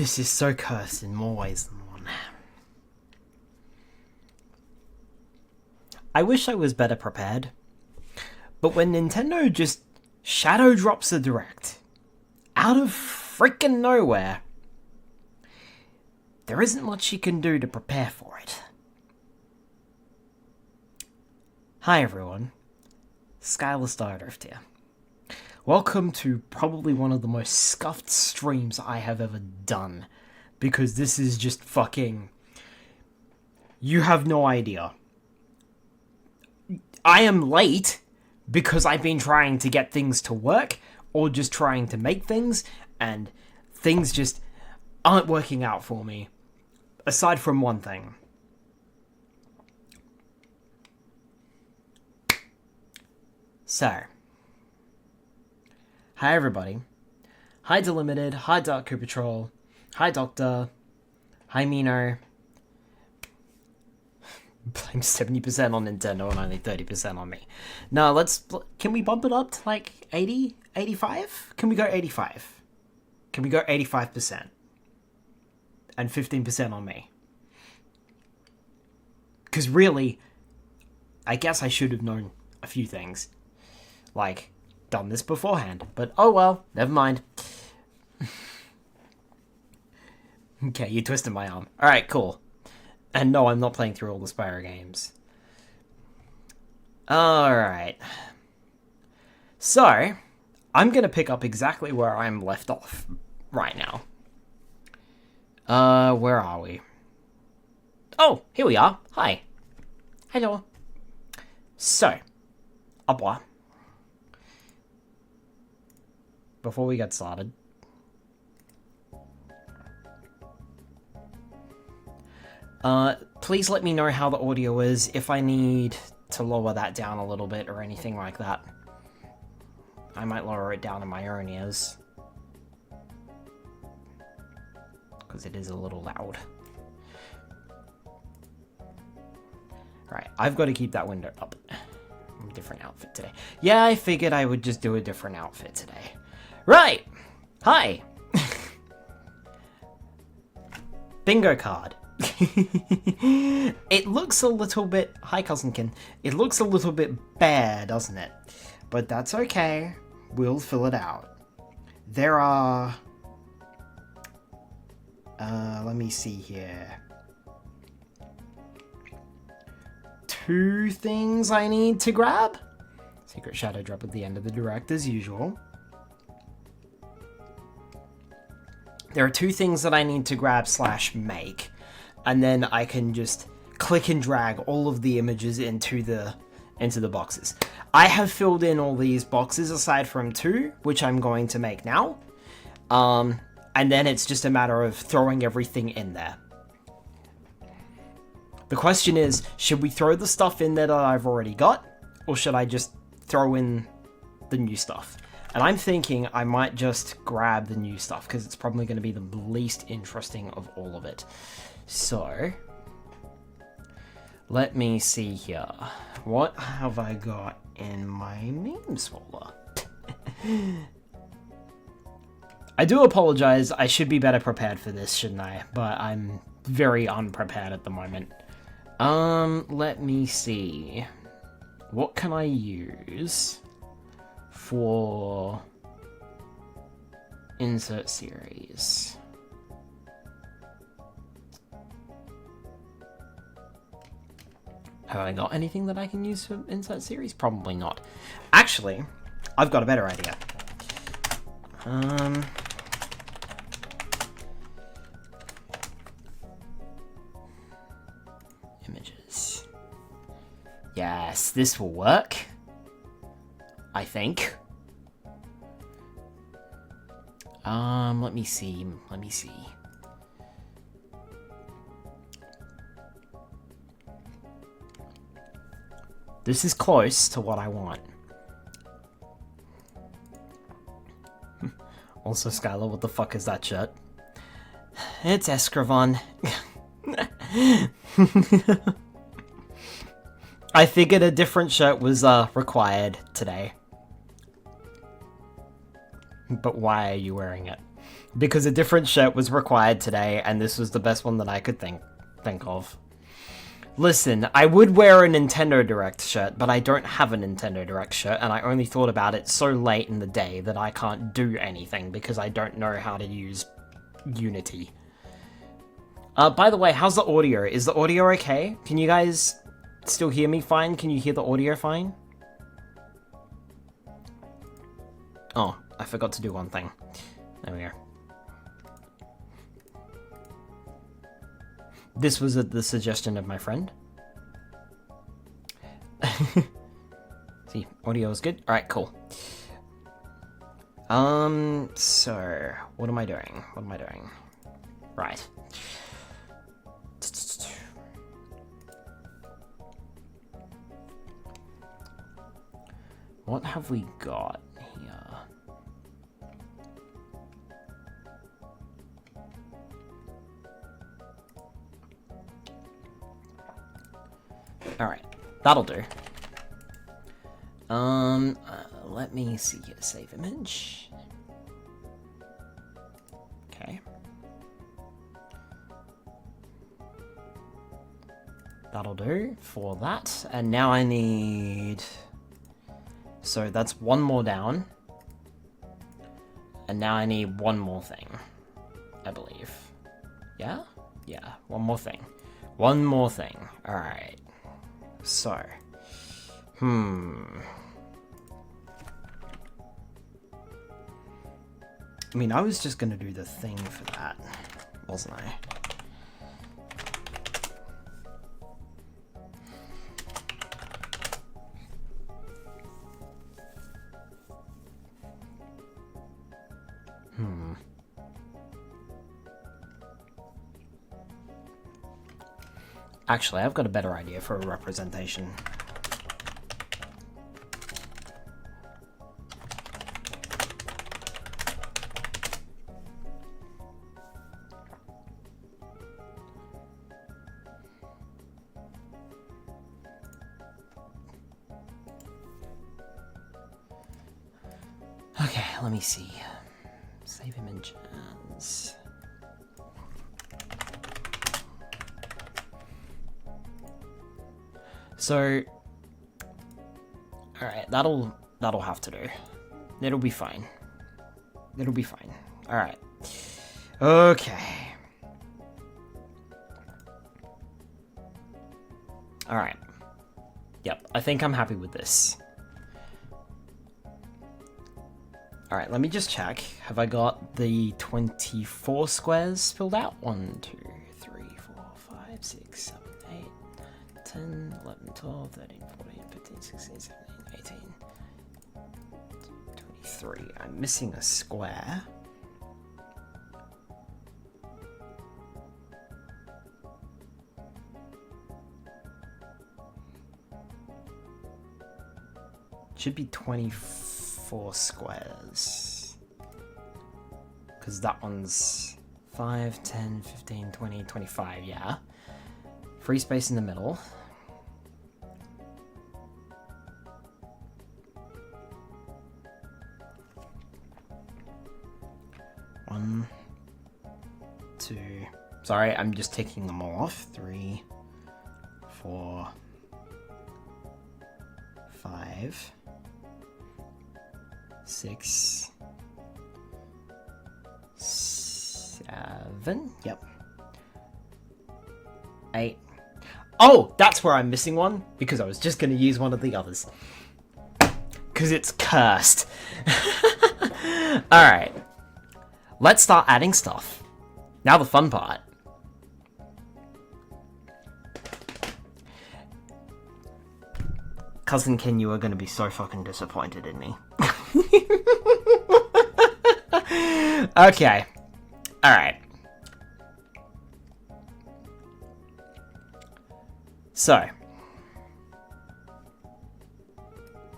This is so cursed in more ways than one. I wish I was better prepared, but when Nintendo just shadow drops a direct out of freaking nowhere, there isn't much you can do to prepare for it. Hi everyone, Skylar Stardrift here. Welcome to probably one of the most scuffed streams I have ever done, because this is just fucking... You have no idea. I am late because I've been trying to get things to work, or just trying to make things, and things just aren't working out for me. Aside from one thing. So, hi everybody. Hi Delimited, hi Dark Coup Patrol, hi Doctor, hi Mino. I'm 70% on Nintendo and only 30% on me. Now can we bump it up to like 80, 85? Can we go 85? Can we go 85%? And 15% on me? Because really, I guess I should have known a few things. Like, done this beforehand. But oh well, never mind. Okay, you twisted my arm. Alright, cool. And no, I'm not playing through all the Spyro games. Alright. So, I'm gonna pick up exactly where I'm left off right now. Where are we? Oh, here we are. Hi. Hello. So, before we get started, please let me know how the audio is, if I need to lower that down a little bit or anything like that. I might lower it down in my own ears, because it is a little loud. Right, I've got to keep that window up. Different outfit today. Yeah, I figured I would just do a different outfit today. Right! Hi! Bingo card. It looks a little bit... Hi, Cousinkin. It looks a little bit bare, doesn't it? But that's okay. We'll fill it out. There are... let me see here. 2 things I need to grab. Secret shadow drop at the end of the direct, as usual. There are 2 things that I need to grab / make, and then I can just click and drag all of the images into the boxes. I have filled in all these boxes aside from 2, which I'm going to make now. And then it's just a matter of throwing everything in there. The question is, should we throw the stuff in there that I've already got, or should I just throw in the new stuff? And I'm thinking I might just grab the new stuff, because it's probably going to be the least interesting of all of it. So, let me see here. What have I got in my memes folder? I do apologize, I should be better prepared for this, shouldn't I? But I'm very unprepared at the moment. Let me see. What can I use for insert series? Have I got anything that I can use for insert series? Probably not. Actually, I've got a better idea. Images. Yes, this will work. I think. Let me see. This is close to what I want. Also, Skylar, what the fuck is that shirt? It's Escravon. I figured a different shirt was required today. But why are you wearing it? because a different shirt was required today, and this was the best one that I could think of. Listen, I would wear a Nintendo Direct shirt, but I don't have a Nintendo Direct shirt, and I only thought about it so late in the day that I can't do anything because I don't know how to use Unity. By the way, how's the audio? Is the audio okay? Can you guys still hear me fine? Can you hear the audio fine? Oh, I forgot to do one thing. There we go. This was at the suggestion of my friend. See, audio is good. All right, cool. So what am I doing? Right. What have we got here? Alright, that'll do. Let me see here. Save image. Okay. That'll do for that. And now I need... So that's one more down. And now I need one more thing, I believe. Yeah? Yeah, one more thing. One more thing. Alright. So. I mean, I was just gonna do the thing for that, wasn't I? Actually, I've got a better idea for a representation. Okay, let me see. Save image as... So, alright, that'll have to do. It'll be fine. It'll be fine. Alright. Okay. Alright. Yep, I think I'm happy with this. Alright, let me just check. Have I got the 24 squares filled out? 1, 2, 3, 4, 5, 6, 7, 8, 10, 11, 12, 13, 14, 15, 16, 17, 18, 23. I'm missing a square. Should be 24 squares. Because that one's 5, 10, 15, 20, 25, yeah. Free space in the middle. One, 2. Sorry, I'm just taking them all off. 3, 4, 5, 6, 7. Yep. 8. Oh, that's where I'm missing one, because I was just going to use one of the others. Because it's cursed. Alright. Let's start adding stuff. Now the fun part. Cousin Ken, you are going to be so fucking disappointed in me. Okay. Alright. So.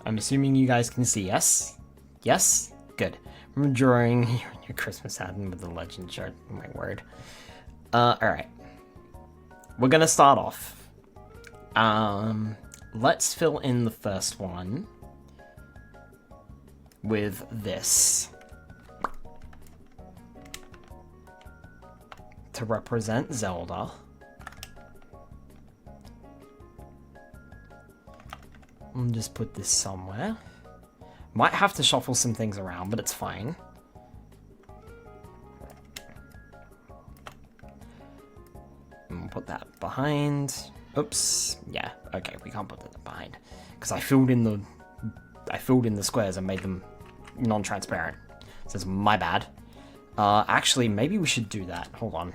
I'm assuming you guys can see, yes? Yes? Good. I'm drawing your Christmas hat with the legend chart. Oh my word. Alright. We're gonna start off. Let's fill in the first one with this. to represent Zelda. I'll just put this somewhere. Might have to shuffle some things around, but it's fine. And we'll put that behind. Oops. Yeah, okay, we can't put that behind. Because I filled in the squares and made them non-transparent. So it's my bad. Actually, maybe we should do that. Hold on.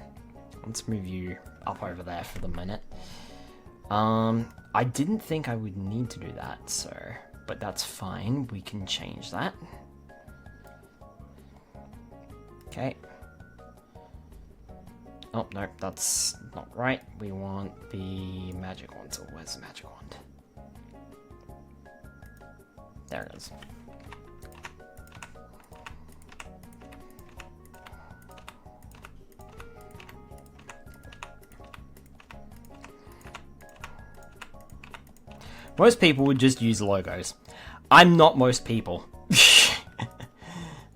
Let's move you up over there for the minute. I didn't think I would need to do that, so... But that's fine. We can change that. Okay. Oh, no, that's not right. We want the magic wand. So where's the magic wand? There it is. Most people would just use logos. I'm not most people.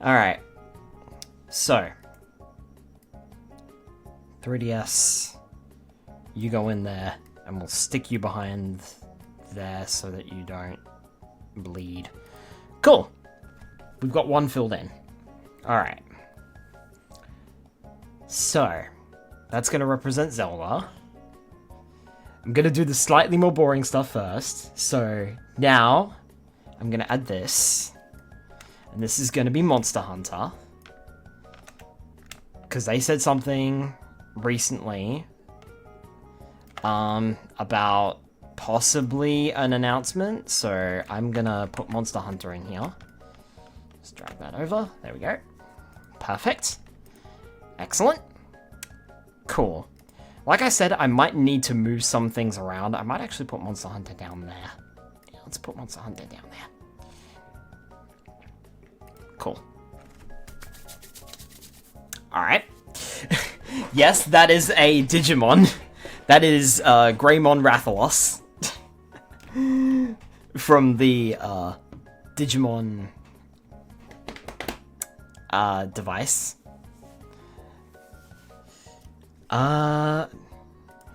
Alright. So. 3DS. You go in there, and we'll stick you behind there so that you don't bleed. Cool. We've got one filled in. Alright. So. That's going to represent Zelda. I'm going to do the slightly more boring stuff first. So, now, I'm going to add this. And this is going to be Monster Hunter. Because they said something recently about possibly an announcement. So, I'm going to put Monster Hunter in here. Just drag that over. There we go. Perfect. Excellent. Cool. Like I said, I might need to move some things around. I might actually put Monster Hunter down there. Yeah, let's put Monster Hunter down there. Cool. Alright. Yes, that is a Digimon. That is Greymon Rathalos. From the Digimon device.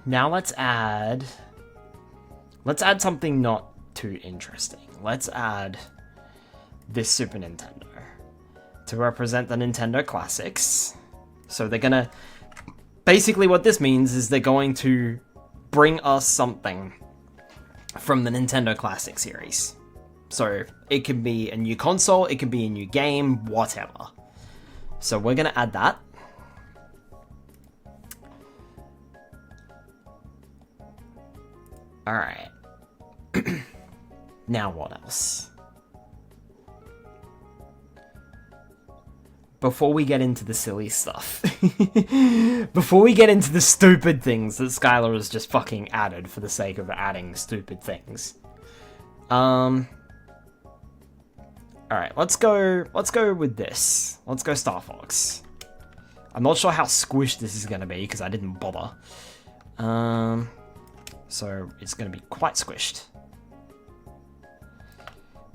Now let's add something not too interesting. Let's add this Super Nintendo to represent the Nintendo classics. So they're gonna, basically what this means is they're going to bring us something from the Nintendo Classic series. So it can be a new console, it can be a new game, whatever. So we're gonna add that. Alright. Now what else? Before we get into the silly stuff. Before we get into the stupid things that Skylar has just fucking added for the sake of adding stupid things. Alright, let's go with this. Let's go Star Fox. I'm not sure how squished this is gonna be because I didn't bother. So it's going to be quite squished.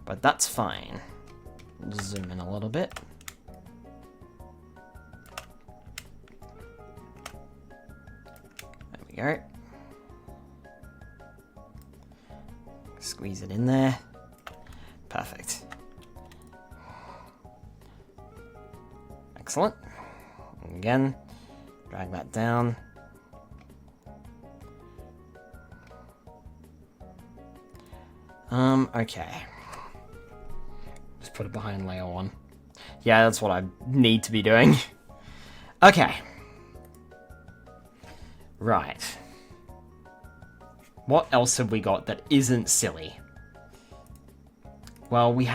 But that's fine. Just zoom in a little bit. There we go. Squeeze it in there. Perfect. Excellent. And again, drag that down. Okay. Just put it behind layer 1. Yeah, that's what I need to be doing. Okay. Right. What else have we got that isn't silly? Well, we've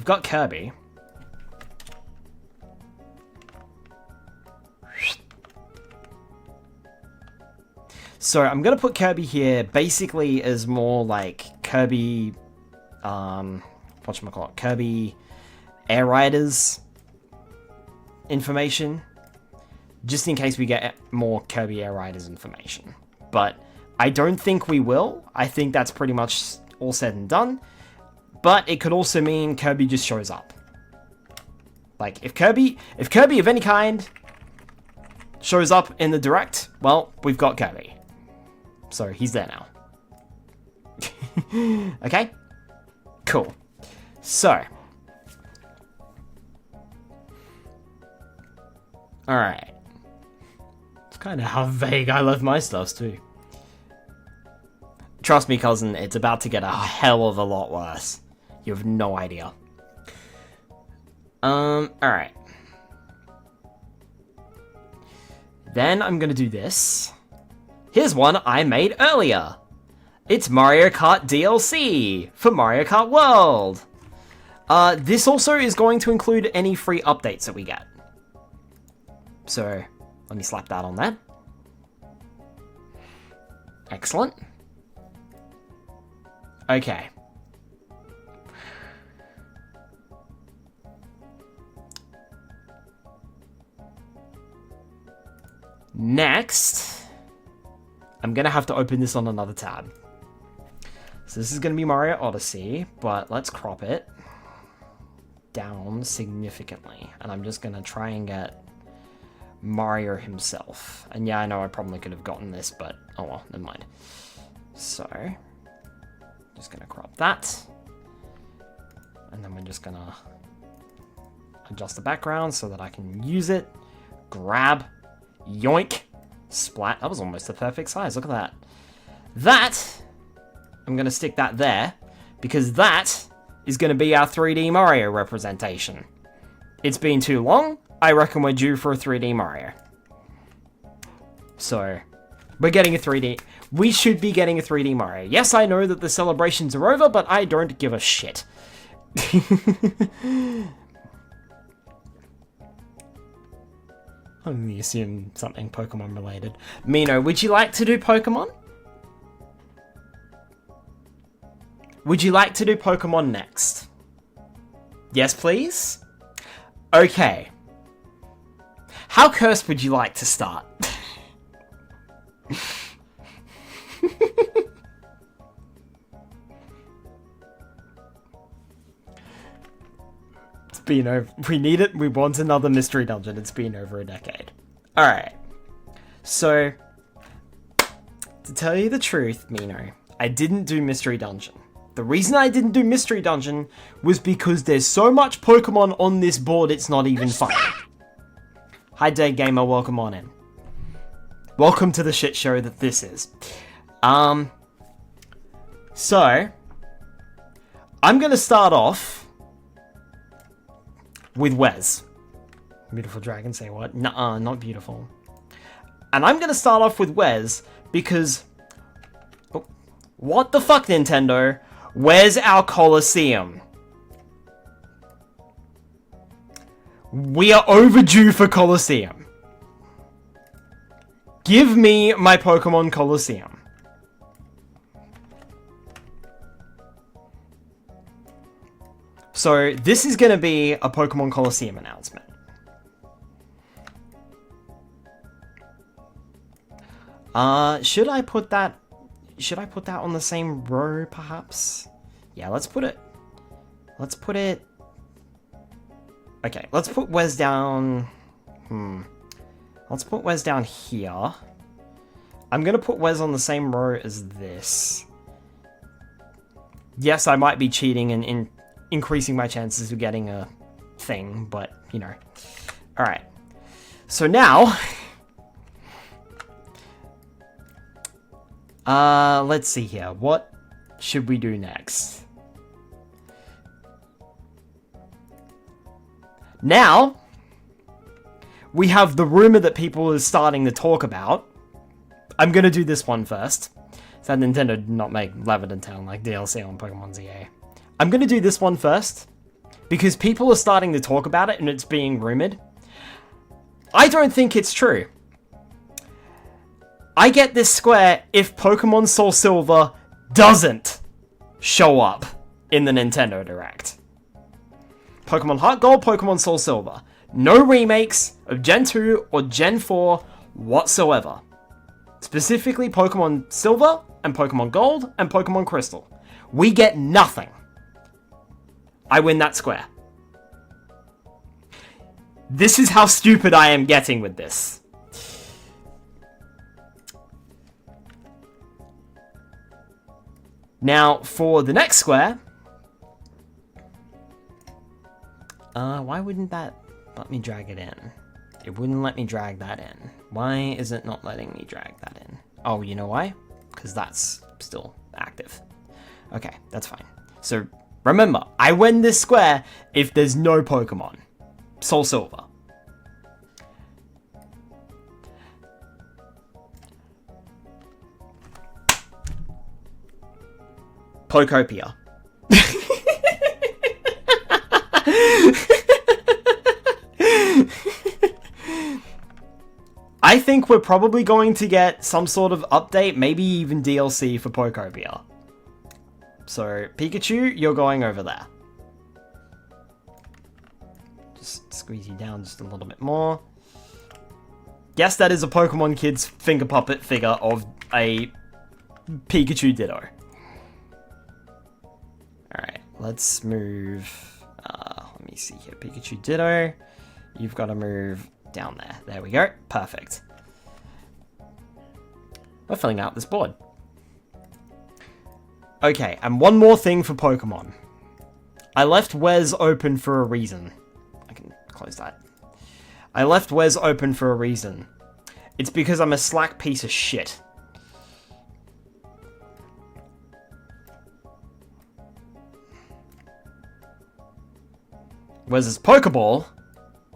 got Kirby. So I'm going to put Kirby here basically as more like Kirby, whatchamacallit, Kirby Air Riders information. Just in case we get more Kirby Air Riders information. But I don't think we will. I think that's pretty much all said and done. But it could also mean Kirby just shows up. Like, if Kirby of any kind shows up in the direct, well, we've got Kirby. So he's there now. Okay? Cool. So. Alright. It's kind of how vague I left my stuff too. Trust me, cousin, it's about to get a hell of a lot worse. You have no idea. Alright. Then I'm gonna do this. Here's one I made earlier. It's Mario Kart DLC for Mario Kart World. This also is going to include any free updates that we get. So, let me slap that on there. Excellent. Okay. Next, I'm gonna have to open this on another tab. So this is gonna be Mario Odyssey, but let's crop it down significantly. And I'm just gonna try and get Mario himself. And yeah, I know I probably could have gotten this, but oh well, never mind. So, just gonna crop that. And then we're just gonna adjust the background so that I can use it. Grab. Yoink. Splat. That was almost the perfect size. Look at that. That, I'm going to stick that there, because that is going to be our 3D Mario representation. It's been too long. I reckon we're due for a 3D Mario. So, we're getting a 3D. We should be getting a 3D Mario. Yes, I know that the celebrations are over, but I don't give a shit. I'm going to assume something Pokemon related. Mino, would you like to do Pokemon? Would you like to do Pokemon next? Yes, please? Okay. How cursed would you like to start? It's been over. We need it. We want another mystery dungeon. It's been over a decade. Alright. So, to tell you the truth, Mino, I didn't do mystery dungeon. The reason I didn't do mystery dungeon was because there's so much Pokemon on this board, it's not even funny. Hi, Day Gamer. Welcome on in. Welcome to the shit show that this is. So, I'm going to start off with Wes. Beautiful dragon, say what? Nuh-uh, not beautiful. And I'm going to start off with Wes because... Oh, what the fuck, Nintendo? Where's our Colosseum? We are overdue for Colosseum. Give me my Pokemon Colosseum. So, this is going to be a Pokemon Colosseum announcement. Should I put that on the same row, perhaps? Yeah, let's put it... Okay, let's put Wes down... Let's put Wes down here. I'm going to put Wes on the same row as this. Yes, I might be cheating and increasing my chances of getting a thing, but, you know. Alright. So now... let's see here. What should we do next? Now, we have the rumor that people are starting to talk about. I'm gonna do this one first. So Nintendo did not make Lavender Town like DLC on Pokemon ZA. I'm gonna do this one first, because people are starting to talk about it and it's being rumored. I don't think it's true. I get this square if Pokemon Soul Silver doesn't show up in the Nintendo Direct. Pokemon Heart Gold, Pokemon Soul Silver. No remakes of Gen 2 or Gen 4 whatsoever. Specifically Pokemon Silver and Pokemon Gold and Pokemon Crystal. We get nothing. I win that square. This is how stupid I am getting with this. Now, for the next square... why wouldn't that let me drag it in? It wouldn't let me drag that in. Why is it not letting me drag that in? Oh, you know why? Because that's still active. Okay, that's fine. So, remember, I win this square if there's no Pokemon. Soul Silver. Pokopia. I think we're probably going to get some sort of update, maybe even DLC for Pokopia. So, Pikachu, you're going over there. Just squeeze you down just a little bit more. Yes, that is a Pokemon Kids finger puppet figure of a Pikachu Ditto. Alright, let's move... let me see here. Pikachu Ditto. You've got to move down there. There we go. Perfect. We're filling out this board. Okay, and one more thing for Pokemon. I left Wes open for a reason. I can close that. I left Wes open for a reason. It's because I'm a slack piece of shit. Wes's Pokeball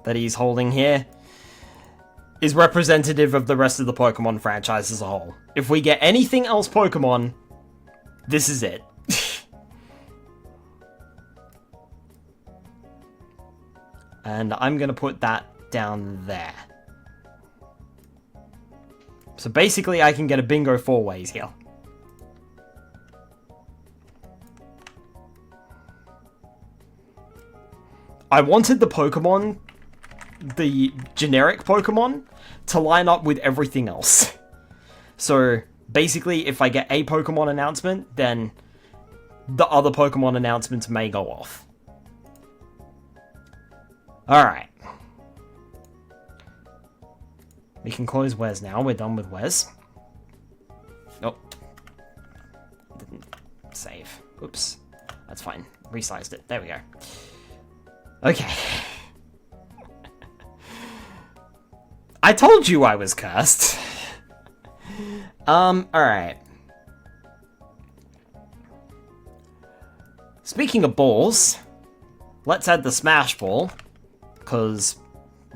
that he's holding here is representative of the rest of the Pokemon franchise as a whole. If we get anything else Pokemon, this is it. And I'm going to put that down there. So basically I can get a bingo 4 ways here. I wanted the Pokemon, the generic Pokemon, to line up with everything else. So basically, if I get a Pokemon announcement, then the other Pokemon announcements may go off. Alright. We can close Wes now. We're done with Wes. Oh. Didn't save. Oops. That's fine. Resized it. There we go. Okay. I told you I was cursed. Alright. Speaking of balls, let's add the Smash Ball, because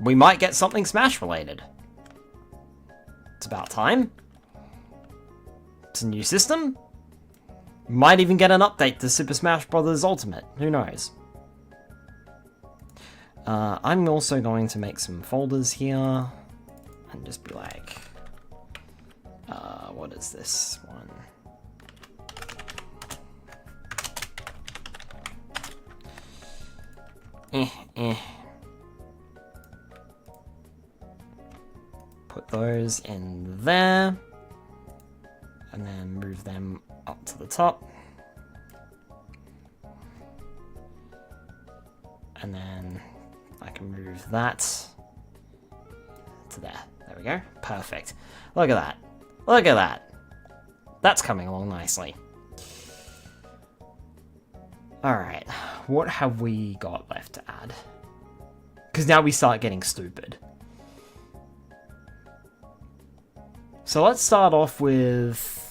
we might get something Smash related. It's about time. It's a new system. Might even get an update to Super Smash Bros. Ultimate. Who knows? I'm also going to make some folders here and just be like, what is this one? Put those in there and then move them up to the top. And then I can move that to there. There we go. Perfect. Look at that. Look at that. That's coming along nicely. Alright. What have we got left to add? Because now we start getting stupid. So let's start off with...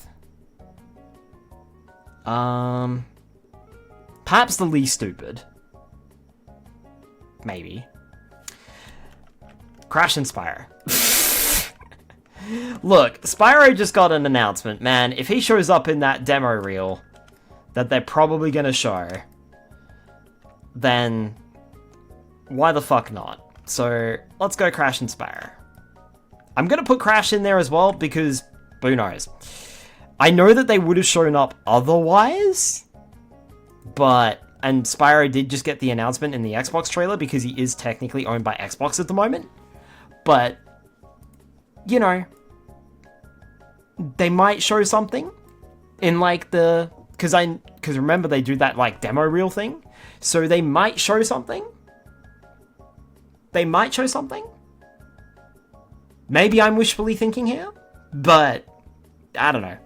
perhaps the least stupid. Maybe. Crash and Spyro. Look, Spyro just got an announcement, man. If he shows up in that demo reel that they're probably gonna show, then why the fuck not? So let's go Crash and Spyro. I'm gonna put Crash in there as well because who knows? I know that they would have shown up otherwise, but and Spyro did just get the announcement in the Xbox trailer because he is technically owned by Xbox at the moment. But you know, they might show something in like the because remember they do that like demo reel thing, so they might show something. They might show something. Maybe I'm wishfully thinking here, but I don't know.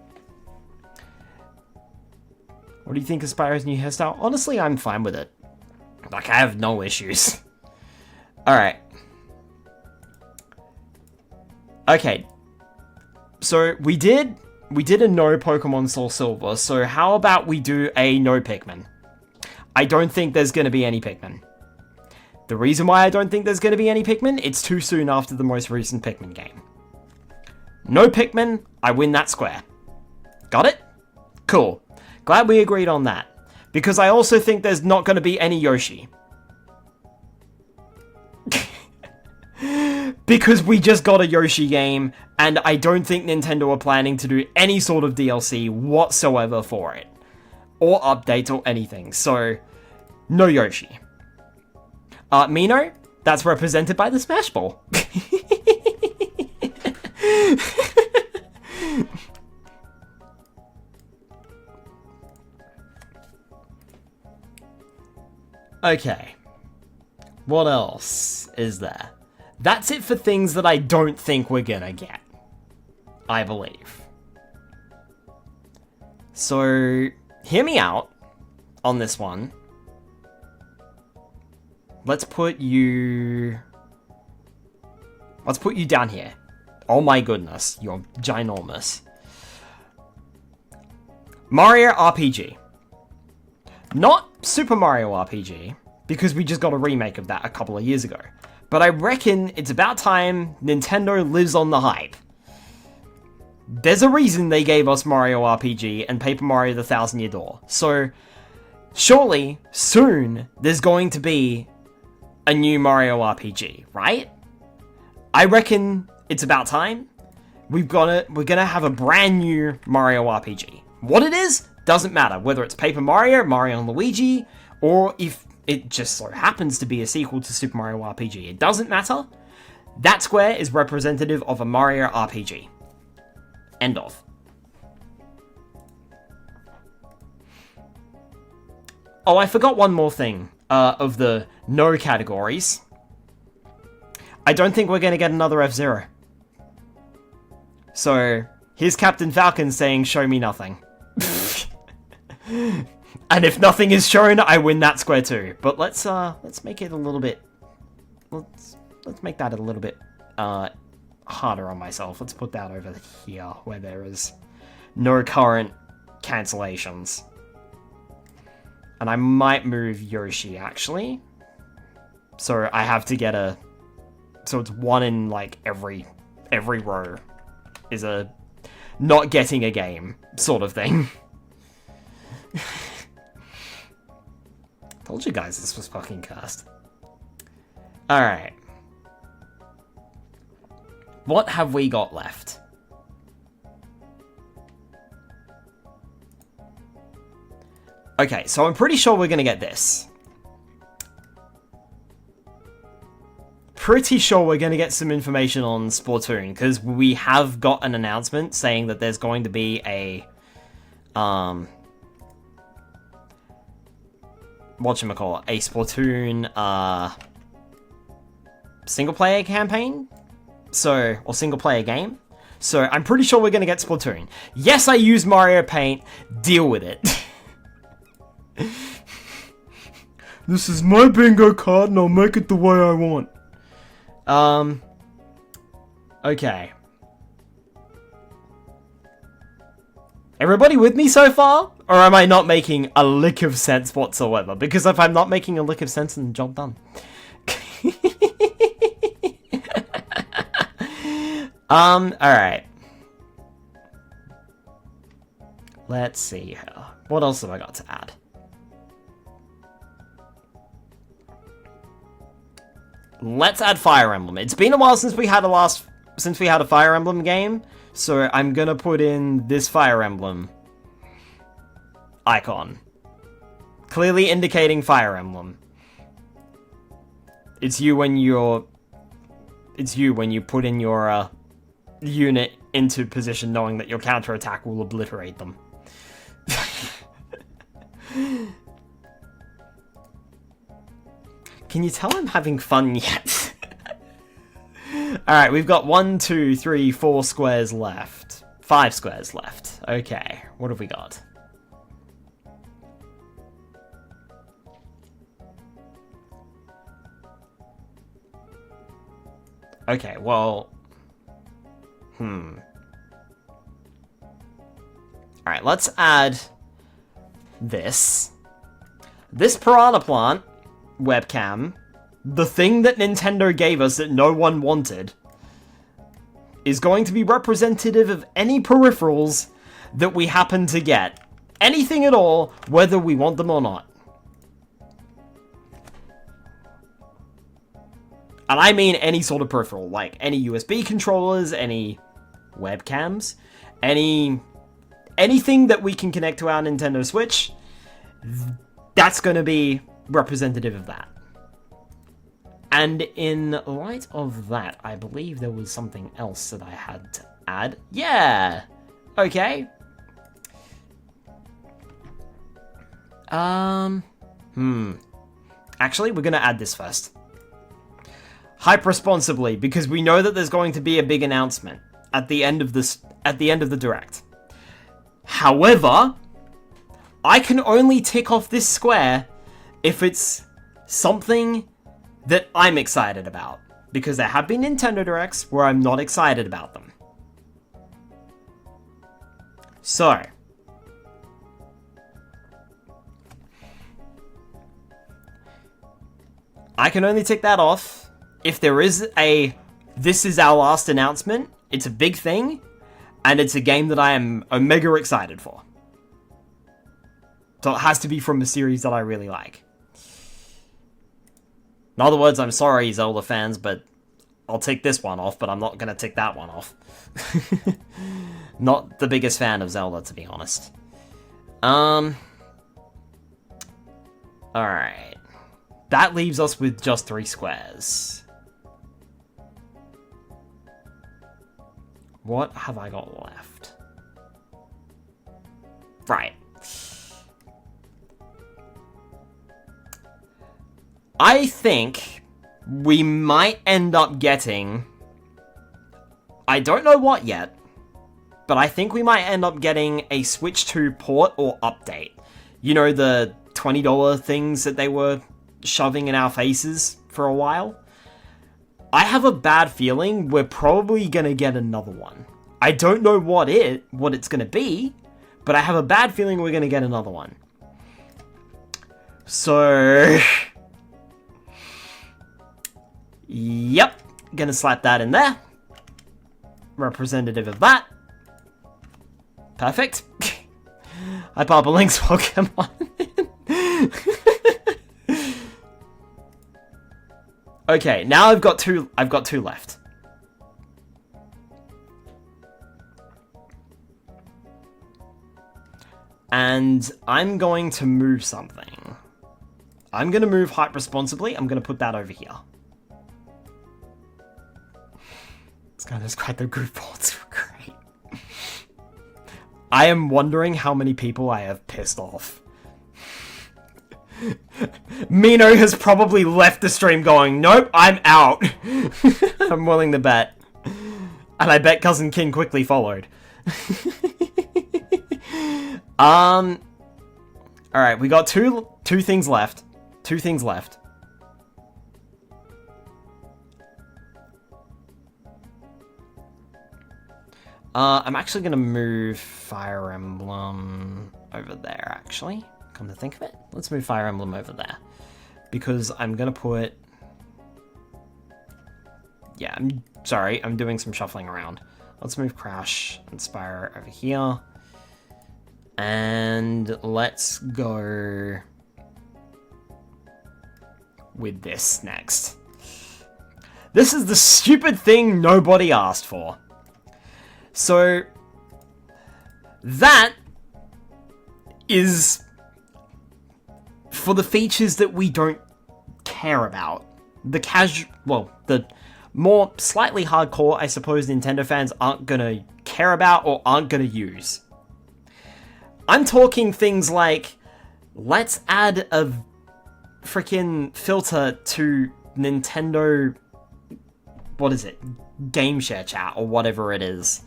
What do you think of Spyro's new hairstyle? Honestly, I'm fine with it. Like, I have no issues. Alright. Okay. So, we did a no Pokemon Soul Silver, so how about we do a no Pikmin? I don't think there's going to be any Pikmin. The reason why I don't think there's going to be any Pikmin, it's too soon after the most recent Pikmin game. No Pikmin, I win that square. Got it? Cool. Glad we agreed on that. Because I also think there's not going to be any Yoshi. Because we just got a Yoshi game, and I don't think Nintendo are planning to do any sort of DLC whatsoever for it. Or updates or anything, so no Yoshi. Mino, that's represented by the Smash Ball. Okay. What else is there? That's it for things that I don't think we're gonna get. I believe. So, hear me out on this one. Let's put you down here. Oh my goodness, you're ginormous. Mario RPG. Not Super Mario RPG, because we just got a remake of that a couple of years ago. But I reckon it's about time Nintendo lives on the hype. There's a reason they gave us Mario RPG and Paper Mario the Thousand Year Door. So, surely, soon, there's going to be a new Mario RPG, right? I reckon it's about time. We're gonna have a brand new Mario RPG. What it is, doesn't matter. Whether it's Paper Mario, Mario and Luigi, or if it just so happens to be a sequel to Super Mario RPG. It doesn't matter. That square is representative of a Mario RPG. End of. Oh, I forgot one more thing of the no categories. I don't think we're going to get another F-Zero. So, here's Captain Falcon saying, show me nothing. And if nothing is shown, I win that square too. But let's make it a little bit... Let's make that a little bit harder on myself. Let's put that over here, where there is no current cancellations. And I might move Yoshi, actually. So I have to get a... So it's one in, like, every row is a not getting a game sort of thing. Told you guys this was fucking cursed. Alright. What have we got left? Okay, so I'm pretty sure we're gonna get this. Pretty sure we're gonna get some information on Splatoon, because we have got an announcement saying that there's going to be a... whatchamacallit, a Splatoon, single-player campaign? So, or single-player game? So, I'm pretty sure we're gonna get Splatoon. Yes, I use Mario Paint. Deal with it. This is my bingo card, and I'll make it the way I want. Okay. Everybody with me so far? Or am I not making a lick of sense whatsoever? Because if I'm not making a lick of sense, then job done. Alright. Let's see here. What else have I got to add? Let's add Fire Emblem. It's been a while since we had a Fire Emblem game, so I'm gonna put in this Fire Emblem icon. Clearly indicating Fire Emblem. It's you when you put in your unit into position knowing that your counterattack will obliterate them. Can you tell I'm having fun yet? Alright, we've got 1, 2, 3, 4 squares left. 5 squares left. Okay, what have we got? Okay, well... Alright, let's add this. This piranha plant webcam, the thing that Nintendo gave us that no one wanted, is going to be representative of any peripherals that we happen to get. Anything at all, whether we want them or not. And I mean any sort of peripheral, like any USB controllers, any webcams, anything that we can connect to our Nintendo Switch, that's going to be representative of that. And in light of that, I believe there was something else that I had to add. Yeah! Okay. Actually, we're going to add this first. Hype responsibly, because we know that there's going to be a big announcement at the end of the Direct. However, I can only tick off this square if it's something that I'm excited about, because there have been Nintendo Directs where I'm not excited about them. So, I can only tick that off if there is this is our last announcement, it's a big thing, and it's a game that I am mega excited for. So it has to be from a series that I really like. In other words, I'm sorry, Zelda fans, but I'll tick this one off, but I'm not going to tick that one off. Not the biggest fan of Zelda, to be honest. Alright. That leaves us with just 3 squares. What have I got left? Right. I think we might end up getting... I don't know what yet, but I think we might end up getting a Switch 2 port or update. You know, the $20 things that they were shoving in our faces for a while? I have a bad feeling we're probably gonna get another one. I don't know what it's gonna be, but I have a bad feeling we're gonna get another one. So... Yep, gonna slap that in there. Representative of that. Perfect. Hi, Papa Link's Pokemon. Okay, now I've got two left. And I'm going to move something. I'm going to move Hype responsibly. I'm going to put that over here. It's going to describe the group boards were great. I am wondering how many people I have pissed off. Mino has probably left the stream going, nope, I'm out. I'm willing to bet. And I bet Cousin King quickly followed. Alright, we got two things left. 2 things left. I'm actually gonna move Fire Emblem over there, actually. Come to think of it, let's move Fire Emblem over there. Because I'm gonna put... Yeah, I'm sorry, I'm doing some shuffling around. Let's move Crash and Spyro over here. And let's go with this next. This is the stupid thing nobody asked for. So, that is for the features that we don't care about. The more slightly hardcore, I suppose, Nintendo fans aren't gonna care about or aren't gonna use. I'm talking things like, let's add a freaking filter to Nintendo, what is it, Game Share Chat or whatever it is.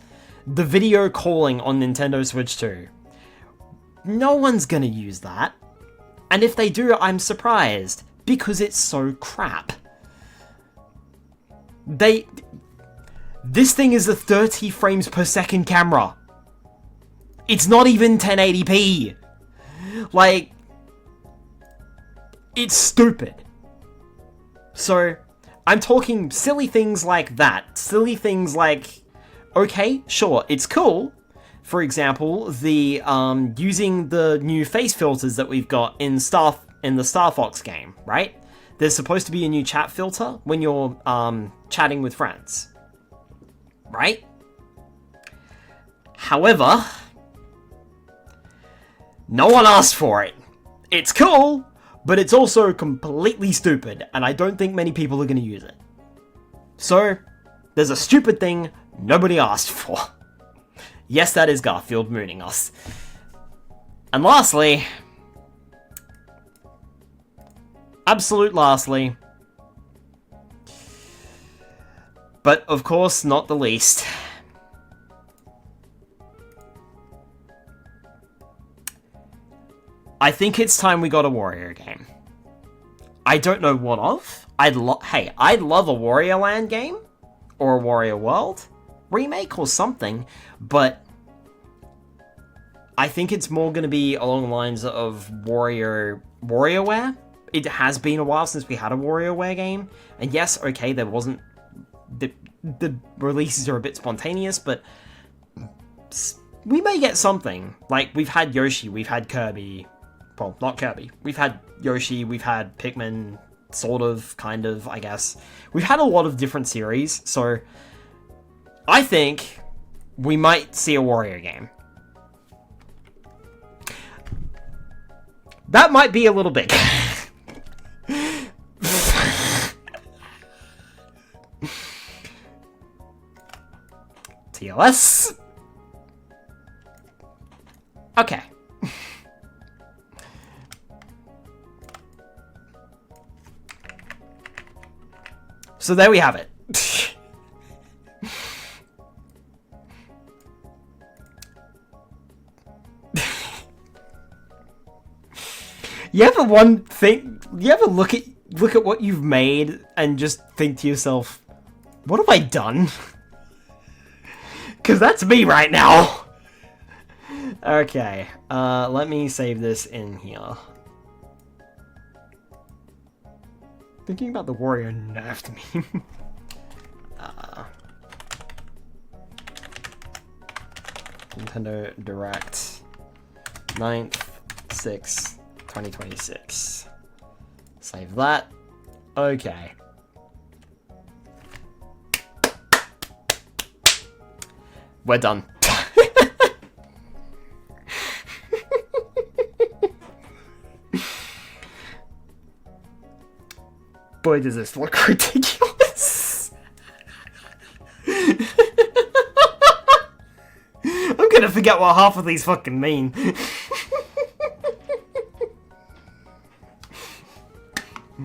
The video calling on Nintendo Switch 2. No one's gonna use that. And if they do, I'm surprised, because it's so crap. This thing is a 30 frames per second camera. It's not even 1080p. Like, it's stupid. So, I'm talking silly things like that. Silly things like, okay, sure, it's cool. For example, the using the new face filters that we've got in the Star Fox game, right? There's supposed to be a new chat filter when you're chatting with friends, right? However, no one asked for it. It's cool, but it's also completely stupid, and I don't think many people are going to use it. So, there's a stupid thing nobody asked for. Yes, that is Garfield mooning us. And lastly, absolute lastly, but of course not the least, I think it's time we got a Wario game. I don't know what of. I'd love a Wario Land game, or a Wario World remake or something, but I think it's more going to be along the lines of WarioWare. It has been a while since we had a WarioWare game, and yes, okay, there wasn't the releases are a bit spontaneous, but we may get something. Like, we've had Yoshi, we've had Kirby. Well, not Kirby. We've had Yoshi, we've had Pikmin, sort of, kind of, I guess. We've had a lot of different series, so I think we might see a Wario game. That might be a little big. TLS. Okay. So there we have it. You ever look at what you've made and just think to yourself, what have I done? Because that's me right now. Okay, let me save this in here. Thinking about the Wario nerfed me. Nintendo Direct 9th 6th 2026. Save that. Okay. We're done. Boy, does this look ridiculous. I'm gonna forget what half of these fucking mean.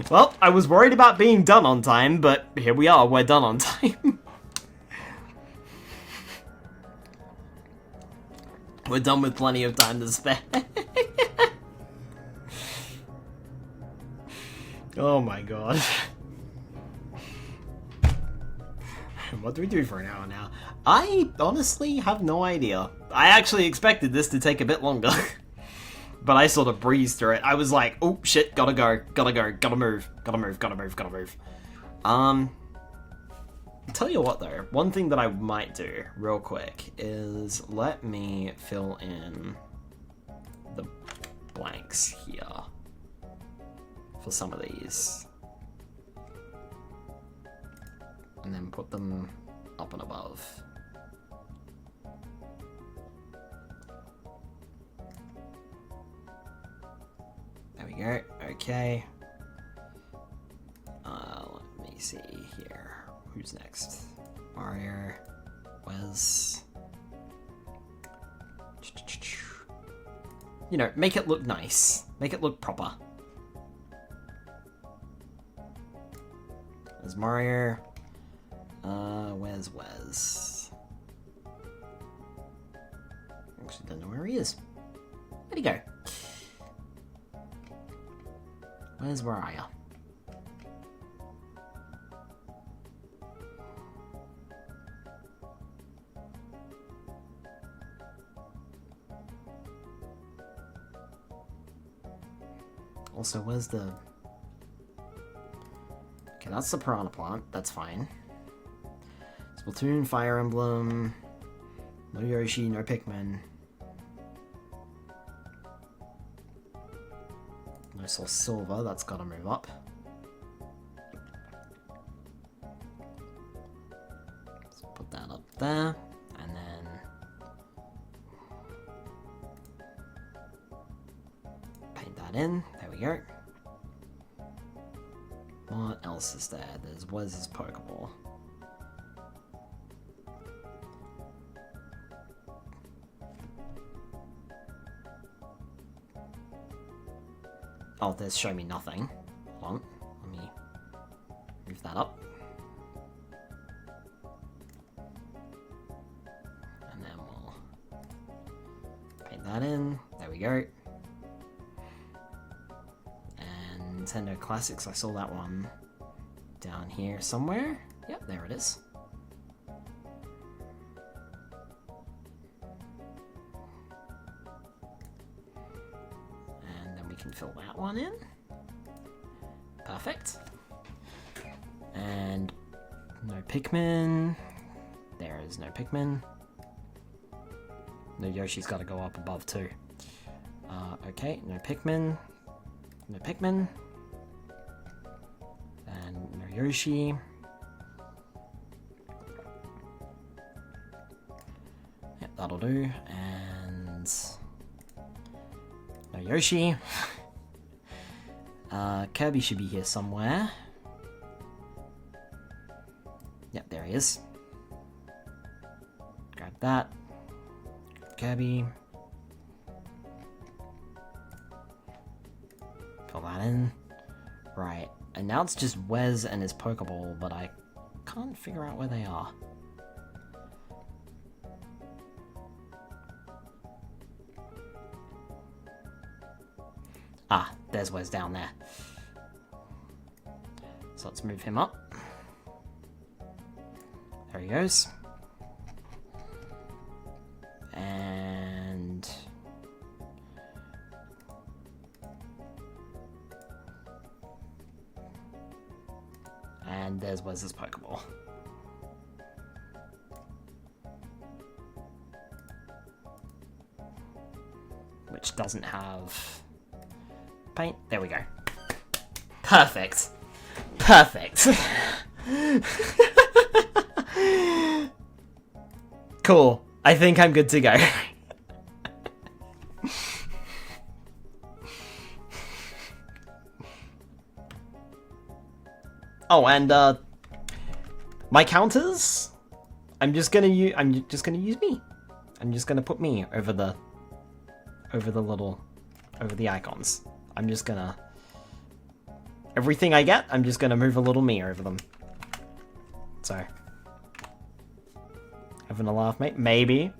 Well, I was worried about being done on time, but here we are, we're done on time. We're done with plenty of time to spare. Oh my god. What do we do for an hour now? I honestly have no idea. I actually expected this to take a bit longer. But I sort of breezed through it. I was like, oh shit, gotta go, gotta move. Tell you what though, one thing that I might do real quick is let me fill in the blanks here for some of these. And then put them up and above. There we go, okay. Let me see here. Who's next? Mario, Wes. You know, make it look nice. Make it look proper. Where's Mario? Where's Wes? Actually, don't know where he is. Where'd he go? Where's Mariah? Also, where's the... Okay, that's the piranha plant. That's fine. Splatoon, Fire Emblem... No Yoshi, no Pikmin. No Soul Silver, that's gotta move up. So put that up there, and then... paint that in, there we go. What else is there? There's Wes's Pokeball. Oh, there's show me nothing. Hold on, let me move that up. And then we'll paint that in. There we go. And Nintendo Classics, I saw that one down here somewhere. Yep, there it is. Can fill that one in. Perfect. And no Pikmin. There is no Pikmin. No Yoshi's got to go up above too. Okay, no Pikmin. No Pikmin. And no Yoshi. Yep, that'll do. And no Yoshi. Kirby should be here somewhere. Yep, there he is. Grab that. Kirby. Fill that in. Right, and now it's just Wes and his Pokeball, but I can't figure out where they are. Ah, there's Wes down there. So let's move him up. There he goes. And... there's Wes's Pokeball. Which doesn't have... paint. There we go. Perfect. Perfect. Cool. I think I'm good to go. Oh, and my counters. I'm just gonna use me. I'm just gonna put me over the icons. I'm just gonna... everything I get, I'm just gonna move a little me over them. So... having a laugh, mate? Maybe.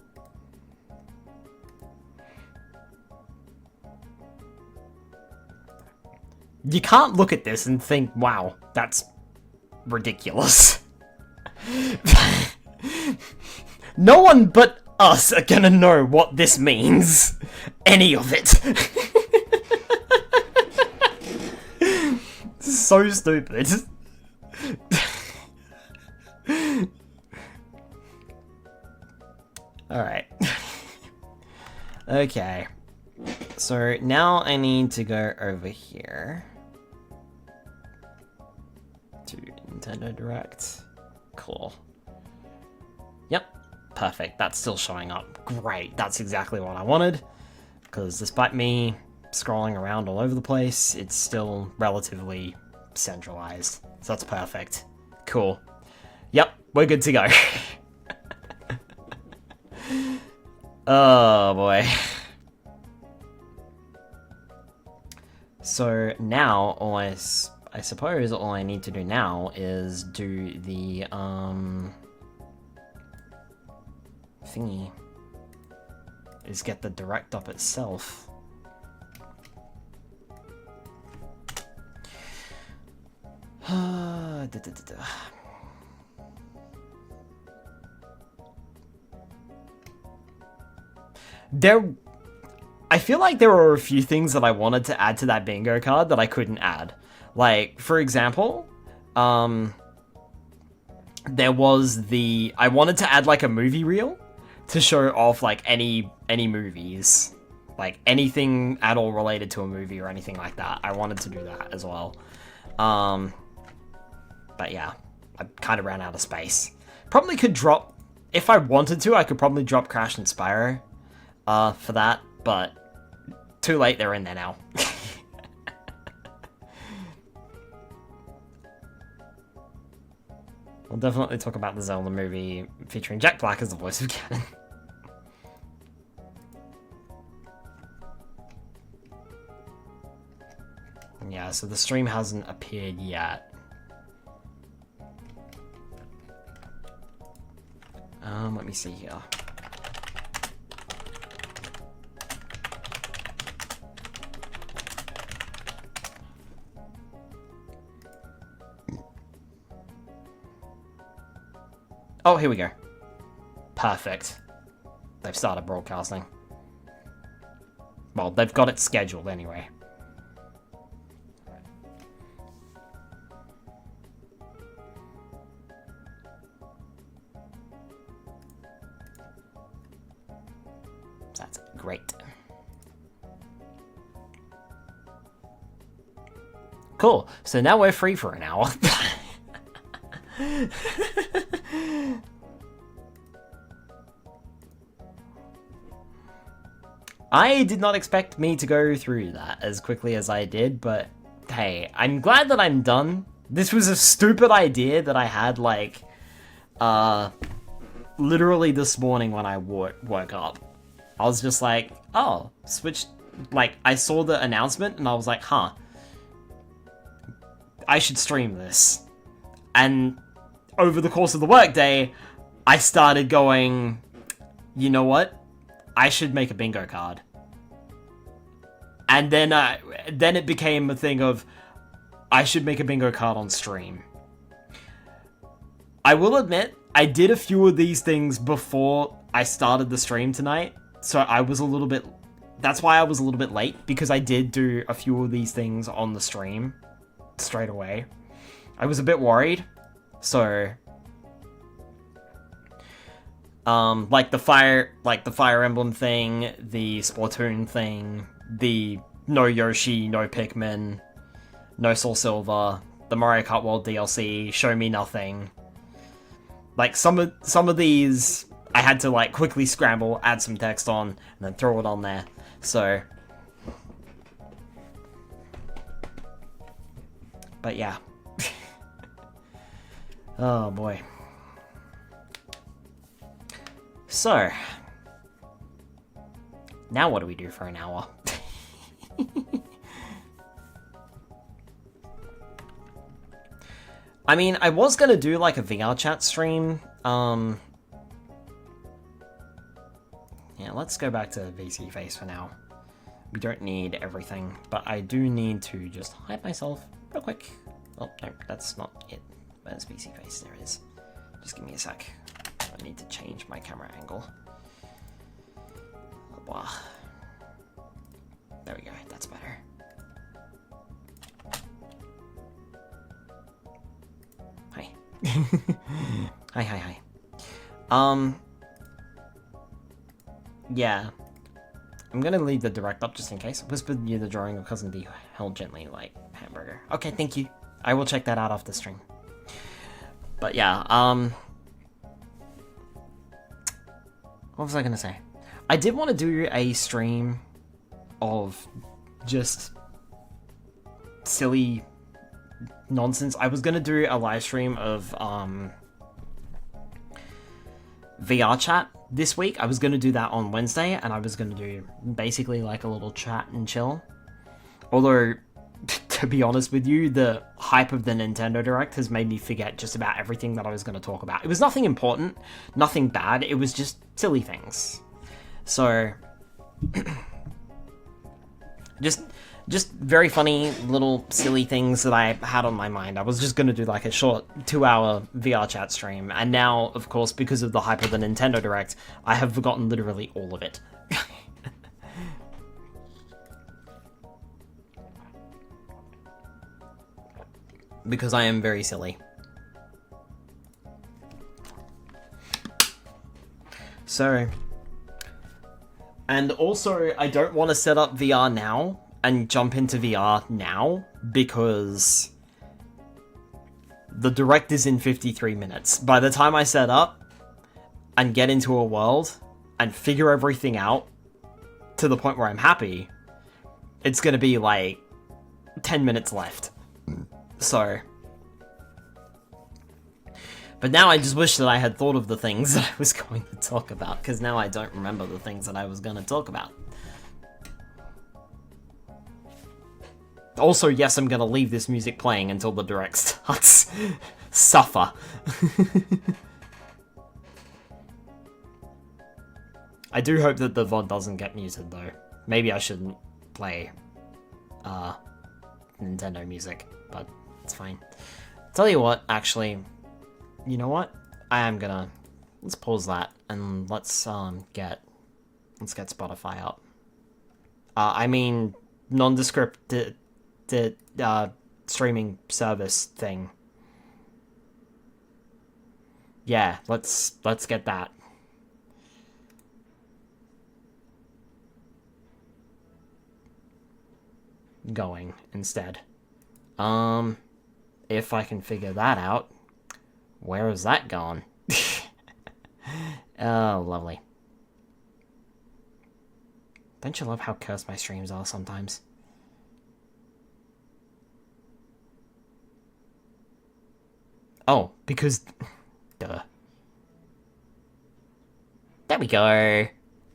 You can't look at this and think, wow, that's ridiculous. No one but us are gonna know what this means. Any of it. So stupid. Alright. Okay. So now I need to go over here to Nintendo Direct. Cool. Yep. Perfect. That's still showing up. Great. That's exactly what I wanted. Because despite me scrolling around all over the place, it's still relatively centralized. So that's perfect. Cool. Yep. We're good to go. Oh boy. So now, I suppose all I need to do now is do the, thingy. Is get the direct up itself. I feel like there were a few things that I wanted to add to that bingo card that I couldn't add. Like, for example, there was I wanted to add like a movie reel to show off like any movies, like anything at all related to a movie or anything like that. I wanted to do that as well. But yeah, I kind of ran out of space. Probably could drop, if I wanted to, I could probably drop Crash and Spyro for that, but too late, they're in there now. We'll definitely talk about the Zelda movie featuring Jack Black as the voice of Ganon. Yeah, so the stream hasn't appeared yet. Let me see here. Oh, here we go. Perfect. They've started broadcasting. Well, they've got it scheduled anyway. That's great. Cool. So now we're free for an hour. I did not expect me to go through that as quickly as I did, but hey, I'm glad that I'm done. This was a stupid idea that I had, like, literally this morning when I woke up. I was just like, oh, switch, like, I saw the announcement and I was like, huh, I should stream this. And over the course of the workday, I started going, you know what? I should make a bingo card. And then it became a thing of, I should make a bingo card on stream. I will admit, I did a few of these things before I started the stream tonight. So I was a little bit, that's why I was a little bit late, because I did do a few of these things on the stream straight away. I was a bit worried. So, like the Fire Emblem thing, the Splatoon thing, the no Yoshi, no Pikmin, no Soul Silver, the Mario Kart World DLC, Show Me Nothing. Like some of these, I had to like quickly scramble, add some text on, and then throw it on there. So, but yeah. Oh boy. So, now what do we do for an hour? I mean, I was gonna do like a VR chat stream. Yeah, let's go back to VC Face for now. We don't need everything, but I do need to just hide myself real quick. Oh, no, that's not it. Where's VC Face? There it is. Just give me a sec. I need to change my camera angle. Blah. There we go, that's better. Hi. Hi. Yeah. I'm gonna leave the direct up just in case. Whispered you the drawing of Cousin D held gently like hamburger. Okay, thank you. I will check that out off the stream. But yeah, what was I gonna say? I did want to do a stream of just silly nonsense. I was gonna do a live stream of VR chat this week. I was gonna do that on Wednesday, and I was gonna do basically like a little chat and chill. Although, to be honest with you, the hype of the Nintendo Direct has made me forget just about everything that I was going to talk about. It was nothing important, nothing bad, it was just silly things. So, just very funny little silly things that I had on my mind. I was just going to do like a short 2-hour VR chat stream, and now, of course, because of the hype of the Nintendo Direct, I have forgotten literally all of it. Because I am very silly. So... And also, I don't want to set up VR now and jump into VR now, because the direct is in 53 minutes. By the time I set up and get into a world and figure everything out to the point where I'm happy, it's going to be like 10 minutes left. So... But now I just wish that I had thought of the things that I was going to talk about, because now I don't remember the things that I was going to talk about. Also, yes, I'm going to leave this music playing until the direct starts. Suffer. I do hope that the VOD doesn't get muted, though. Maybe I shouldn't play Nintendo music, but it's fine. Tell you what, actually... You know what? I am gonna... Let's pause that, and let's get Spotify up. I mean, nondescript streaming service thing. Yeah, let's get that. Going instead. If I can figure that out. Where is that gone? Oh, lovely. Don't you love how cursed my streams are sometimes? Oh, because... Duh. There we go.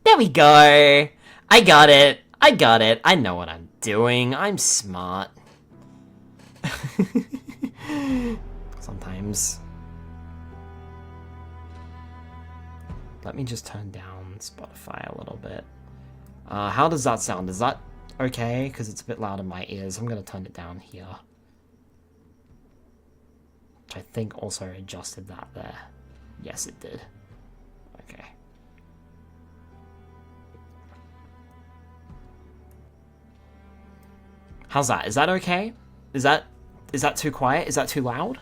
There we go. I got it. I got it. I know what I'm doing. I'm smart. Sometimes... Let me just turn down Spotify a little bit. How does that sound? Is that okay? Because it's a bit loud in my ears. I'm going to turn it down here. Which I think also adjusted that there. Yes, it did. Okay. How's that? Is that okay? Is that too quiet? Is that too loud?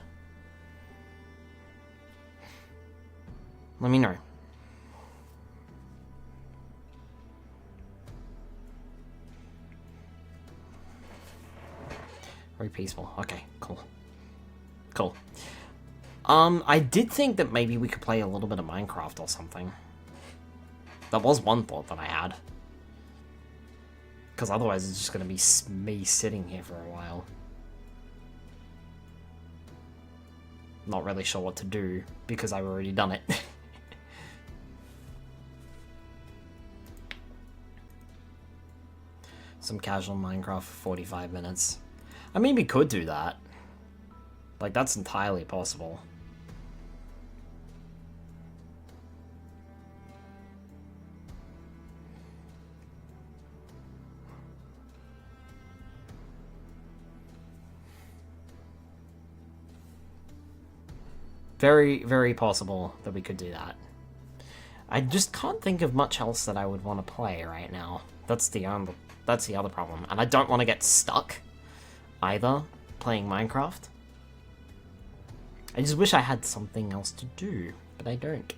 Let me know. Very peaceful. Okay, cool. Cool. I did think that maybe we could play a little bit of Minecraft or something. That was one thought that I had. Because otherwise it's just going to be me sitting here for a while. Not really sure what to do, because I've already done it. Some casual Minecraft for 45 minutes. I mean, we could do that. Like, that's entirely possible. Very, very possible that we could do that. I just can't think of much else that I would want to play right now. That's the other problem. And I don't want to get stuck either playing Minecraft. I just wish I had something else to do, but I don't.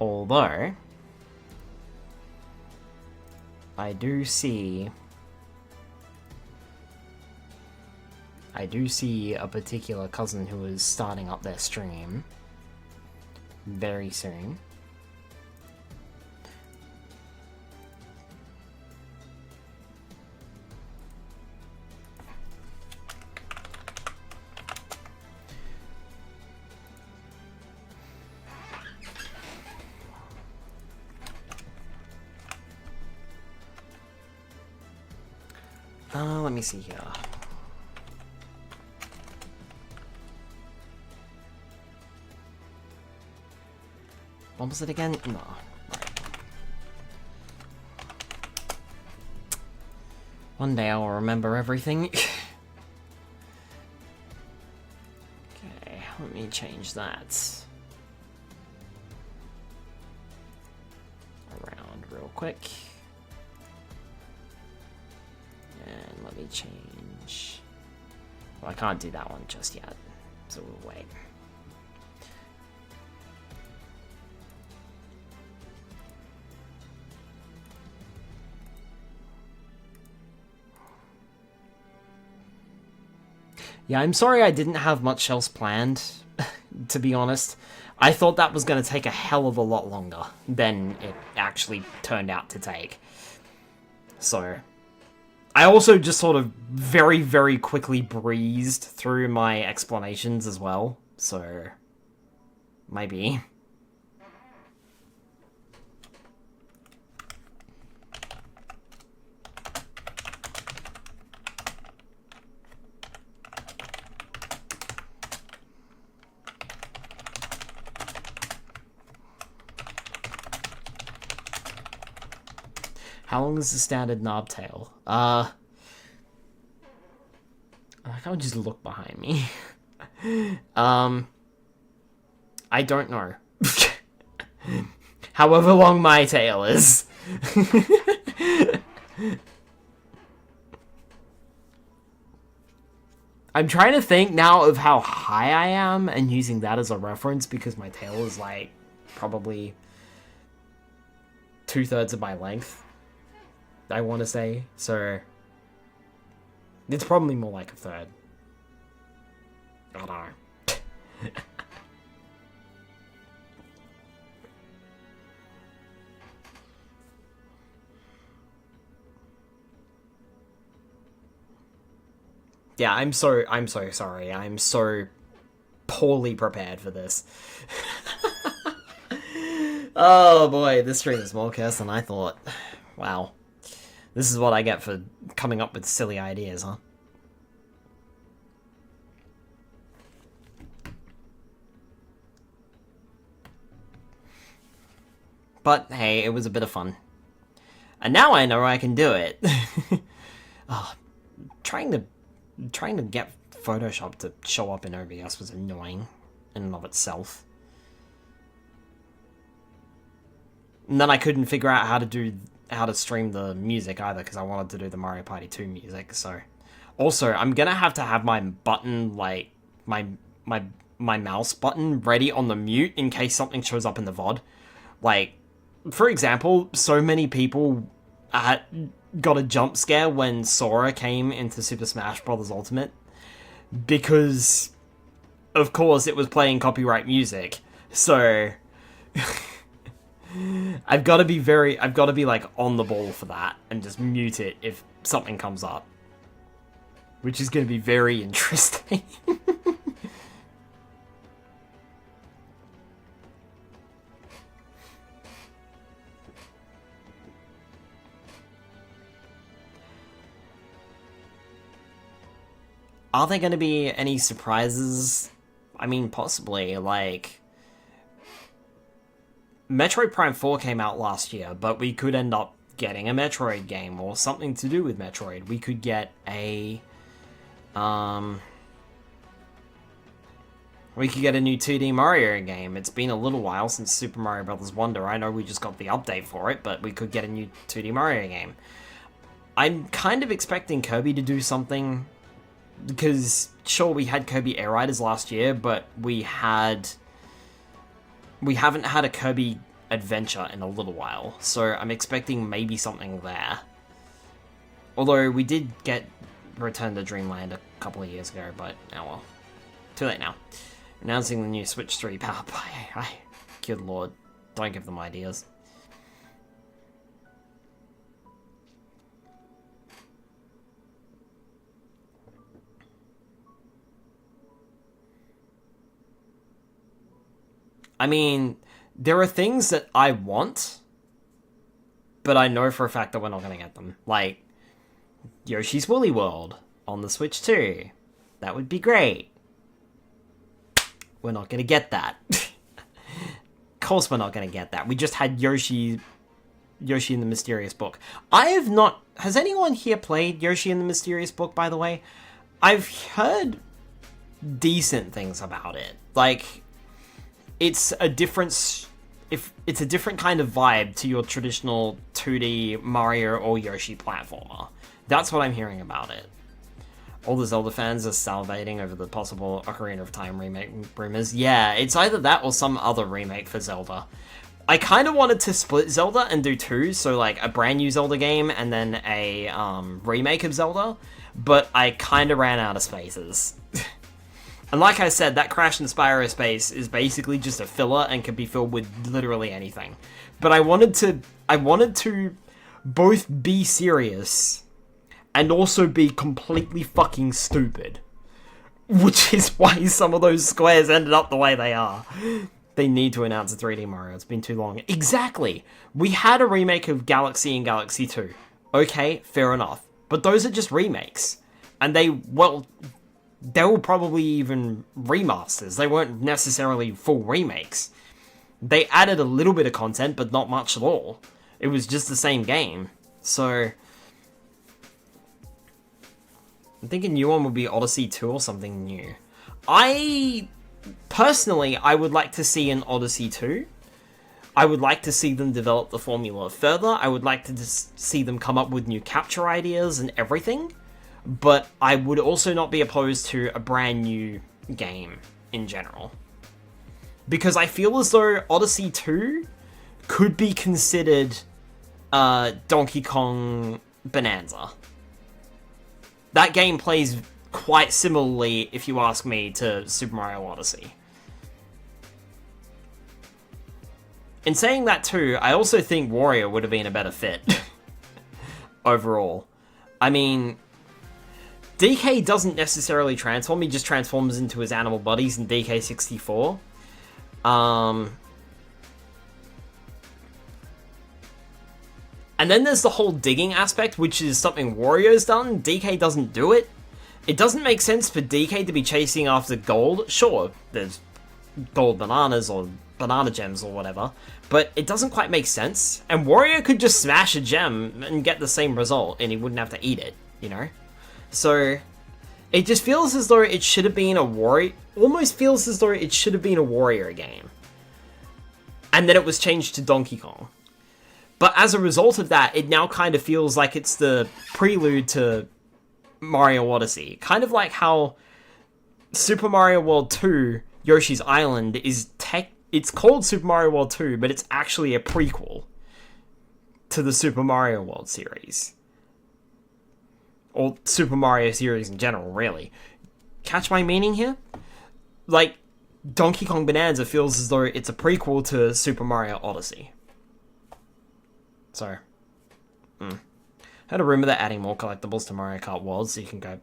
Although, I do see a particular cousin who is starting up their stream very soon. Let me see here. What was it again? No. Right. One day I'll remember everything. Okay, let me change that around real quick. And let me change... Well, I can't do that one just yet, so we'll wait. Yeah, I'm sorry I didn't have much else planned, to be honest. I thought that was going to take a hell of a lot longer than it actually turned out to take. So, I also just sort of very, very quickly breezed through my explanations as well. So, maybe. How long is the standard knob tail? I can't just look behind me. I don't know. However long my tail is. I'm trying to think now of how high I am and using that as a reference because my tail is like probably 2/3 of my length. I want to say, so it's probably more like 1/3. I don't know. Yeah, I'm so sorry. I'm so poorly prepared for this. Oh boy, this stream is more chaos than I thought. Wow. This is what I get for coming up with silly ideas, huh? But hey, it was a bit of fun. And now I know I can do it. Oh, trying to get Photoshop to show up in OBS was annoying in and of itself. And then I couldn't figure out how to stream the music either because I wanted to do the Mario Party 2 music. So, also I'm gonna have to have my button, like my mouse button, ready on the mute in case something shows up in the VOD. Like, for example, so many people got a jump scare when Sora came into Super Smash Bros. Ultimate because, of course, it was playing copyright music. So. I've got to be like on the ball for that and just mute it if something comes up. Which is going to be very interesting. Are there going to be any surprises? I mean, possibly, like... Metroid Prime 4 came out last year, but we could end up getting a Metroid game or something to do with Metroid. We could get a... we could get a new 2D Mario game. It's been a little while since Super Mario Bros. Wonder. I know we just got the update for it, but we could get a new 2D Mario game. I'm kind of expecting Kirby to do something, because, sure, we had Kirby Air Riders last year, but we haven't had a Kirby adventure in a little while, so I'm expecting maybe something there. Although we did get Return to Dreamland a couple of years ago, but oh well. Too late now. Announcing the new Switch 3 powered by AI. Good lord, don't give them ideas. I mean, there are things that I want, but I know for a fact that we're not going to get them. Like, Yoshi's Woolly World on the Switch 2. That would be great. We're not going to get that. Of course we're not going to get that. We just had Yoshi Yoshi and the Mysterious Book. I have not... Has anyone here played Yoshi and the Mysterious Book, by the way? I've heard decent things about it. Like, it's a different... It's a different kind of vibe to your traditional 2D Mario or Yoshi platformer. That's what I'm hearing about it. All the Zelda fans are salivating over the possible Ocarina of Time remake rumors. Yeah, it's either that or some other remake for Zelda. I kind of wanted to split Zelda and do two, so like a brand new Zelda game and then a remake of Zelda, but I kind of ran out of spaces. And like I said, that Crash and Spyro space is basically just a filler and can be filled with literally anything. But I wanted to both be serious and also be completely fucking stupid. Which is why some of those squares ended up the way they are. They need to announce a 3D Mario. It's been too long. Exactly. We had a remake of Galaxy and Galaxy 2. Okay, fair enough. But those are just remakes. And they were probably even remasters. They weren't necessarily full remakes. They added a little bit of content, but not much at all. It was just the same game. So I'm thinking new one would be Odyssey 2 or something new. Personally, I would like to see an Odyssey 2. I would like to see them develop the formula further. I would like to just see them come up with new capture ideas and everything. But I would also not be opposed to a brand new game in general. Because I feel as though Odyssey 2 could be considered Donkey Kong Bonanza. That game plays quite similarly, if you ask me, to Super Mario Odyssey. In saying that too, I also think Wario would have been a better fit. Overall. I mean, DK doesn't necessarily transform, he just transforms into his animal buddies in DK64. And then there's the whole digging aspect, which is something Wario's done. DK doesn't do it. It doesn't make sense for DK to be chasing after gold. Sure, there's gold bananas or banana gems or whatever, but it doesn't quite make sense. And Wario could just smash a gem and get the same result, and he wouldn't have to eat it, you know? So it just feels as though it should have been a Wario... Almost feels as though it should have been a Wario game. And then it was changed to Donkey Kong. But as a result of that, it now kind of feels like it's the prelude to Mario Odyssey. Kind of like how Super Mario World 2, Yoshi's Island, it's called Super Mario World 2, but it's actually a prequel to the Super Mario World series. Or Super Mario series in general, really. Catch my meaning here? Like, Donkey Kong Bonanza feels as though it's a prequel to Super Mario Odyssey. So, had a rumor that adding more collectibles to Mario Kart World so you can go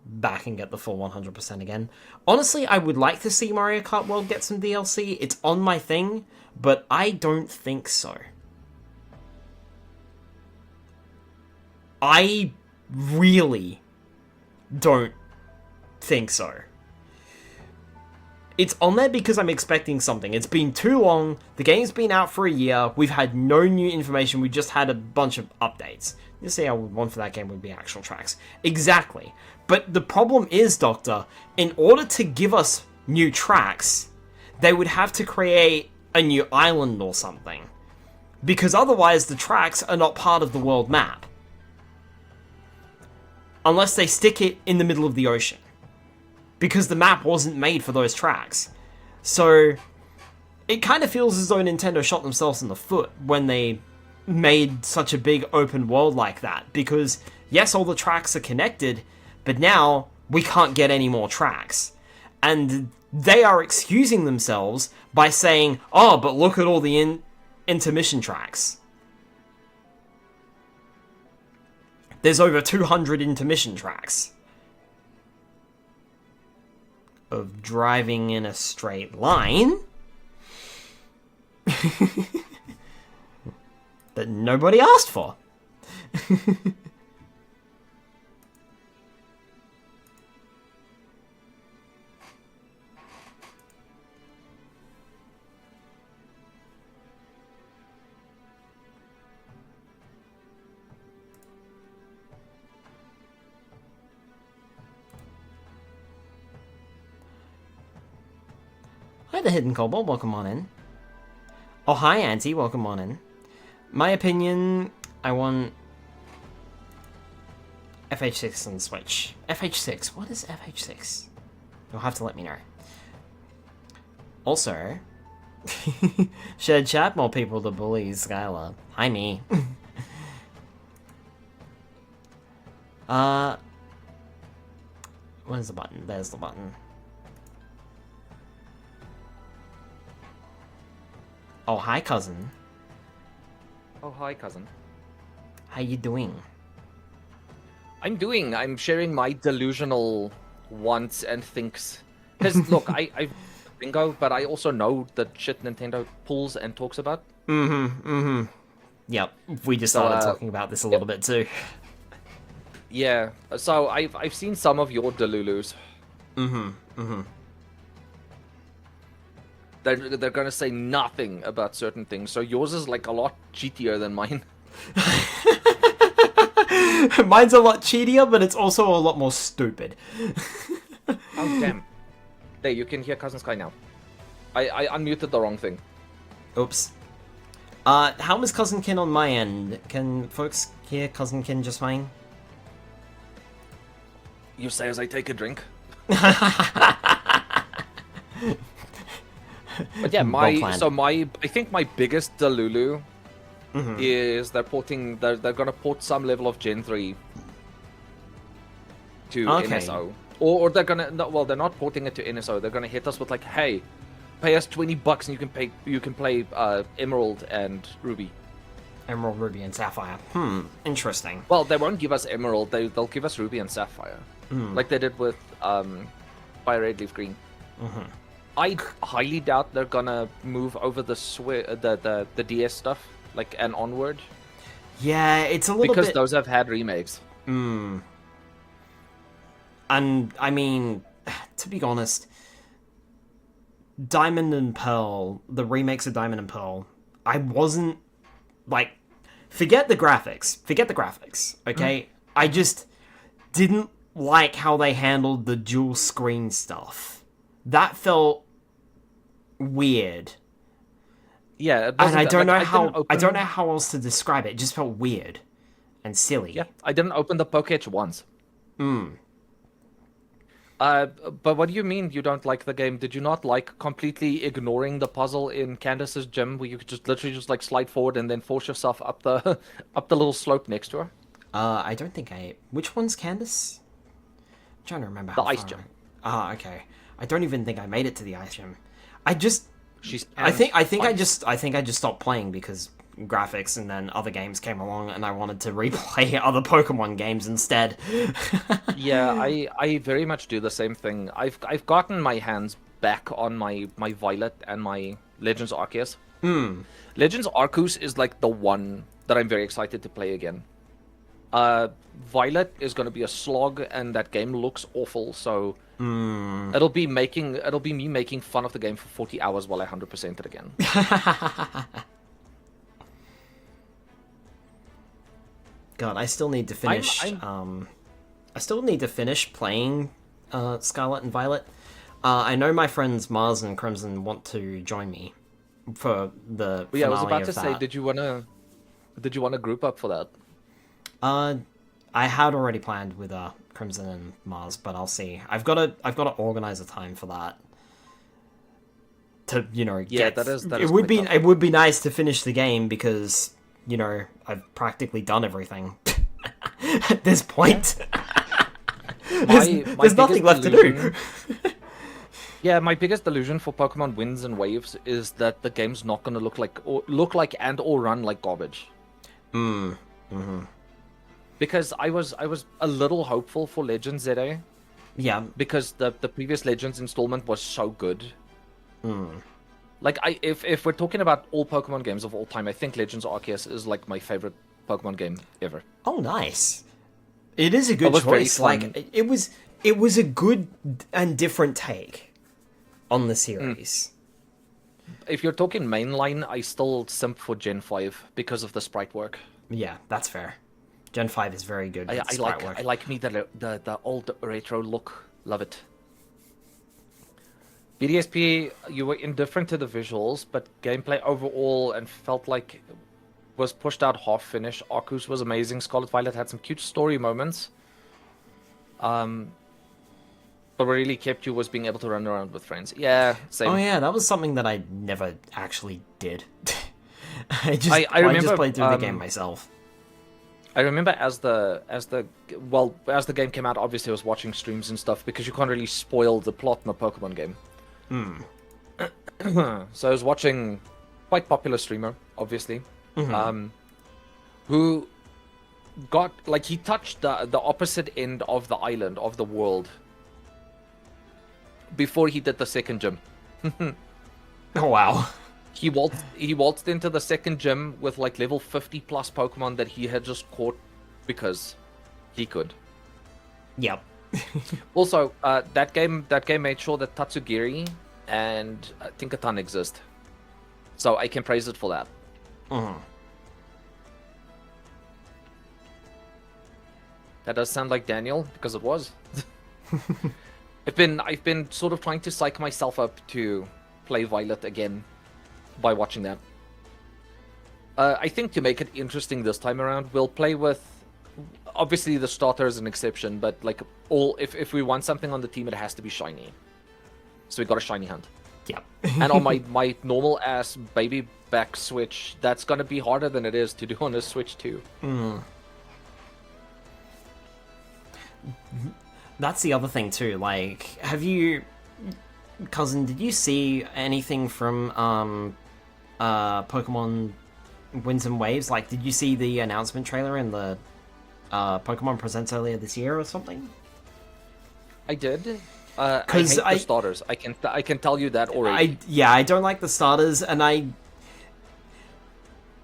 back and get the full 100% again. Honestly, I would like to see Mario Kart World get some DLC. It's on my thing, but I don't think so. I really don't think so. It's on there because I'm expecting something. It's been too long. The game's been out for a year. We've had no new information. We just had a bunch of updates. You see, I would want for that game would be actual tracks. Exactly. But the problem is, Doctor, in order to give us new tracks, they would have to create a new island or something. Because otherwise the tracks are not part of the world map. Unless they stick it in the middle of the ocean. Because the map wasn't made for those tracks. So it kind of feels as though Nintendo shot themselves in the foot when they made such a big open world like that. Because, yes, all the tracks are connected, but now we can't get any more tracks. And they are excusing themselves by saying, oh, but look at all the intermission tracks. There's over 200 intermission tracks. Of driving in a straight line that nobody asked for. Hi, the Hidden Kobold. Welcome on in. Oh, hi, Auntie. Welcome on in. My opinion, I want FH6 on the Switch. FH6? What is FH6? You'll have to let me know. Also, shared chat, more people to bully Skylar. Hi, me. Where's the button? There's the button. Oh, hi, cousin. Oh, hi, cousin. How you doing? I'm sharing my delusional wants and thinks. Because, look, I've bingo, but I also know the shit Nintendo pulls and talks about. Yep, we just started talking about this a little bit too. Yeah, so I've seen some of your delulus. They're gonna say nothing about certain things, so yours is like a lot cheatier than mine. Mine's a lot cheatier, but it's also a lot more stupid. Oh, damn. There, you can hear Cousin Sky now. I unmuted the wrong thing. Oops. How was Cousin Kin on my end? Can folks hear Cousin Kin just fine? You say as I take a drink. But yeah, I think my biggest delulu is they're gonna port some level of Gen 3 to NSO. Or they're gonna, well, they're not porting it to NSO, they're gonna hit us with like, hey, pay us $20 and you can play Emerald and Ruby. Emerald, Ruby, and Sapphire. Interesting. Well, they won't give us Emerald, they'll give us Ruby and Sapphire. Like they did with Fire Red Leaf Green. I highly doubt they're gonna move over the DS stuff, like, and onward. Yeah, it's a little because bit... those have had remakes. And, I mean, to be honest, Diamond and Pearl, the remakes of Diamond and Pearl, I wasn't, like, forget the graphics, okay? I just didn't like how they handled the dual screen stuff. That felt weird. Yeah, and I don't know how else to describe it. It just felt weird and silly. Yeah, I didn't open the Pokétch once. But what do you mean you don't like the game? Did you not like completely ignoring the puzzle in Candace's gym where you could just literally just like slide forward and then force yourself up the little slope next to her? I don't think I... Which one's Candace? I'm trying to remember the ice gym. Okay. I don't even think I made it to the ice gym. I just... I think I just stopped playing because graphics and then other games came along and I wanted to replay other Pokemon games instead. Yeah, I very much do the same thing. I've gotten my hands back on my Violet and my Legends Arceus. Legends Arceus is like the one that I'm very excited to play again. Violet is going to be a slog and that game looks awful, so it'll be me making fun of the game for 40 hours while I 100% it again. God, I still need to finish. I still need to finish playing Scarlet and Violet. I know my friends Mars and Crimson want to join me for the finale. Yeah, I was about to that. say, did you wanna group up for that? I had already planned with Crimson and Mars, but I'll see. I've got to organize a time for that. To it would be nice to finish the game because I've practically done everything at this point. There's nothing left to do. Yeah, my biggest delusion for Pokemon Winds and Waves is that the game's not going to look like and or run like garbage. Because I was a little hopeful for Legends ZA. Yeah. Because the previous Legends installment was so good. Like if we're talking about all Pokemon games of all time, I think Legends Arceus is like my favorite Pokemon game ever. Oh, nice. It is a good choice. Like it was a good and different take on the series. If you're talking mainline, I still simp for Gen 5 because of the sprite work. Yeah, that's fair. Gen 5 is very good. I like me the old retro look. Love it. BDSP, you were indifferent to the visuals, but gameplay overall and felt like was pushed out half finished. Arcus was amazing. Scarlet Violet had some cute story moments. But what really kept you was being able to run around with friends. Yeah, same. Oh yeah, that was something that I never actually did. I remember, just played through the game myself. I remember as the game came out, obviously I was watching streams and stuff because you can't really spoil the plot in a Pokemon game. So I was watching quite popular streamer, obviously, who got like he touched the opposite end of the island of the world before he did the second gym. Oh wow. He waltzed into the second gym with like level 50 plus Pokemon that he had just caught because he could. Yep. Also, that game made sure that Tatsugiri and Tinkatan exist. So I can praise it for that. That does sound like Daniel, because it was. I've been sort of trying to psych myself up to play Violet again by watching that. I think to make it interesting this time around, we'll play with obviously the starter is an exception, but like if we want something on the team, it has to be shiny. So we got a shiny hunt. Yep. And on my normal ass baby back Switch, that's gonna be harder than it is to do on a Switch 2. That's the other thing too. Like, have you, cousin? Did you see anything from Pokemon Winds and Waves? Like, did you see the announcement trailer in the Pokemon Presents earlier this year or something? I did. I hate the starters. I can tell you that already. I don't like the starters, and I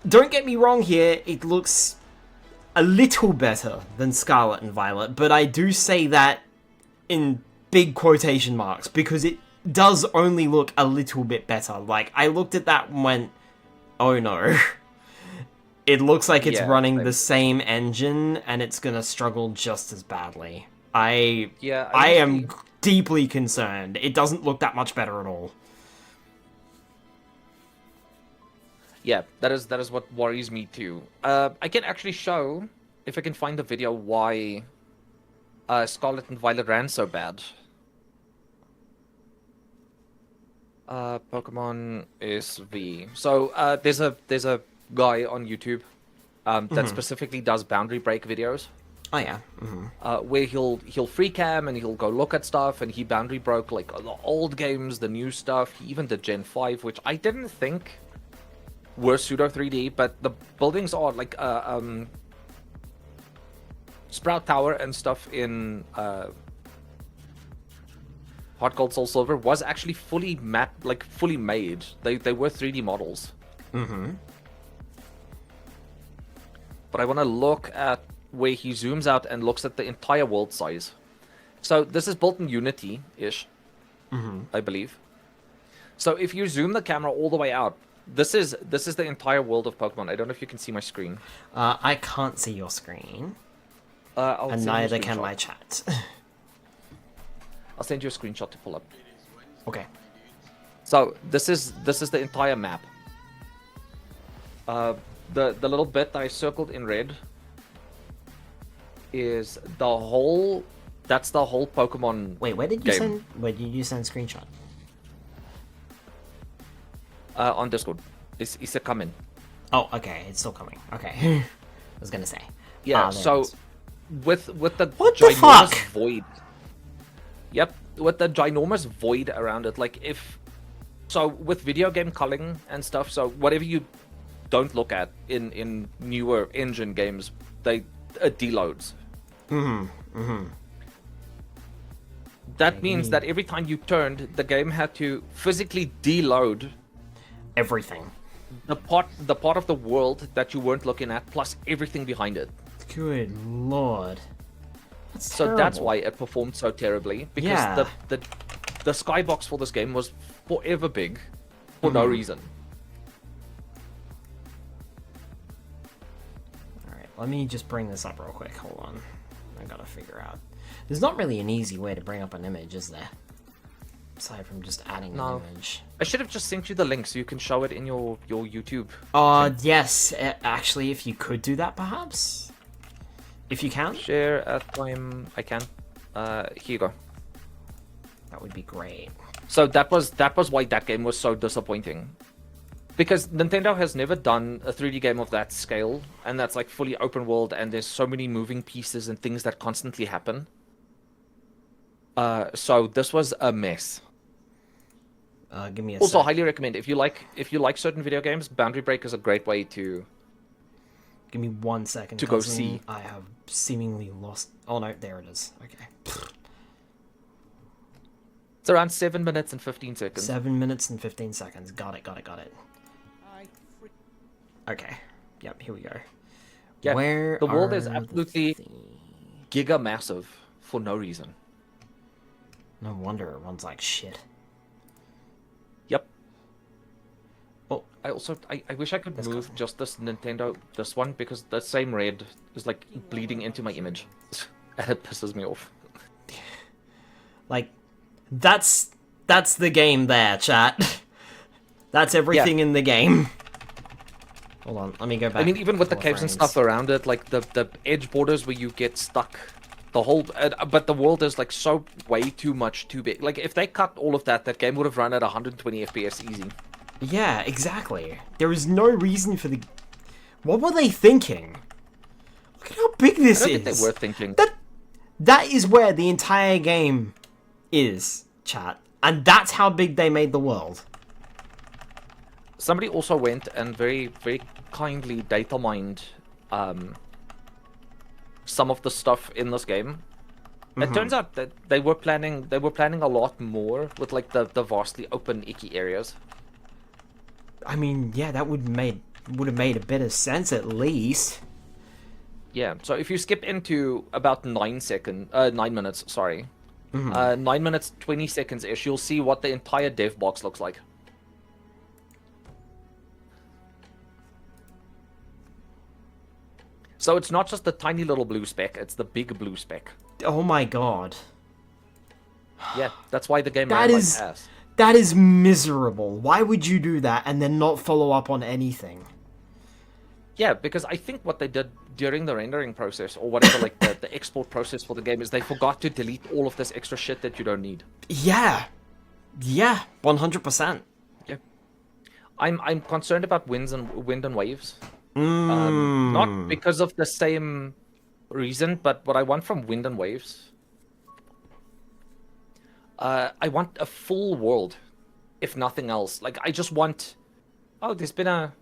don't get me wrong here. It looks a little better than Scarlet and Violet, but I do say that in big quotation marks because it does only look a little bit better. Like, I looked at that and went, oh no. It looks like it's running the same engine and it's gonna struggle just as badly. I am deeply concerned. It doesn't look that much better at all. Yeah, that is what worries me too. I can actually show, if I can find the video, why Scarlet and Violet ran so bad. Pokemon SV. So there's a guy on YouTube that specifically does boundary break videos. Oh yeah. Where he'll free cam and he'll go look at stuff, and he boundary broke like the old games, the new stuff. He even did Gen 5, which I didn't think were pseudo 3D, but the buildings are like Sprout Tower and stuff in Heart Gold Soul Silver was actually fully fully made. They were 3D models. But I want to look at where he zooms out and looks at the entire world size. So this is built in Unity-ish, I believe. So if you zoom the camera all the way out, this is the entire world of Pokemon. I don't know if you can see my screen. I can't see your screen. And neither can my chat. I'll send you a screenshot to pull up. Okay. So this is the entire map. The little bit that I circled in red is the whole. That's the whole Pokemon. Wait, where did you send? Where did you send screenshot? On Discord. It's coming. Oh, okay. It's still coming. Okay. I was gonna say. Yeah. So with the what ginormous the fuck? void. Yep. With the ginormous void around it, like with video game culling and stuff. So whatever you don't look at in newer engine games, it deloads. That means that every time you turned, the game had to physically deload everything. The part of the world that you weren't looking at, plus everything behind it. Good lord. That's so terrible. That's why it performed so terribly. Because the skybox for this game was forever big for no reason. Alright, let me just bring this up real quick. Hold on. I gotta figure out. There's not really an easy way to bring up an image, is there? aside from just adding No. an image. I should have just sent you the link so you can show it in your YouTube. Yes. Actually, if you could do that, perhaps? If you can? Share at time. I can. Here you go. That would be great. So that was why that game was so disappointing. Because Nintendo has never done a 3D game of that scale, and that's like fully open world, and there's so many moving pieces and things that constantly happen. So this was a mess. Give me a Also, sec. highly recommend if you like certain video games, Boundary Break is a great way to. Give me 1 second. To go cousin. see. I have seemingly lost. Oh no, there it is. Okay. It's around 7 minutes and 15 seconds. 7 minutes and 15 seconds. Got it. Okay. Yep. Here we go. Yeah, Where the world is are absolutely the giga massive for no reason. No wonder it runs like shit. Yep. Oh, I wish I could move just this one, because the same red is like bleeding into my image. And it pisses me off. like, that's the game there, chat. That's everything in the game. Hold on, let me go back. I mean, even with the four caves and frames. stuff around it, like the edge borders where you get stuck, the whole, but the world is like so way too much too big. Like if they cut all of that, that game would have run at 120 FPS easy. Yeah, exactly. There is no reason for the. What were they thinking? Look at how big this I don't is. think they were thinking. That is where the entire game is, chat, and that's how big they made the world. Somebody also went and very, very kindly data mined some of the stuff in this game. It turns out that they were planning a lot more with like the vastly open icky areas. I mean, yeah, that would have made a bit of sense at least. Yeah, so if you skip into about 9 minutes, sorry. 9 minutes, 20 seconds-ish, you'll see what the entire dev box looks like. So it's not just the tiny little blue speck, it's the big blue speck. Oh my god. Yeah, that's why the game That ran like is- ass. That is miserable. Why would you do that and then not follow up on anything? Yeah, because I think what they did during the rendering process, or whatever, like the export process for the game, is they forgot to delete all of this extra shit that you don't need. Yeah. Yeah, 100%. Yeah. I'm concerned about wind and waves. Not because of the same reason, but what I want from wind and waves, I want a full world, if nothing else. Like, I just want... Oh, there's been a...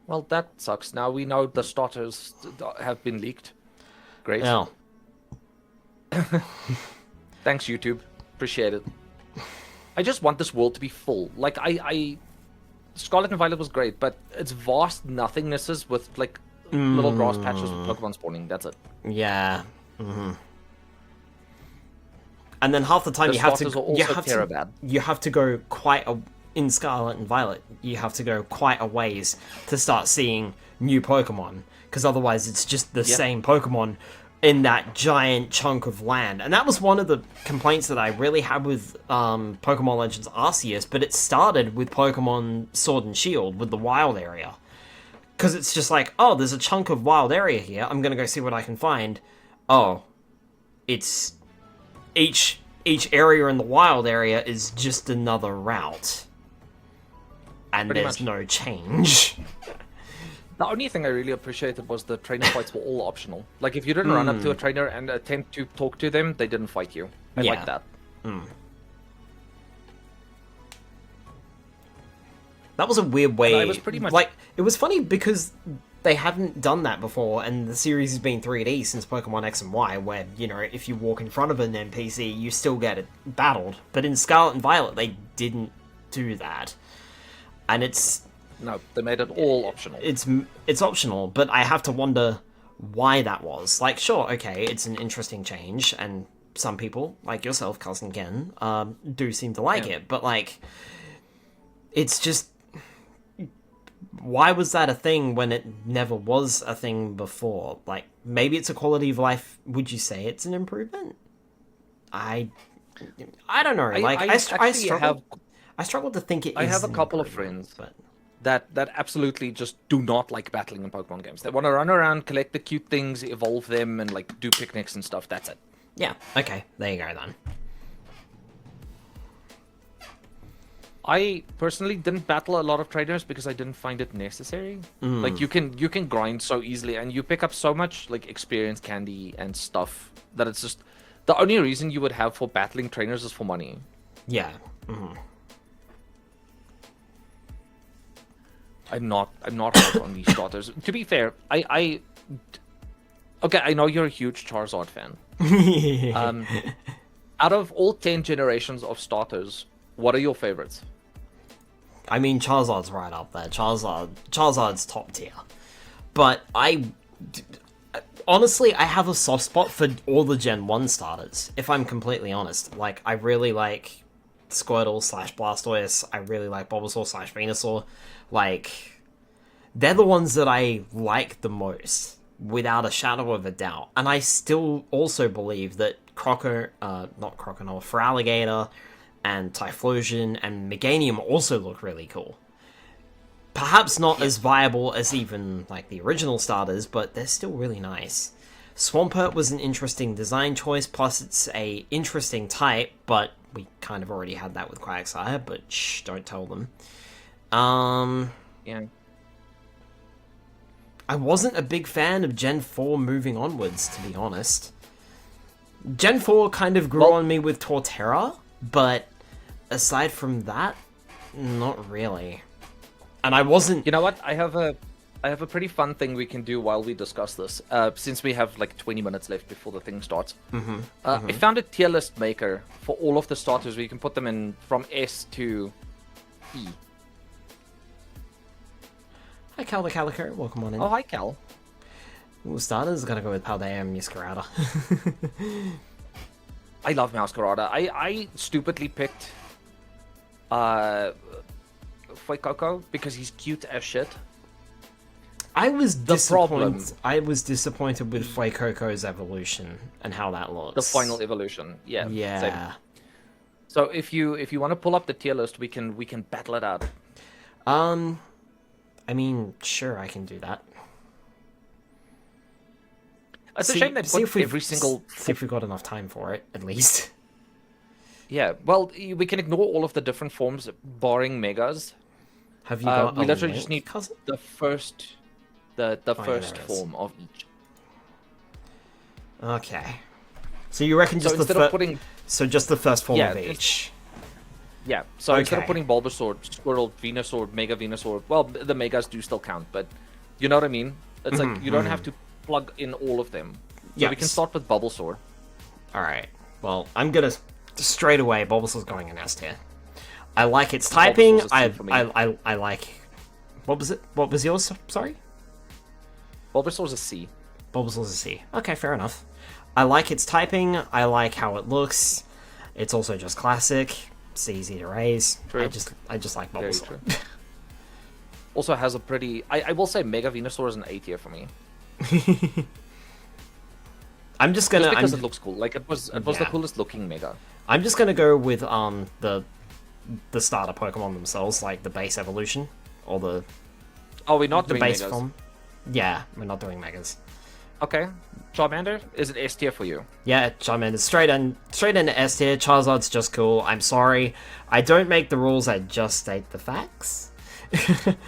Well, that sucks. Now we know the starters have been leaked. Great. Yeah. Thanks, YouTube. Appreciate it. I just want this world to be full. Like, Scarlet and Violet was great, but it's vast nothingnesses with, like, little grass patches with Pokemon spawning. That's it. Yeah. And then half the time The you have starters are to also Terabad. you have to go in Scarlet and Violet. You have to go quite a ways to start seeing new Pokemon, because otherwise it's just the same Pokemon in that giant chunk of land. And that was one of the complaints that I really had with Pokemon Legends Arceus, but it started with Pokemon Sword and Shield, with the wild area. Because it's just like, oh, there's a chunk of wild area here, I'm gonna go see what I can find. Oh, it's... Each area in the wild area is just another route. And Pretty there's much. no change. The only thing I really appreciated was the trainer fights were all optional. Like, if you didn't run up to a trainer and attempt to talk to them, they didn't fight you. I Yeah. like that. That was a weird way. And I was pretty much- like, it was funny because they hadn't done that before, and the series has been 3D since Pokemon X and Y, where, you know, if you walk in front of an NPC, you still get it battled. But in Scarlet and Violet, they didn't do that. And it's No, they made it all optional. it's optional, but I have to wonder why that was. Like, sure, okay, it's an interesting change, and some people, like yourself, Cousin Ken, do seem to like it, but, like, it's just... Why was that a thing when it never was a thing before? Like, maybe it's a quality of life. Would you say it's an improvement? I don't know. Like I actually have struggle to think it is. I have a an couple of improvement, friends but that absolutely just do not like battling in Pokemon games. They want to run around, collect the cute things, evolve them, and like do picnics and stuff. That's it. yeah, okay, there you go then. I personally didn't battle a lot of trainers because I didn't find it necessary. Like you can grind so easily and you pick up so much like experience candy and stuff that it's just the only reason you would have for battling trainers is for money. Yeah. I'm not hard on these starters. To be fair, okay, I know you're a huge Charizard fan. Out of all 10 generations of starters, what are your favorites? I mean, Charizard's right up there. Charizard's top tier. But honestly, I have a soft spot for all the Gen 1 starters, if I'm completely honest. Like, I really like Squirtle / Blastoise. I really like Bulbasaur / Venusaur. Like, they're the ones that I like the most, without a shadow of a doubt. And I still also believe that Feraligatr and Typhlosion and Meganium also look really cool. Perhaps not as viable as even like the original starters, but they're still really nice. Swampert was an interesting design choice, plus it's a interesting type, but we kind of already had that with Quagsire, but shh, don't tell them. Yeah. I wasn't a big fan of Gen 4 moving onwards, to be honest. Gen 4 kind of grew on me with Torterra, but aside from that, not really. And I wasn't... You know what? I have a pretty fun thing we can do while we discuss this, since we have like 20 minutes left before the thing starts. I found a tier list maker for all of the starters where you can put them in from S to E. Hi, Cal the Calico. Welcome on in. Oh, hi, Cal. Ooh, starters gonna go with Paldea and Muscarada. I love Masquerada. I stupidly picked Fuecoco because he's cute as shit. I was disappointed with Fuecoco's evolution and how that looks. The final evolution. Yeah. Yeah. Same. So if you want to pull up the tier list, we can battle it out. I mean, sure, I can do that. It's a shame they put every single... See if we've got enough time for it, at least. Yeah, well, we can ignore all of the different forms, barring Megas. Have you got we literally just need cousin? the first form of each. Okay. So you reckon just just the first form of each? Yeah, so instead of putting Bulbasaur, Squirtle, Venusaur, Mega Venusaur, well, the Megas do still count, but you know what I mean? It's like, you don't have to plug in all of them. So we can start with Bulbasaur. Alright, well, I'm gonna, straight away, Bulbasaur's going in S tier. I like its typing, I like... What was it? What was yours? Sorry? Bulbasaur's a C. Bulbasaur's a C. Okay, fair enough. I like its typing, I like how it looks. It's also just classic. It's easy to raise. True. I just like Bulbasaur. Also has a pretty... I will say Mega Venusaur is an A tier for me. I'm just gonna... Just because it looks cool. Like, it was the coolest looking Mega. I'm just gonna go with the starter Pokemon themselves, like the base evolution. Or the... Oh, we're not doing base Megas. form. Yeah, we're not doing Megas. Okay. Charmander, is it S tier for you? Yeah, Charmander's straight into S tier. Charizard's just cool. I'm sorry. I don't make the rules, I just state the facts.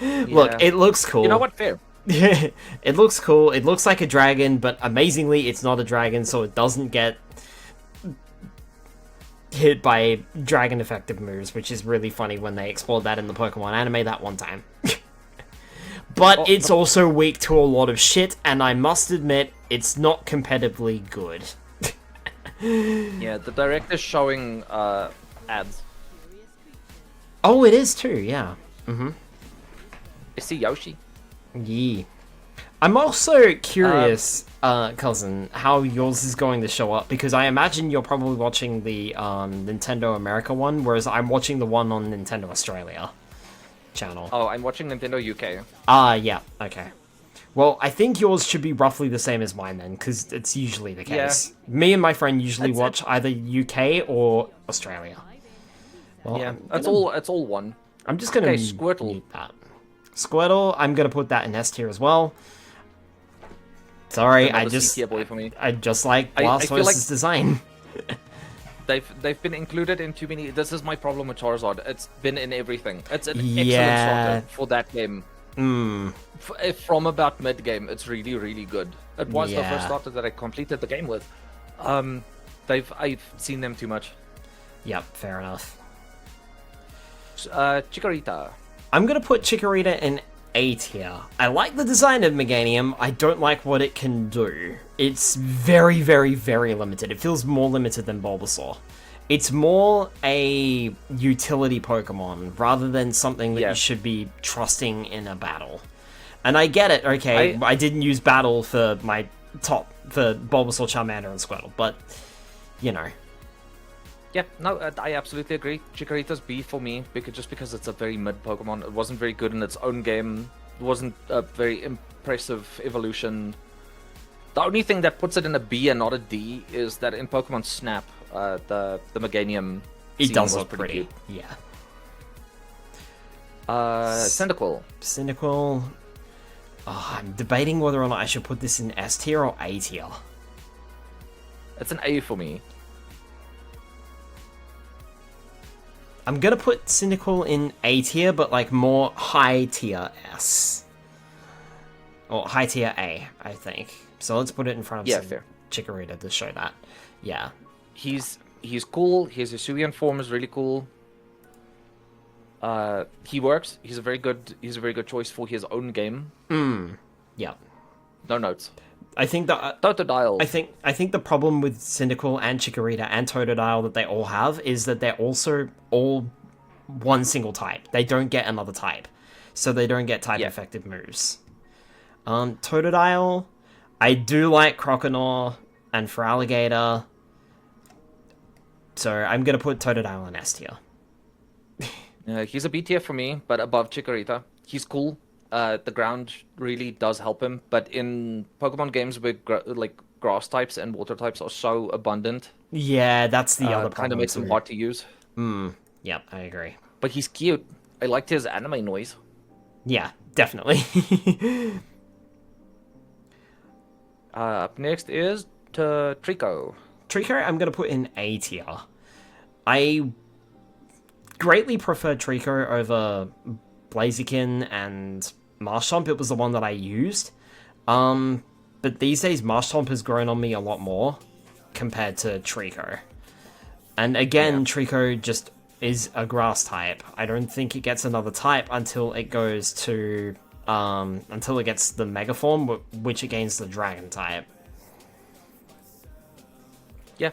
Look, it looks cool. You know what? Fair. It looks cool. It looks like a dragon, but amazingly, it's not a dragon, so it doesn't get hit by dragon effective moves, which is really funny when they explored that in the Pokemon anime that one time. But it's also weak to a lot of shit, and I must admit, it's not competitively good. Yeah, the director's showing ads. Oh, it is too, yeah. I see Yoshi. Yeah. I'm also curious, cousin, how yours is going to show up, because I imagine you're probably watching the Nintendo America one, whereas I'm watching the one on Nintendo Australia channel. Oh, I'm watching Nintendo UK. Yeah, okay. Well, I think yours should be roughly the same as mine then, because it's usually the case. Me and my friend usually watch either UK or Australia. Well, yeah, it's all one. I'm just gonna Squirtle. mute that. Squirtle, I'm gonna put that in S tier as well. Sorry, I just boy for me. I just like Blastoise's design. They've been included in too many. This is my problem with Charizard. It's been in everything. It's an excellent starter for that game. From about mid game, it's really, really good. It was the first starter that I completed the game with. I've seen them too much. Yep, fair enough. Chikorita. I'm gonna put Chikorita in A tier. I like the design of Meganium. I don't like what it can do. It's very, very, very limited. It feels more limited than Bulbasaur. It's more a utility Pokemon rather than something that you should be trusting in a battle. And I get it, okay, I didn't use battle for my for Bulbasaur, Charmander, and Squirtle, but, you know. Yeah, no, I absolutely agree. Chikorita's B for me, just because it's a very mid Pokemon. It wasn't very good in its own game. It wasn't a very impressive evolution. The only thing that puts it in a B and not a D is that in Pokemon Snap, the Meganium it does was look pretty cute. Yeah. Cyndaquil. Cyndaquil. Oh, I'm debating whether or not I should put this in S tier or A tier. It's an A for me. I'm gonna put Cyndaquil in A tier, but like more high tier S. Or high tier A, I think. So let's put it in front of Chikorita to show that. Yeah. He's cool. His Hisuian form is really cool. He works. He's a very good choice for his own game. Yeah. No notes. I think that Totodile. I think the problem with Cyndaquil and Chikorita and Totodile that they all have is that they're also all one single type. They don't get another type, so they don't get type effective moves. Totodile, I do like Croconaw and Feraligatr, so I'm gonna put Totodile in S tier. He's a B tier for me, but above Chikorita. He's cool. The ground really does help him, but in Pokemon games where grass types and water types are so abundant, yeah, that's the other problem. Kind of makes him hard to use. Yep, I agree. But he's cute. I liked his anime noise. Yeah, definitely. Up next is Trico. Trico, I'm gonna put in A tier. I greatly prefer Trico over Blaziken and Marshtomp. It was the one that I used. But these days, Marshtomp has grown on me a lot more compared to Trico. And again, Trico just is a grass type. I don't think it gets another type until it goes to... until it gets the Mega Form, which it gains the Dragon type. Yeah,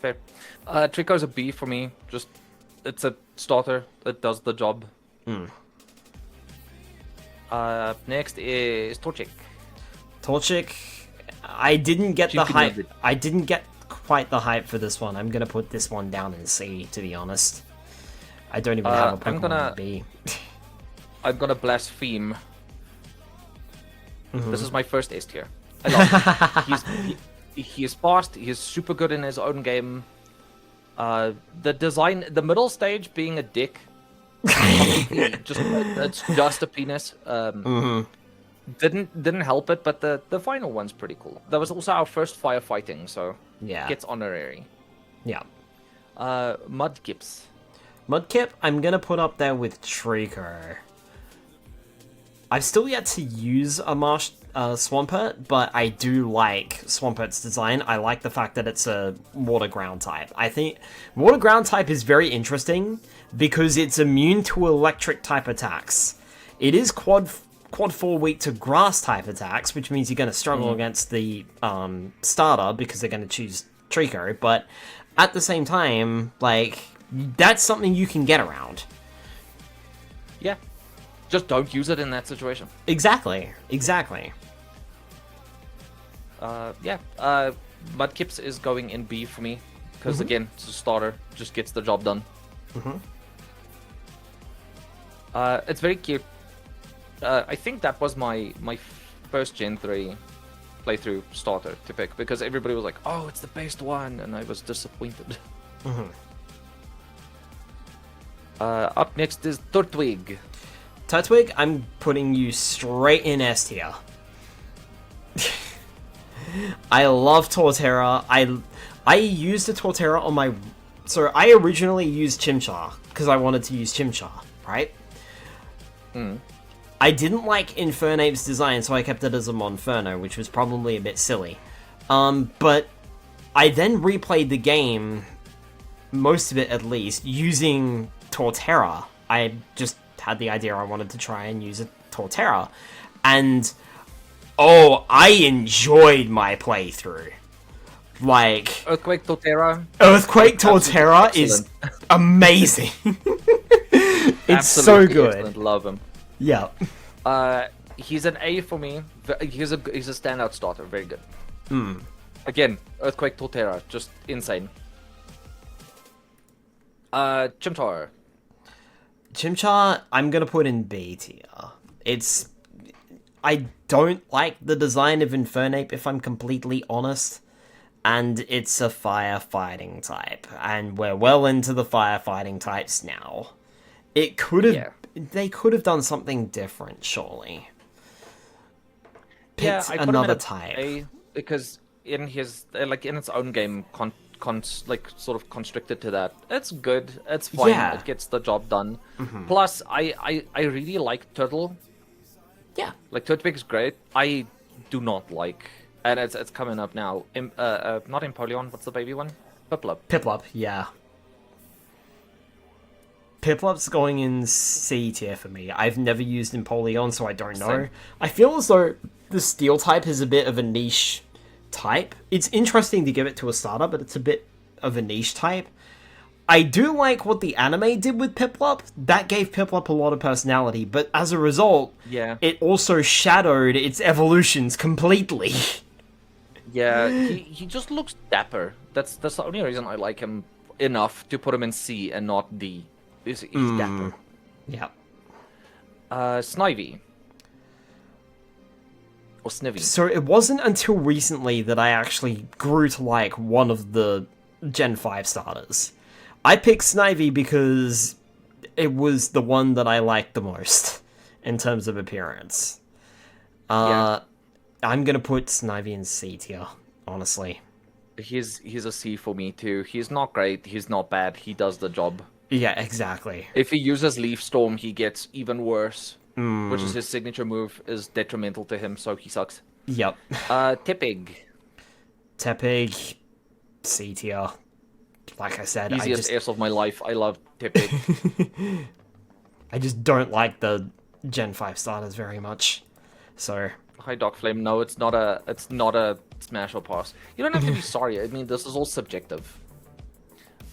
fair. Trico's a B for me. Just, it's a starter that does the job. Next is Torchic. Torchic, I didn't get the hype. I didn't get quite the hype for this one. I'm gonna put this one down in C, to be honest. I don't even have a Pokemon in B. I'm gonna blaspheme. This is my first S tier. I love him. He's fast. He's super good in his own game. The design, the middle stage being a dick. It's just a penis. Didn't help it, but the final one's pretty cool. That was also our first firefighting, so gets honorary. Yeah. Mudkips. Mudkip, I'm gonna put up there with Trico. I've still yet to use a Marsh Swampert, but I do like Swampert's design. I like the fact that it's a water ground type. I think water ground type is very interesting because it's immune to electric type attacks. It is quad 4 weak to grass type attacks, which means you're going to struggle against the starter because they're going to choose Trico, but at the same time, like, that's something you can get around. Yeah. Just don't use it in that situation. Exactly. Mudkips is going in B for me because again, it's a starter, just gets the job done. It's very cute. I think that was my first Gen 3 playthrough starter to pick because everybody was like, "Oh, it's the best one," and I was disappointed. Mm-hmm. Up next is Turtwig. Turtwig, I'm putting you straight in S tier. I love Torterra. I used the Torterra on my... So I originally used Chimchar because I wanted to use Chimchar, right? I didn't like Infernape's design, so I kept it as a Monferno, which was probably a bit silly. But I then replayed the game, most of it at least, using Torterra. I just had the idea I wanted to try and use a Torterra. And, oh, I enjoyed my playthrough. Like... Earthquake Torterra. Earthquake Torterra is amazing. It's so good. Excellent. Love him. Yeah. He's an A for me. He's a standout starter. Very good. Again, Earthquake Torterra, just insane. Chimchar. Chimchar, I'm gonna put in B tier. I don't like the design of Infernape, if I'm completely honest. And it's a firefighting type, and we're well into the firefighting types now. It could have... Yeah. They could have done something different, surely. Picked another type. A, because in his... like, in its own game, sort of constricted to that. It's good. It's fine. Yeah. It gets the job done. Mm-hmm. Plus, I really like Turtle. Yeah. Like, Turtwig's great. I do not like... And it's coming up now. Not Empoleon, what's the baby one? Piplup. Piplup, yeah. Piplup's going in C tier for me. I've never used Empoleon, so I don't know. Same. I feel as though the Steel type is a bit of a niche type. It's interesting to give it to a starter, but it's a bit of a niche type. I do like what the anime did with Piplup. That gave Piplup a lot of personality, but as a result, it also shadowed its evolutions completely. Yeah, he just looks dapper. That's the only reason I like him enough to put him in C and not D. He's dapper. Yeah. Snivy. Or Snivy. So it wasn't until recently that I actually grew to like one of the Gen 5 starters. I picked Snivy because it was the one that I liked the most in terms of appearance. I'm gonna put Snivy in C tier, honestly. He's a C for me too. He's not great, he's not bad, he does the job. Yeah, exactly. If he uses Leaf Storm, he gets even worse. Which is his signature move, is detrimental to him, so he sucks. Yep. Tepig. Tepig, C tier. Like I said, easiest S of my life. I love Tepig. I just don't like the Gen 5 starters very much. So... Hi, Doc Flame. No, it's not a smash or pass. You don't have to be sorry. I mean, this is all subjective.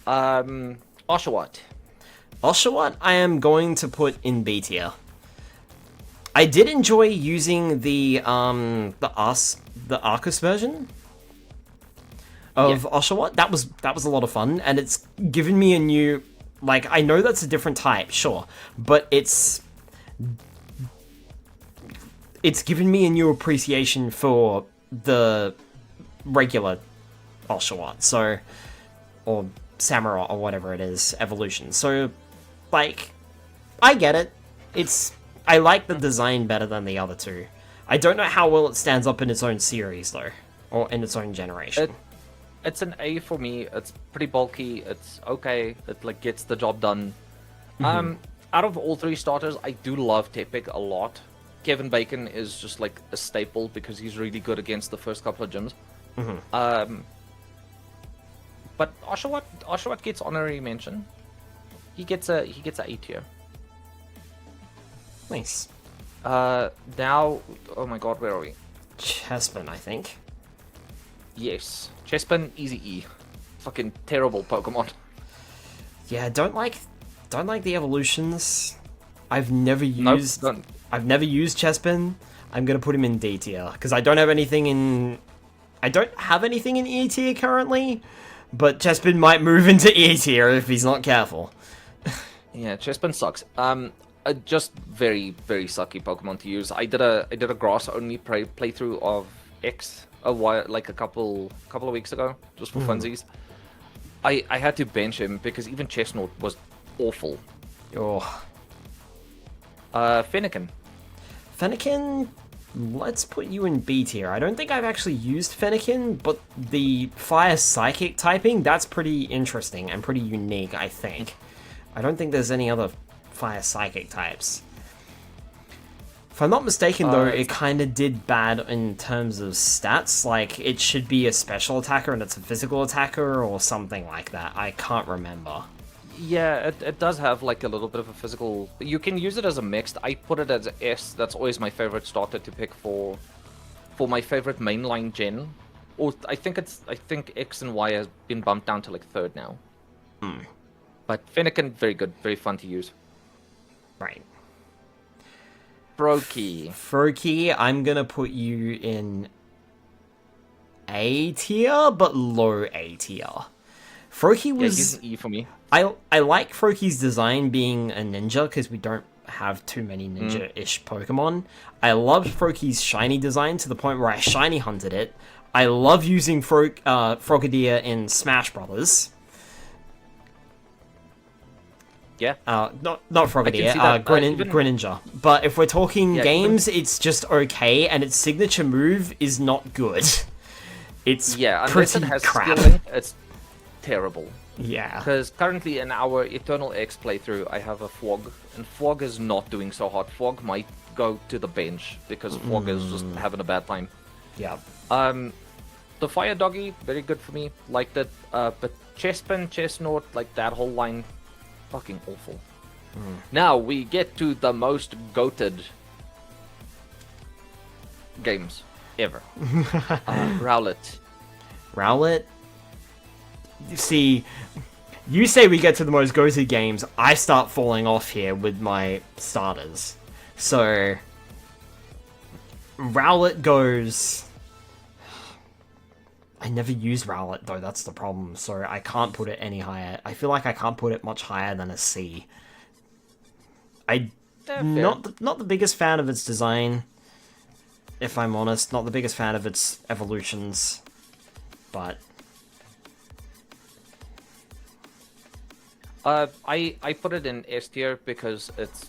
Oshawott. Oshawott, I am going to put in B tier. I did enjoy using the Arceus version of Oshawott. That was a lot of fun, and it's given me a new... Like, I know that's a different type, sure, but it's given me a new appreciation for the regular Oshawott, so... Or Samurott, or whatever it is, evolution. So, like, I get it. I like the design better than the other two. I don't know how well it stands up in its own series, though. Or in its own generation. It's an A for me. It's pretty bulky. It's okay. It, like, gets the job done. Out of all three starters, I do love Tepig a lot. Kevin Bacon is just, like, a staple because he's really good against the first couple of gyms. But Oshawott gets honorary mention. He gets a A tier. Nice. Now, oh my god, where are we? Chespin, I think. Yes, Chespin, easy E. Fucking terrible Pokemon. Yeah, don't like the evolutions. I've never used Chespin. I'm gonna put him in D tier because I don't have anything in E tier currently. But Chespin might move into E tier if he's not careful. Yeah, Chespin sucks. Just very, very sucky Pokemon to use. I did a grass only playthrough of X a while, like a couple of weeks ago, just for funsies. I had to bench him because even Chestnut was awful. Oh. Fennekin. Fennekin, let's put you in B tier. I don't think I've actually used Fennekin, but the Fire Psychic typing, that's pretty interesting and pretty unique, I think. I don't think there's any other Fire Psychic types. If I'm not mistaken, though, it kind of did bad in terms of stats. Like, it should be a special attacker and it's a physical attacker or something like that. I can't remember. Yeah, it does have like a little bit of a physical. You can use it as a mixed. I put it as S. That's always my favorite starter to pick for my favorite mainline gen. Or I think X and Y has been bumped down to like third now. But Fennekin, very good, very fun to use. Right. Froakie, I'm gonna put you in A tier, but low A tier. Froakie was... he's an E for me. I like Froakie's design being a ninja, because we don't have too many ninja-ish Pokemon. I loved Froakie's shiny design to the point where I shiny hunted it. I love using Frogadier in Smash Brothers. Yeah. Not Frogadier, Greninja. But if we're talking games, it's just okay, and its signature move is not good. It's unless pretty it has crap. skilling, it's terrible. Yeah. Because currently in our Eternal X playthrough, I have a Fwog, and Fwog is not doing so hot. Fwog might go to the bench because Fwog is just having a bad time. Yeah. The Fire Doggy, very good for me. Liked it. But Chespin, Chestnut, like that whole line, fucking awful. Now we get to the most goated games ever. Rowlet. Rowlet? See, you say we get to the most go-to games, I start falling off here with my starters. So, Rowlet goes... I never use Rowlet, though, that's the problem, so I can't put it any higher. I feel like I can't put it much higher than a C. Not the biggest fan of its design, if I'm honest. Not the biggest fan of its evolutions, but... I put it in S tier because it's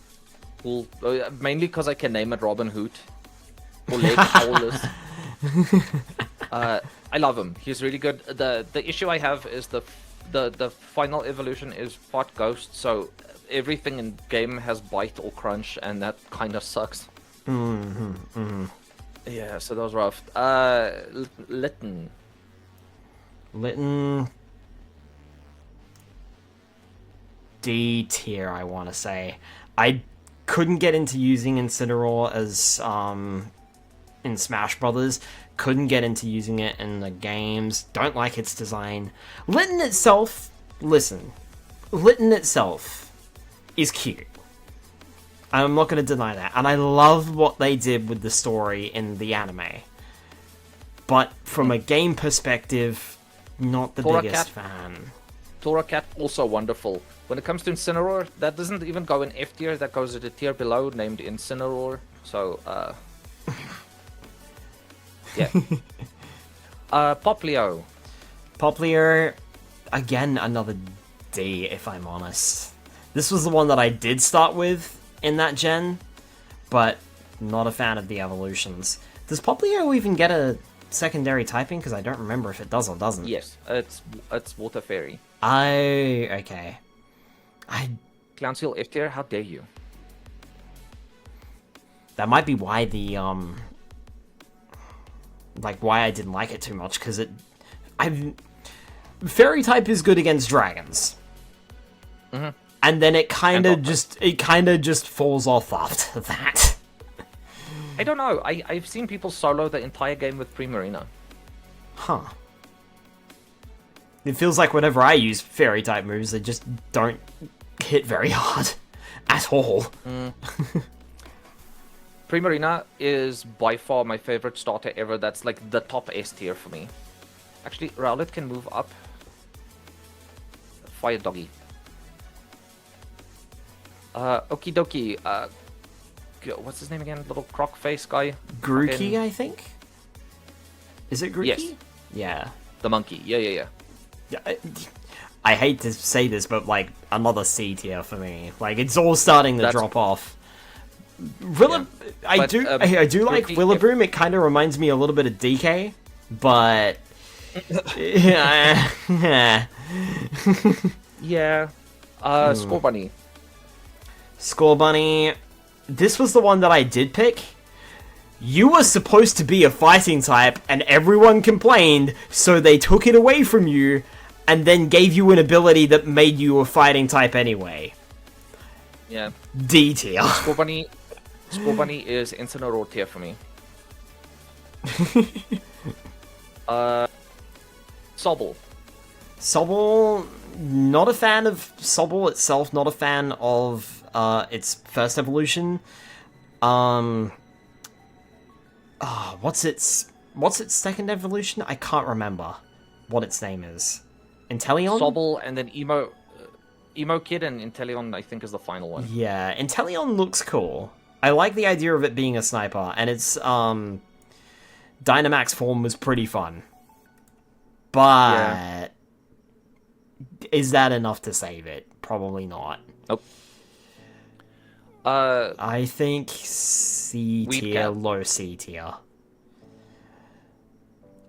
cool. Mainly because I can name it Robin Hood. Oleg Paulus. I love him. He's really good. The issue I have is the final evolution is part ghost, so everything in game has bite or crunch, and that kind of sucks. Yeah, so that was rough. Litten. D tier, I want to say. I couldn't get into using Incineroar as in Smash Brothers. Couldn't get into using it in the games. Don't like its design. Litten itself is cute. I'm not going to deny that. And I love what they did with the story in the anime. But from a game perspective, not the biggest fan. Torracat, also wonderful. When it comes to Incineroar, that doesn't even go in F tier, that goes at a tier below, named Incineroar. So, yeah. Poplio. Poplio, again, another D, if I'm honest. This was the one that I did start with in that gen, but not a fan of the evolutions. Does Poplio even get a secondary typing? Because I don't remember if it does or doesn't. Yes, it's Water Fairy. Okay. Clownseal F tier, how dare you? That might be why the why I didn't like it too much, because Fairy type is good against dragons. And then it kind of just falls off after that. I don't know. I've seen people solo the entire game with Primarina. Huh. It feels like whenever I use fairy type moves, they just don't hit very hard at all. Primarina is by far my favorite starter ever. That's like the top S tier for me. Actually, Rowlet can move up. Fire Doggy. Okie dokie. What's his name again? Little croc face guy. Grookey, I think. Is it Grookey? Yes. Yeah. The monkey. Yeah. Yeah. I hate to say this, but like another C tier for me. Like it's all starting to drop off. I do like Willaboom. It kind of reminds me a little bit of DK, but yeah. Score Bunny. Score Bunny. This was the one that I did pick. You were supposed to be a fighting type, and everyone complained, so they took it away from you, and then gave you an ability that made you a fighting type anyway. Yeah. D tier. Score Bunny is Incineroar tier for me. Sobble. Sobble, not a fan of Sobble itself, not a fan of its first evolution. What's its second evolution? I can't remember what its name is. Inteleon? Sobble and then Emo Kid and Inteleon I think is the final one. Yeah, Inteleon looks cool. I like the idea of it being a sniper, and its Dynamax form was pretty fun. But is that enough to save it? Probably not. Nope. I think C tier, low C tier.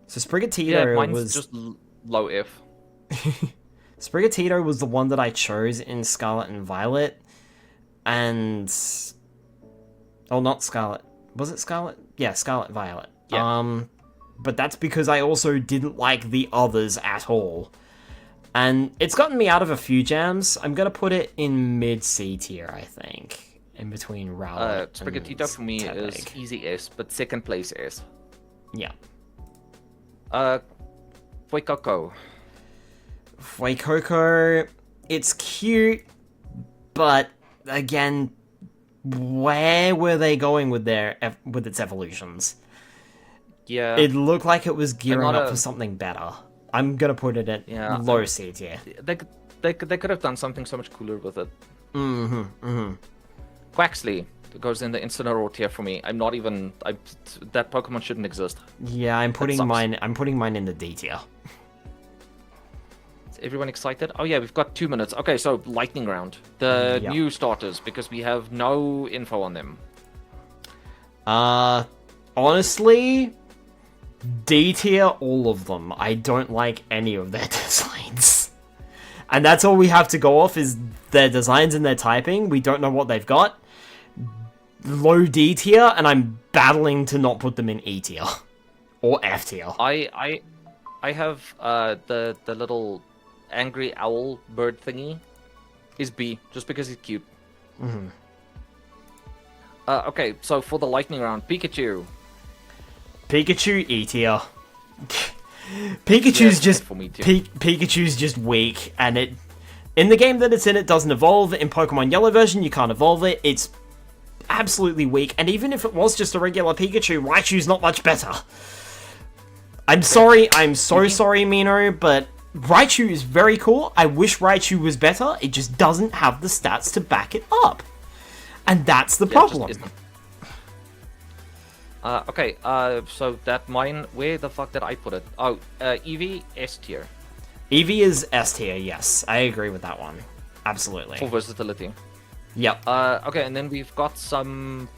So Sprigatito was just low F. Sprigatito was the one that I chose in Scarlet and Violet, and not Scarlet. Was it Scarlet? Yeah, Scarlet and Violet. Yeah. But that's because I also didn't like the others at all. And it's gotten me out of a few jams. I'm gonna put it in mid C tier, I think. In between Rowlet Sprigatito for me Tepig. is easy S, but second place S. Yeah. Fuecoco. Fuecoco, it's cute, but again, where were they going with its evolutions? Yeah. It looked like it was gearing up for something better. I'm gonna put it at low C tier. They could have done something so much cooler with it. Quaxley goes in the Incineroar tier for me. That Pokemon shouldn't exist. Yeah, I'm putting mine in the D tier. Is everyone excited? Oh yeah, we've got 2 minutes. Okay, so lightning round. The new starters, because we have no info on them. Honestly, D tier, all of them. I don't like any of their designs. And that's all we have to go off is their designs and their typing. We don't know what they've got. Low D tier, and I'm battling to not put them in E tier. Or F tier. I have the little angry owl bird thingy is B, just because he's cute. Okay, so for the lightning round, Pikachu. Pikachu E tier. Pikachu's Pikachu's just weak, and in the game that it's in, it doesn't evolve. In Pokemon Yellow version, you can't evolve it. It's absolutely weak, and even if it was just a regular Pikachu, Raichu's not much better. I'm sorry, I'm so sorry, Mino, but Raichu is very cool. I wish Raichu was better. It just doesn't have the stats to back it up. And that's the problem. Okay, so that mine, where the fuck did I put it? Oh, Eevee, S tier. Eevee is S tier, yes. I agree with that one. Absolutely. For versatility. Yep. Okay, and then we've got some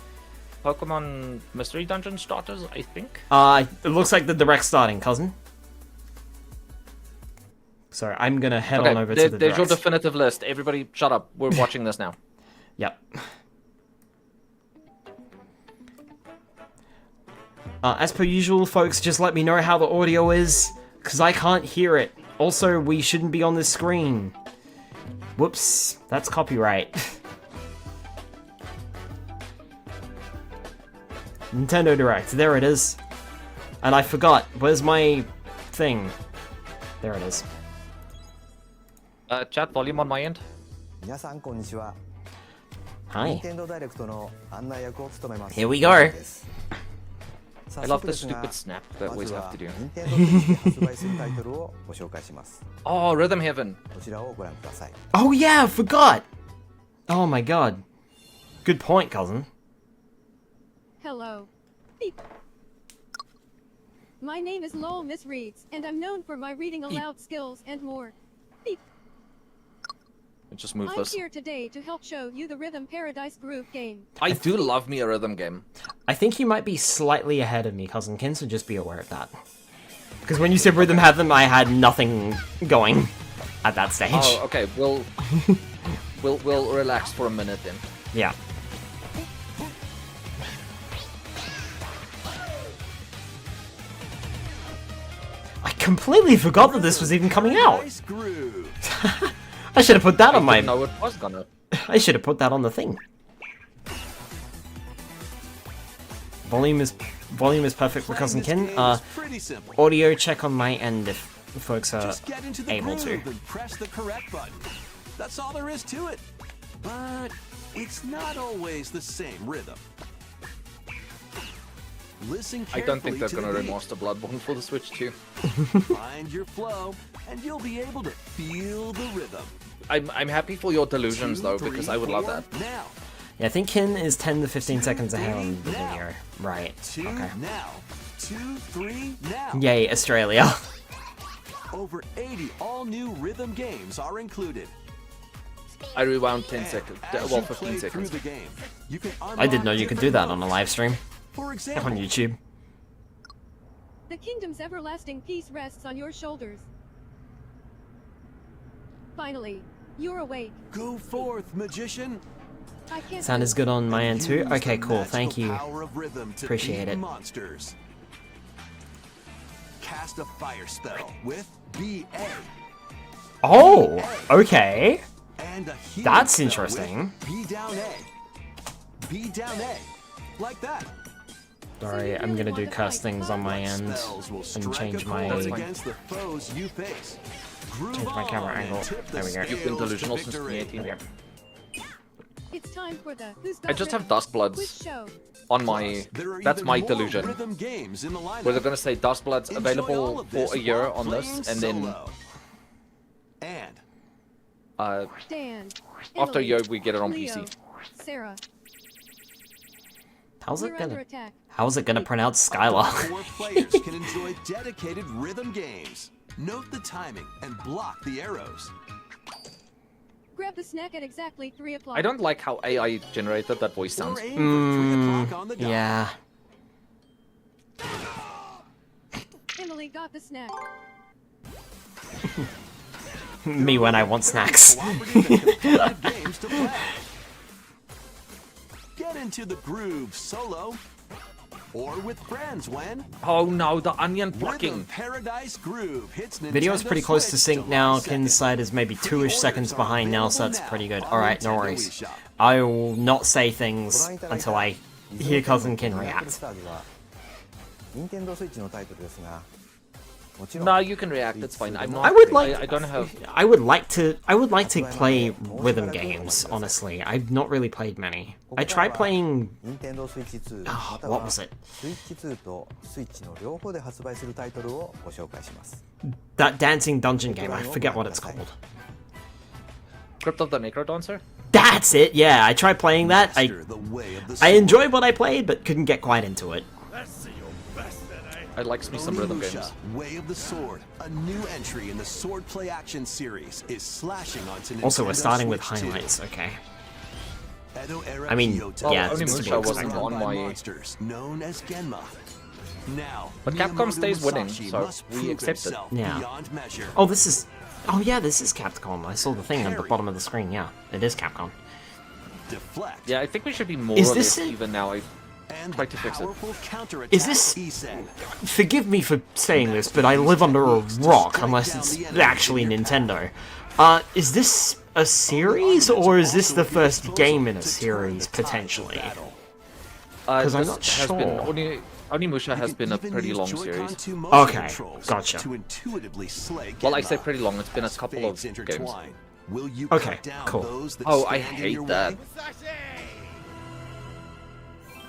Pokemon Mystery Dungeon starters, I think. It looks like the direct starting, cousin. Sorry, I'm gonna head on over to the There's your direct. definitive list. Everybody, shut up. We're watching this now. Yep. As per usual, folks, just let me know how the audio is, because I can't hear it. Also, we shouldn't be on this screen. Whoops, that's copyright. Nintendo Direct, there it is. And I forgot, where's my thing? There it is. Chat volume on my end. 皆さんこんにちは。 Hi. Nintendo Direct の案内役を務めます。 Here we go. I love the stupid snap that we have to do. Nintendo 発売するタイトルをご紹介します。 Oh, Rhythm Heaven. こちらをご覧ください。 Oh yeah, I forgot! Oh my god. Good point, cousin. Hello. Beep. My name is Lowell Miss Reeds, and I'm known for my reading aloud skills and more. Beep. Just move I'm this. here today to help show you the Rhythm Paradise Groove game. I do love me a rhythm game. I think you might be slightly ahead of me, Cousin Kin, so just be aware of that. Because when you said Rhythm had them, I had nothing going at that stage. Oh, okay. We'll relax for a minute then. Yeah. I completely forgot that this was even coming out. Nice groove. I should have put that on I my... didn't know it was gonna. I should have put that on the thing. Volume is perfect for Cousin Kin. Pretty simple. Audio check on my end if folks are Just get into the able to. groove and press the correct button. That's all there is to it. But it's not always the same rhythm. Listen I don't think carefully they're to gonna the beat. remaster Bloodborne for the Switch too. Find your flow, and you'll be able to feel the rhythm. I'm happy for your delusions 2, though, 3, because I would love 4, that. Now. Yeah, I think Kin is 10 to 15 seconds ahead on the now. video. Right. 2 Okay. now. 2, 3 now. Yay, Australia. Over 80 all-new rhythm games are included. I rewound 10 And seconds. as Well, you 15 play seconds. through the game, you can I didn't know you could do that on a live stream For on example, YouTube. The kingdom's everlasting peace rests on your shoulders. Finally, you're awake. go forth, magician. I can't Sound is good on my end too? Use Okay, the cool. Thank magical you. power of rhythm to Appreciate beat it. Monsters. Cast a fire spell with BA Oh, okay. and a healing That's spell interesting. with B down A. B down A. Like that. Sorry, I'm gonna do cuss things on my end Spells will and strike change a my chord against the foes you face. Groove change my camera on and angle. tip the There we go. You've been scales to delusional since victory. 2018. It's time for the Who's Got I just have Rhythm Dust Bloods quiz show. on my. There are That's even my more delusion. rhythm games in the lineup. Where they're gonna say Dust Bloods Enjoy all available of this for a year while on playing this, and then solo. And Dan. after a Emily, year we get it on Leo, PC. Sarah. How's it We're under gonna attack. how's it gonna pronounce Skylar? 4 players can enjoy dedicated rhythm games. Note the timing and block the arrows. Grab the snack at exactly 3 o'clock. I don't like how AI generated that voice Or sounds. aim for 3 o'clock on the dot. Yeah. Emily got the snack. Me when I want snacks. Cooperative and competitive games to play. Get into the groove solo or with friends when Oh no, the onion Rhythm plucking. Paradise Groove hits Video's Nintendo pretty close to Switch sync now. July Kin's 2nd. side is maybe 2-ish Pre-orders seconds are behind now, so that's available pretty good. now Alright, no on worries. Nintendo eShop. I will not say things until I hear Cousin Kin react. 任天堂スイッチのタイトルですが、もちろん No, you can react. It's fine. I'm not. I would like. I don't have. I would like to. I would like to play rhythm games. Honestly, I've not really played many. I tried playing. 任天堂スイッチ2 Oh, また what は was it? スイッチ2とスイッチの両方で発売するタイトルをご紹介します。 That dancing dungeon game. I forget what it's called. Crypt of the Necrodancer? That's it. Yeah, I tried playing that. Master the way of the I sword. enjoyed what I played, but couldn't get quite into it. I likes me some rhythm Onimusha, games. Way of the Sword, a new entry in the sword play action series, is slashing onto Nintendo Also, we're starting with Switch 2. highlights. Okay. Edo-era I mean, Kyoto yeah, is it's to be taken wasn't expected. on by my- monsters known as Genma. Now, But Capcom Miyamoto stays winning, Musashi so must we prove accept it. himself Yeah. beyond measure. Oh, this is. Oh yeah, this is Capcom. I saw the thing at the bottom of the screen. Yeah, it is Capcom. Deflect. Yeah, I think we should be more Is or this less it? even now. I And Try to fix it. powerful counterattack Is this- Isen. Forgive me for saying this, but I live under a rock unless it's actually Nintendo. Is this a series, or is this the first game in a series, potentially? 'Cause I'm this not has been sure. Onimusha has You been a can even pretty use long Joy-Con series. 2 motion Okay, controls gotcha. to intuitively slay Well, I Genma. say pretty long. It's been a As couple of fates games. intertwine, will you Okay, cut down cool. those that Oh, I stand in hate your that. way?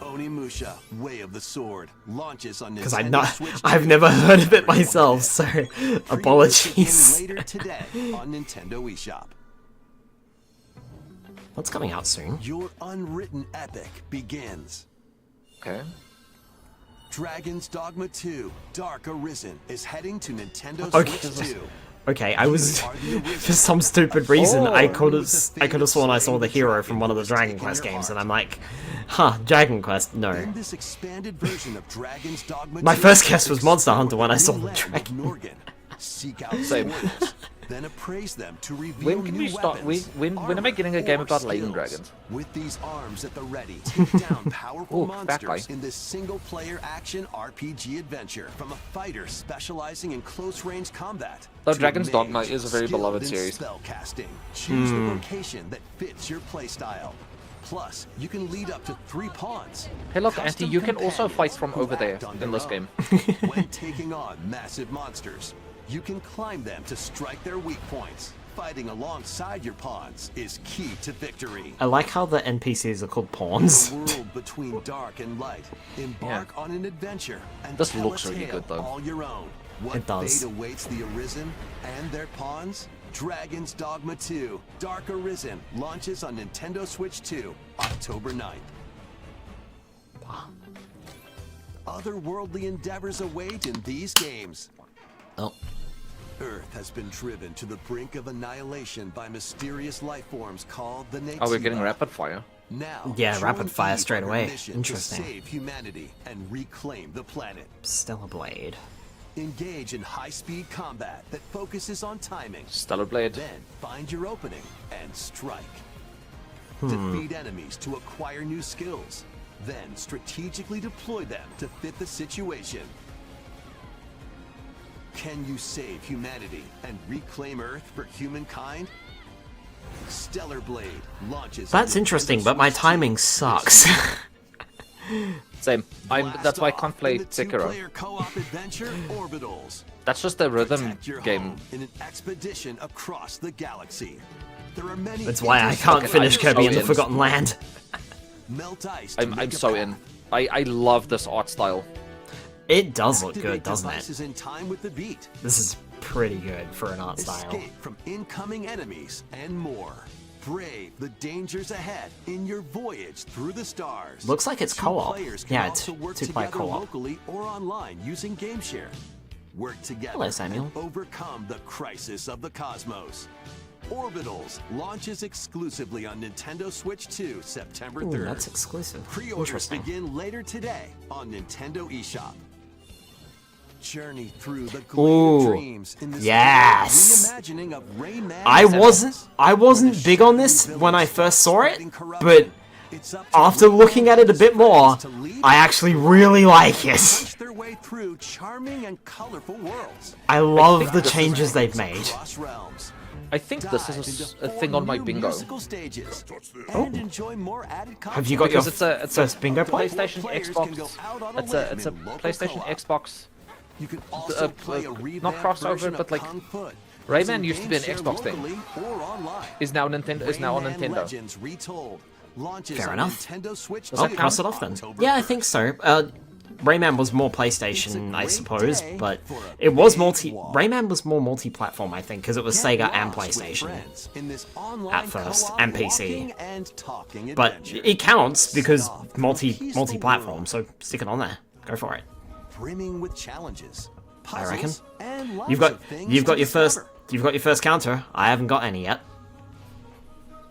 Onimusha, Way of the Sword, launches on Because Nintendo Switch 2. I've never heard of it myself, so Pre-orders begin apologies. later today on Nintendo eShop. What's coming out soon? Your unwritten epic begins. Okay. Dragon's Dogma 2 Dark Arisen is heading to Nintendo Okay. Switch 2. Okay, I was for some stupid reason I could have sworn I saw the hero from one of the Dragon Quest games, and I'm like, huh, Dragon Quest? No. In this expanded version of Dragon's Dogma My 2, first guess was explore Monster Hunter when I the saw new the land of dragon. Norgan. Seek out Same. spoilers, then appraise them to reveal When can new we start? weapons, When am I getting a armor, game or about Lady skills. Dragons? With these arms at the ready, take down powerful Ooh, that guy. monsters in this single-player action RPG adventure. From a fighter specializing in close-range combat. The to Dragon's mage Dogma is a very skilled beloved in series. Spellcasting. Choose the location that fits your playstyle. Plus, you can lead up to 3 pawns. Hey, look, Custom Auntie, you can also fight companions from who over there act on in their this own. game. When taking on massive monsters, you can climb them to strike their weak points. Fighting alongside your pawns is key to victory. I like how the NPCs are called pawns. The world between dark and light. Embark on an adventure and This tell looks a really tale good, though. all your own. What It does. fate awaits the Arisen and their pawns? Dragon's Dogma 2 Dark Arisen launches on Nintendo Switch 2 October 9th. Otherworldly endeavors await in these games. Oh, Earth has been driven to the brink of annihilation by mysterious life forms called the Nativa. Oh, we're getting rapid fire. Now, Yeah, join rapid fire Eve straight on her away. mission Interesting. To save humanity and reclaim the planet. Stellar Blade. Engage in high-speed combat that focuses on timing. Stellar Blade. Then find your opening and strike. Defeat enemies to acquire new skills. Then strategically deploy them to fit the situation. Can you save humanity and reclaim Earth for humankind? Stellar Blade launches. on That's Nintendo interesting, but my Switch 2 timing sucks. Same. Blast That's why I can't off play in the Sekiro. two-player co-op adventure Orbitals. That's just a rhythm Protect your game. home in an expedition across the galaxy. There are many. That's why I can't finish I'm Kirby and so the in. Forgotten Land. Melt ice to I'm make a so path. in. I love this art style. It does look good, Activate doesn't it? devices in time with the beat. This is pretty good for an art style. Escape from incoming enemies and more. Brave the dangers ahead in your voyage through the stars. Looks like it's Two co-op. players can Yeah, also work two-player together co-op. locally or online using GameShare. Work together Hello, Samuel. and overcome the crisis of the cosmos. Orbitals launches exclusively on Nintendo Switch 2 September 3rd. Ooh, that's exclusive. Pre-orders Interesting. begin later today on Nintendo eShop. Journey through the Ooh, glitter dreams in this yes. reimagining of Rayman. I wasn't big on this when I first saw it, but It's up to after looking at it a bit more, to lead I actually really like it. punch their way through charming and colorful worlds. I love the this is changes they've made. Across realms. I think this Dive is into a thing 4 on my new bingo. musical stages and enjoy more added content. Have you got your Because it's first a bingo point? PlayStation, Players can go Xbox. out on a It's a limb in local PlayStation, co-op. Xbox. You can also play a not revamped crossover, version but of like Kung Fu. Rayman Using used to be an GameShare Xbox thing. locally or online. Is now Nintendo. Is now on Rayman Nintendo. Legends Retold launches Fair on enough. Nintendo Switch Does that 2 Cross it off then. October Yeah, I 1st. think so. Rayman was more It's a PlayStation, I great suppose, day but for a it was big walk. Rayman was more multi-platform, I think, because it was Get Sega and lost with PlayStation. friends in this online At first, co-op and PC. walking and talking But adventure. it counts because Set off through a peaceful multi-platform, world so stick it on there. Go for it. brimming with challenges, I reckon. puzzles, and lots You've got of things you've got to your first discover. counter. I haven't got any yet.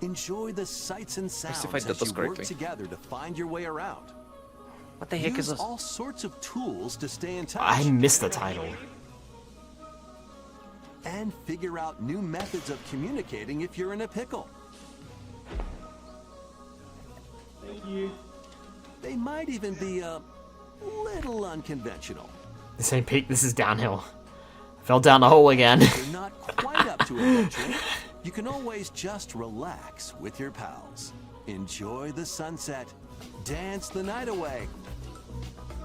Enjoy the sights and sounds if I did as this you work correctly. together to find your way around. What the heck is Use this? all sorts of tools to stay in touch. I missed the title. And figure out new methods of communicating if you're in a pickle. Thank you. They might even be a little unconventional. This ain't peak. This is downhill. Fell down the hole again. If you're not quite up to adventure, you can always just relax with your pals. Enjoy the sunset, dance the night away,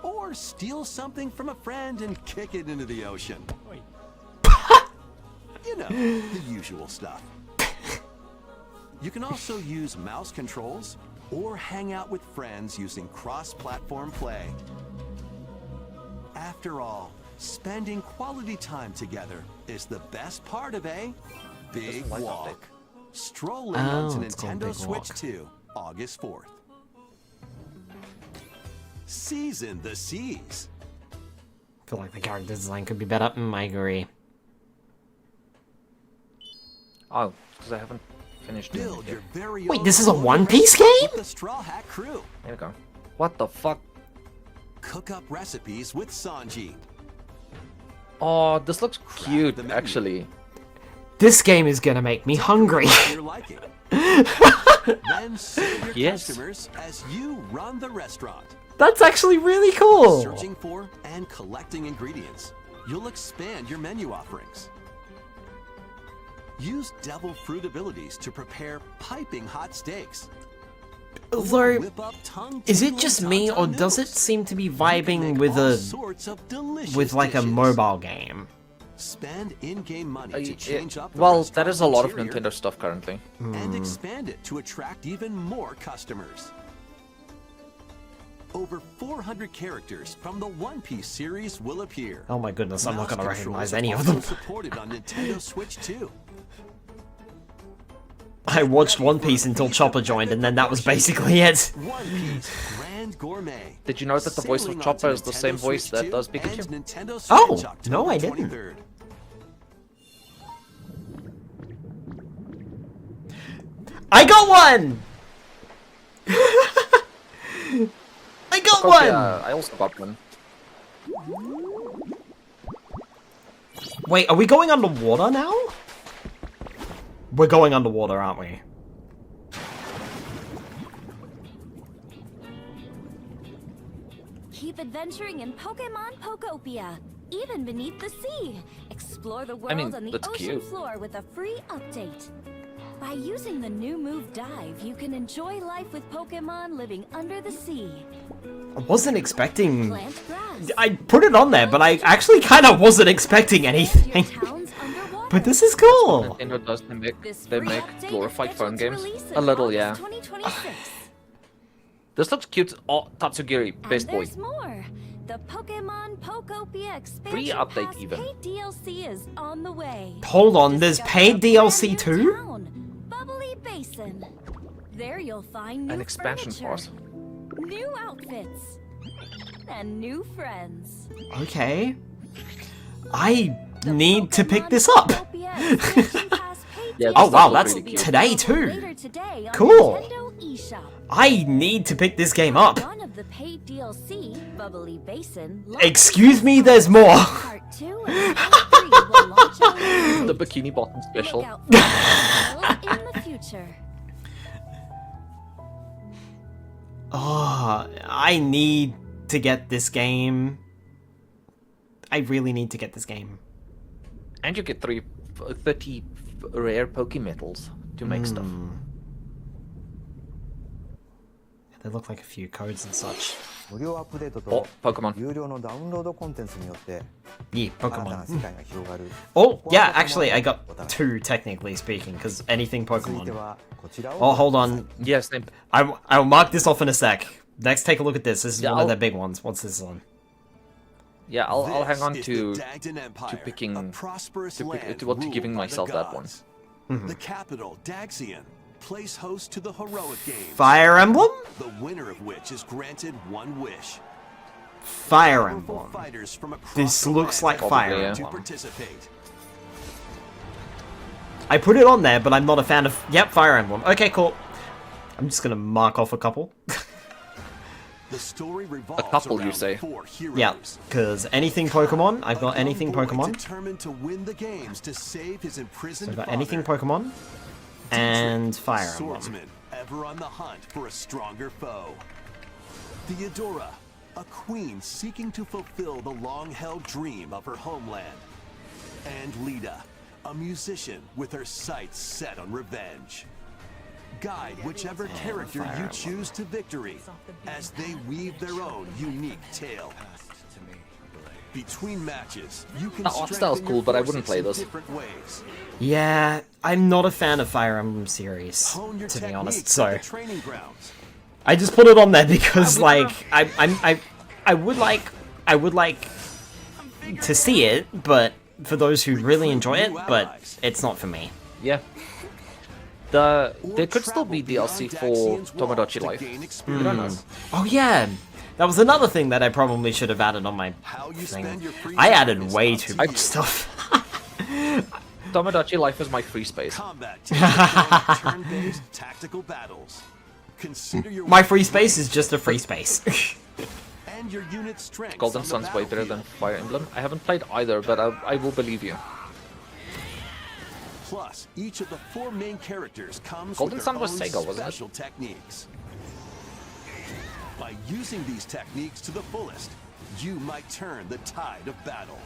or steal something from a friend and kick it into the ocean. You know, the usual stuff. You can also use mouse controls or hang out with friends using cross-platform play. After all, spending quality time together is the best part of a big light walk. Stroll in Oh, onto it's called Nintendo Big Switch Walk. 2, August 4th. Season the Seas. I feel like the character design could be better. I agree. Oh, because I haven't finished doing Build it your yet. very Wait, own this is a Poké One Piece restaurant game? with the Straw Hat Crew. There we go. What the fuck? Cook up recipes with Sanji. Oh, this looks cute, the menu. actually. This game is gonna make me hungry. To your liking. Then serve your Yes. customers as you run the restaurant. That's actually really cool. Searching for and collecting ingredients. You'll expand your menu offerings. Use devil fruit abilities to prepare piping hot steaks. Although, Whip up is it tongue-tingling just me, or tauntaun does it noodles. seem to be You can vibing make with all a sorts of delicious with like a dishes. mobile game? Spend in-game money to change up the Well, that is a restaurant's lot of interior Nintendo stuff currently. and expand it to attract even more customers. Over 400 characters from the One Piece series will appear. Oh my goodness, I'm not Mouse gonna controls recognize are any of also them. supported on Nintendo Switch 2. I watched One Piece until Chopper joined, and then that was basically it. One Piece Grand Gourmet. Did you know that the voice of Sailing Chopper onto is the Nintendo same voice Switch that 2 does and Pikachu? Nintendo Switch Oh, October no, I didn't. 23rd. I got one! I got one! Yeah, I also got one. Wait, are we going underwater now? We're going underwater, aren't we? Keep adventuring in Pokemon Pokopia, even beneath the sea. Explore the world mean, on the that's ocean cute. floor with a free update. By using the new move Dive, you can enjoy life with Pokemon living under the sea. I wasn't expecting... Plant grass. I put it on there, but I actually kind of wasn't expecting Build your anything. towns underwater. But this is cool! Nintendo does This they free make update is glorified phone scheduled to games. release in A little, August yeah. 2026. This looks cute. Oh, Tatsugiri, best And boy. there's more. The Pokemon Pokopia expansion Free update pass even. paid DLC is on the way. Hold on, there's Discover paid a DLC brand new too? town, Bubbly Basin. There you'll find new An expansion furniture, pass. new outfits, and new friends. Okay. I need to pick Pokemon this up! Pokopia expansion pass paid Yeah, Oh this wow, looks that's really cute. today available too! later today on Cool. Nintendo eShop. I need to pick this game up! One of the paid DLC, Bubbly Basin. Excuse me, there's more! Part 2 and Part 3 will launch at a later The date. Bikini Bottom special. Look out for details in the future. Oh, I need to get this game. I really need to get this game. And you get 30 rare Pokemetals to make stuff. They look like a few codes and such. 無料アップデート Oh, と Pokemon. 有料のダウンロードコンテンツによって Yeah, 新たな Pokemon. 世界が広がる Oh, yeah, actually, I got two, technically speaking, because anything 続いて Pokemon. はこちらを Oh, hold on. Yes, name. I'll mark this off in a sec. Next, take a look at this. This is Yeah, one of I'll- their big ones. What's this one? Yeah, I'll hang This on is to the Dagdan Empire, picking- a prosperous to pick- land to- well, to ruled giving by myself the that one. gods. The capital, Daxian, plays host to the heroic games, Fire Emblem? the winner of which is granted one wish. Fire Powerful Emblem. fighters from across This the looks land like Probably, Fire yeah. to Emblem. participate. I put it on there, but I'm not a fan of... Yep, Fire Emblem. Okay, cool. I'm just gonna mark off a couple. The story revolves couple, you around say? 4 heroes. Yeah, because anything Pokemon, I've got A young anything boy Pokemon. determined to win the games to save his So imprisoned I've got father. anything Pokemon, and Dietrich, Fire Emblem. swordsman, ever on the hunt for a stronger foe. Theodora, a queen seeking to fulfill the long-held dream of her homeland. And Lita, a musician with her sights set on revenge. Guide whichever character Fire you Emblem. choose to victory as they weave their own unique tale. Between matches, you can The art style's strengthen cool, your but I wouldn't forces play in this. different ways. Yeah, I'm not a fan of Fire Emblem series, Hone your to be techniques honest. at So the training grounds. I just put it on there because, I like, I would like to see it, but for those who really enjoy it, but it's not for me. Yeah. There could still be DLC for Tomodachi Life. You don't know. Oh yeah, that was another thing that I probably should have added on my thing. I added way too much stuff. Tomodachi Life is my free space. Combat turn-based tactical battles. Consider your My free space is just a free space. and your unit strength. Golden Sun's way better than Fire Emblem. I haven't played either, but I will believe you. Plus, each of the 4 main characters comes Golden with Sun their was own Sega, wasn't it? special techniques. By using these techniques to the fullest, you might turn the tide of battle.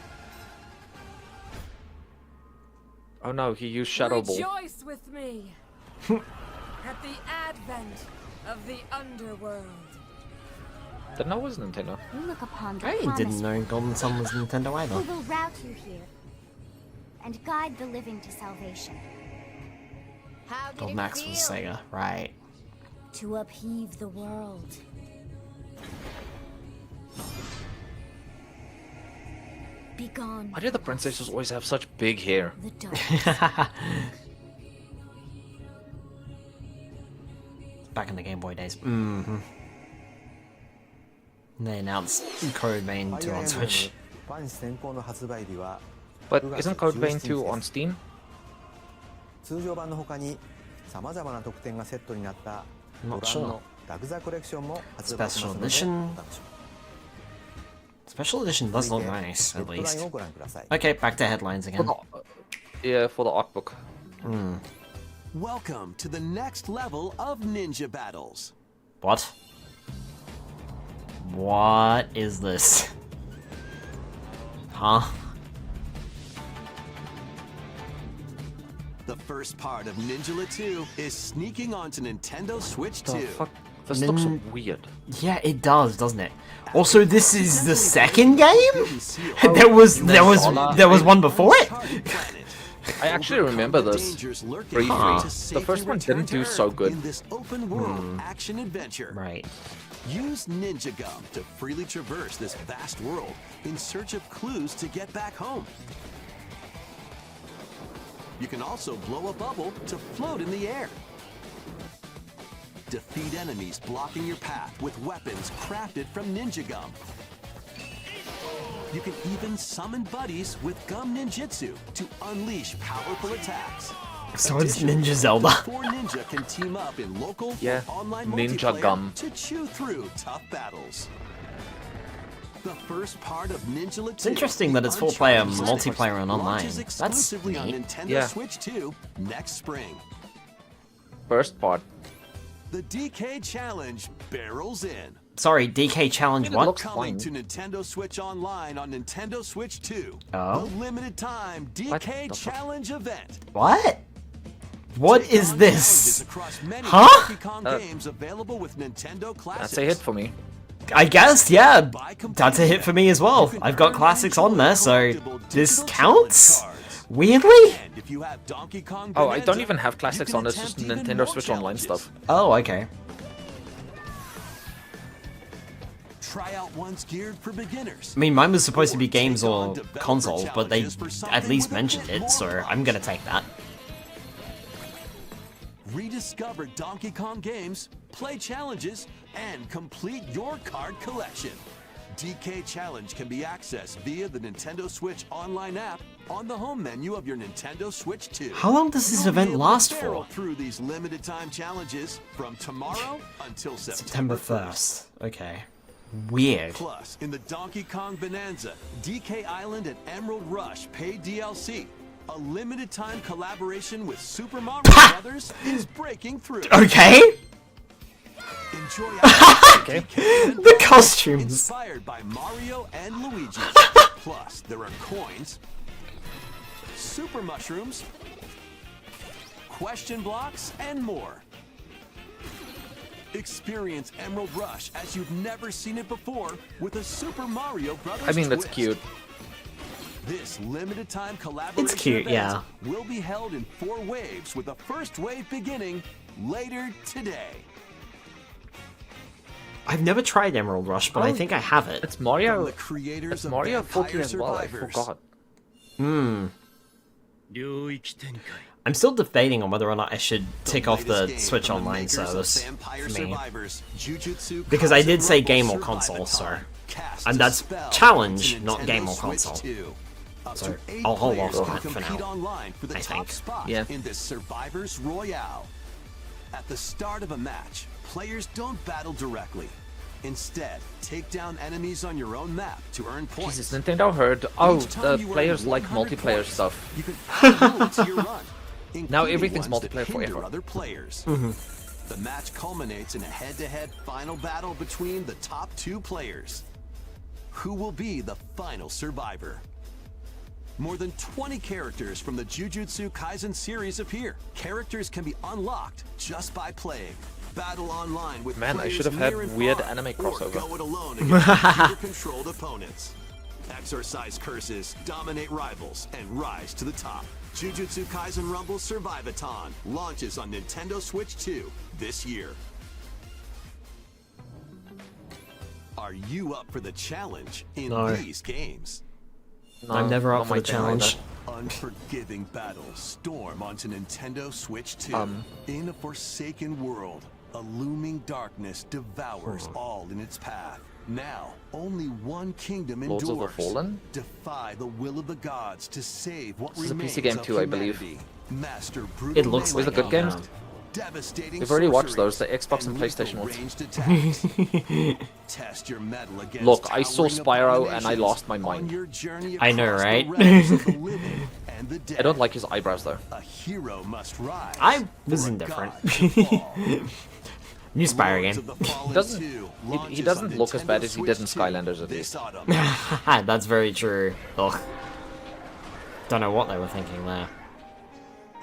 Oh no, he used Shadow Ball. Rejoice with me at the advent of the underworld. Didn't know it was Nintendo. You look upon the I didn't promise. know Golden Sun was Nintendo We either. will route you here and guide the living to salvation. How did Golden it Axe feel? was Sega, right? To upheave the world. Begone. Why do the princesses always have such big hair? The dark. Back in the Game Boy days. Mm-hmm. They announced Code Vein 2 on Switch. ファン先行の発売日は But isn't Code Vein 2 on Steam? 通常版の他にさまざまな特典がセットになったご Not 覧 sure. のラグザコレクションも発売し Special ますので edition. お楽しみに。 Special edition does 続 look いて nice, ヘ at ッドライン least. をご覧ください。 Okay, back to headlines For again. the, for the art book. Welcome to the next level of ninja battles. What? What is this? Huh? The first part of Ninjala 2 is sneaking onto Nintendo Switch 2. The fuck? This looks Nin- weird. Yeah, it does, doesn't it? Also, this is the second game? Hidden seal. there was one before it? Uncharted planet. I actually remember this. Dangers lurking briefly. to The safely first one return didn't to do so Earth good. in this open world action adventure. Right. Use Ninja Gum to freely traverse this vast world in search of clues to get back home. You can also blow a bubble to float in the air. Defeat enemies blocking your path with weapons crafted from Ninja Gum. You can even summon buddies with Gum Ninjutsu to unleash powerful attacks. So it's Additionally, Ninja Zelda. the 4 ninja can team up in local Yeah, or online Ninja multiplayer Gum. to chew through tough battles. The first part of Ninjala 2. It's interesting that it's 4-player Uncharted multiplayer and online. launches That's exclusively on neat. Nintendo Yeah. Switch 2 next spring. First part. The DK Challenge barrels in. Sorry, DK Challenge It what? looks Coming fine. to Nintendo Switch Online on Nintendo Switch 2. Oh. The limited time What DK the fuck? Challenge event. What? What Take is on this? challenges across many Huh? Donkey Kong games available with Nintendo Classics. That's a hit for me. I guess, yeah. By That's a hit for me as well. you can I've got earn classics on there, so collectible this digital counts? challenge cards. Weirdly? And if you have Donkey Kong Oh, I don't Bonanza, even have you classics can on, it's just attempt even Nintendo more Switch Online challenges. stuff. Oh, okay. Tryout one's geared for beginners. I mean, mine was supposed to be games Take or on developer consoles, but they challenges for at something least with a mentioned bit it, so more I'm gonna take that. Rediscover Donkey Kong games, play challenges, and complete your card collection. DK Challenge can be accessed via the Nintendo Switch Online app on the home menu of your Nintendo Switch 2. How long does this You'll be event able to last barrel for? through these limited time challenges from tomorrow until September 1st. Okay. Weird. Plus, in the Donkey Kong Bonanza, DK Island and Emerald Rush paid DLC. A limited time collaboration with Super Mario Brothers is breaking through. Okay. Enjoy Okay. The costumes. inspired by Mario and Luigi. Plus, there are coins, super mushrooms, question blocks, and more. Experience Emerald Rush as you've never seen it before with a Super Mario Brothers I mean, that's twist. cute. This limited time collaboration cute, event yeah. will be held in 4 waves with the first wave beginning later today. I've never tried Emerald Rush, but I Oh, think I have it. It's From Mario. the creators It's of Mario Vampire 40 as well. I Survivors. forgot. I'm still debating on whether or not I should tick off the latest game Switch from the Online makers of service Vampire for me. Survivors, Jujutsu Because I did Kaisen say Rumble game or console, so... Survivathon casts And a that's spell challenge, onto not Nintendo game or Switch console. 2. Up So, to 8 I'll hold players off on will that for compete now, online for the I top think. spot Yeah. in this Survivors Royale. At the start of a match, players don't battle directly. Instead, take down enemies on your own map to earn points. Jesus, Nintendo heard. Oh, Each time the you earn players like 100 multiplayer points, stuff. You can add rules to your run, Now including everything's ones that multiplayer hinder forever. other players. The match culminates in a head-to-head final battle between the top 2 players. Who will be the final survivor? More than 20 characters from the Jujutsu Kaisen series appear. Characters can be unlocked just by playing. Battle online with Man, I players should have had near and weird far, anime or crossover. go it alone against computer-controlled opponents. Exorcise curses, dominate rivals, and rise to the top. Jujutsu Kaisen Rumble Survivathon launches on Nintendo Switch 2 this year. Are you up for the challenge in No. these games? No, I'm never not up for my the thing challenge. Unforgiving battles storm onto Nintendo Switch 2. In a forsaken world, a looming darkness devours all in its path. Now, only one kingdom Lords of the endures. Fallen? Defy the will of the gods to save what This is a remains PC game of too, I believe. humanity. Master It brutal looks melee like the good games? combat, devastating We've already watched sorceries, those, the Xbox and lethal PlayStation ones. ranged attacks. Test your mettle against Look, I saw towering Spyro and I abominations lost my on mind. your journey I know, across the right? realms of the living and the dead. I don't like his eyebrows though. A hero must rise. I was for a indifferent. god to fall. New Spyro Lords game. of the Fallen Doesn't- 2 he launches doesn't on look as bad Nintendo as he did in Switch 2 Skylanders, at this least. autumn. That's very true. Ugh. Don't know what they were thinking there.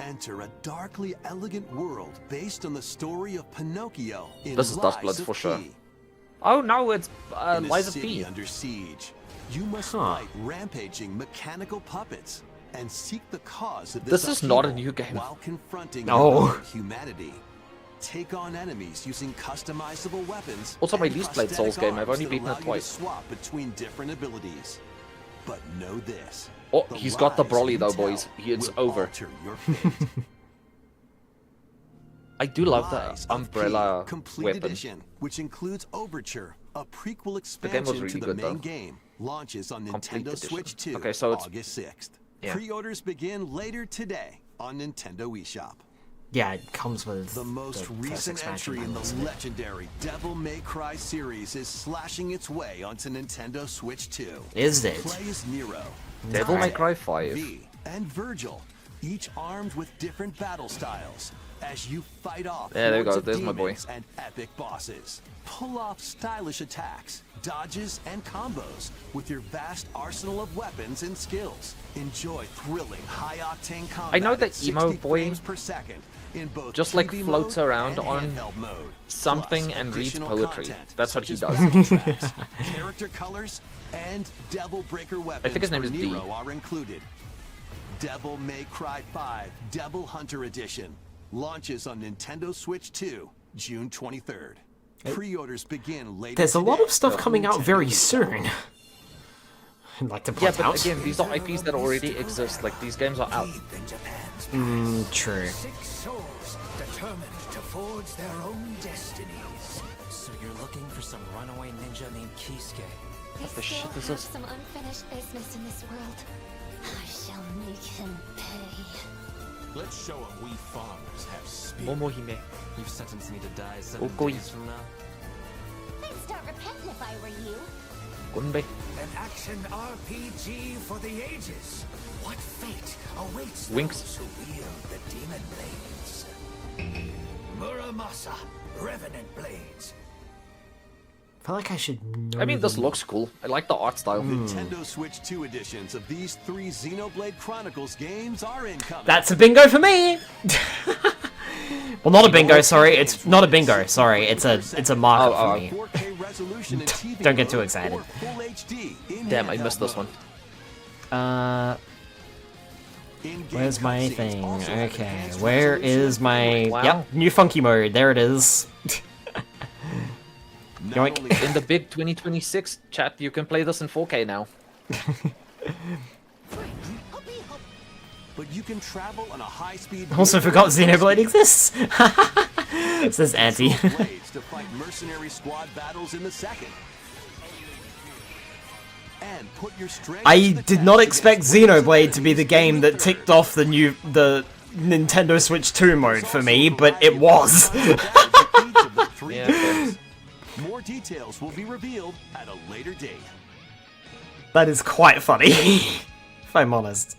Enter a darkly elegant world based on the story of Pinocchio in This is Lies Dustbloods of for sure. P. Oh no, it's In a Lies of city P. under siege, you must Huh. fight rampaging mechanical puppets and seek the cause of This is not a upheaval new game. while confronting Oh. your own humanity. Take on enemies using customizable weapons. Also, my and least played prosthetic Souls game, I've arms only that beaten it allow you to twice. Swap between different abilities. But know this. Oh, the he's got the lies Broly you though, tell boys. It's will over. alter your fate. I do love Lies the of umbrella P Complete weapon. Edition, which includes Overture, a prequel game was expansion really to the good, main though. game, launches on Complete Nintendo Edition. Switch 2 Okay, so it's- August 6th. Yeah. Pre-orders begin later today on Nintendo eShop. Yeah, it comes with The most first recent expansion entry in the bundles. legendary Devil May Cry series is slashing its way onto Nintendo Switch 2. Is it? Play as Nero, Devil May Alright. Cry 5. V, and Virgil, each armed with different battle styles, as you fight off Yeah, there you hordes go. of There's my boy. demons and epic bosses. Pull off stylish attacks, dodges, and combos with your vast arsenal of weapons and skills. Enjoy thrilling, high-octane combat. I know at that 60 emo boy frames per second in both just, like, TV floats mode around and on handheld mode. something Plus, and reads additional poetry. content, That's what such he as does. battle tracks, character colors, and Devil Breaker weapons his name for is D. Nero are included. Devil May Cry 5 Devil Hunter Edition launches on Nintendo Switch 2 June 23rd. Pre-orders begin later There's a lot today of stuff on coming out Nintendo very eShop. soon. I'd like to Yeah, point but out. again, these are IPs that already exist. Like, these games are out. True. Six souls determined to forge their own destinies. So you're looking for some runaway ninja named Kisuke. What the shit is have this? some unfinished business in this world. I shall make him pay. Let's show him we farmers have spirit. Momohime. You've sentenced me to die 7 Okoi. days from now. I'd start repenting if I were you. Gunbei. An action RPG for the ages. What fate awaits Winks. those who wield the demon blades? Muramasa, Revenant Blades. I feel like I should know I mean, this them. looks cool. I like the art style. Nintendo Switch 2 editions of these 3 Xenoblade Chronicles games are incoming. That's a bingo for me! Well, not a bingo, sorry. It's not a bingo, sorry. It's a marker Oh, for me. 4K resolution and TV Don't get too mode excited. or full HD in Damn, I handheld missed this one. mode. Uh, In-game where's my cutscenes thing? also have Okay, enhanced where resolution is my... Wow. Yep, new funky mode. There it is. Not Yoink. only In the big 2026 chat, you can play this in 4K now. but you can travel on a high-speed. Also forgot Xenoblade exists. Says Auntie. Blades to fight mercenary squad battles in the second. And put your strength I to the did test not against expect weapons Xenoblade to be the abilities game in that third. ticked off the Nintendo Switch 2 mode for me, but it was. Yeah, More details will be revealed at a later date. That is quite funny, if I'm honest.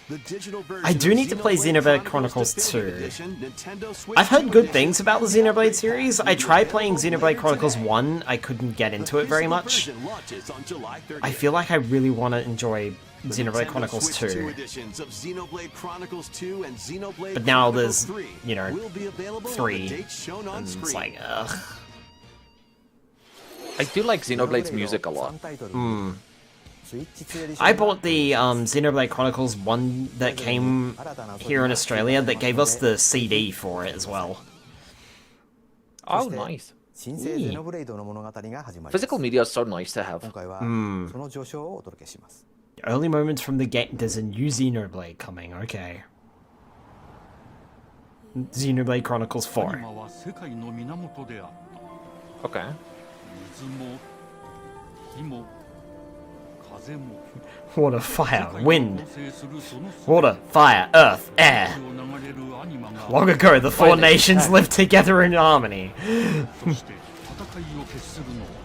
The digital version I do of need to play Xenoblade Chronicles Definitive 2. Edition, Nintendo Switch I've heard 2 good edition things about the and Xenoblade update series. pack I will be tried playing available Xenoblade later Chronicles today. 1. I couldn't get into it very physical much. version launches on July 30th. I feel like I really want to enjoy The Xenoblade Nintendo Chronicles Switch 2. editions of Xenoblade Chronicles 2 and Xenoblade But now Chronicles there's, 3 you know, will be available on the 3. dates shown on And screen. it's like, ugh. I do like Xenoblade's music a lot. I bought the Xenoblade Chronicles 1 that came here in Australia that gave us the CD for it as well. Oh, nice. Physical media is so nice to have. Early moments from the game. There's a new Xenoblade coming, okay. Xenoblade Chronicles 4. Okay. Water, fire, wind. Water, fire, earth, air. Long ago, the four nations lived together in harmony.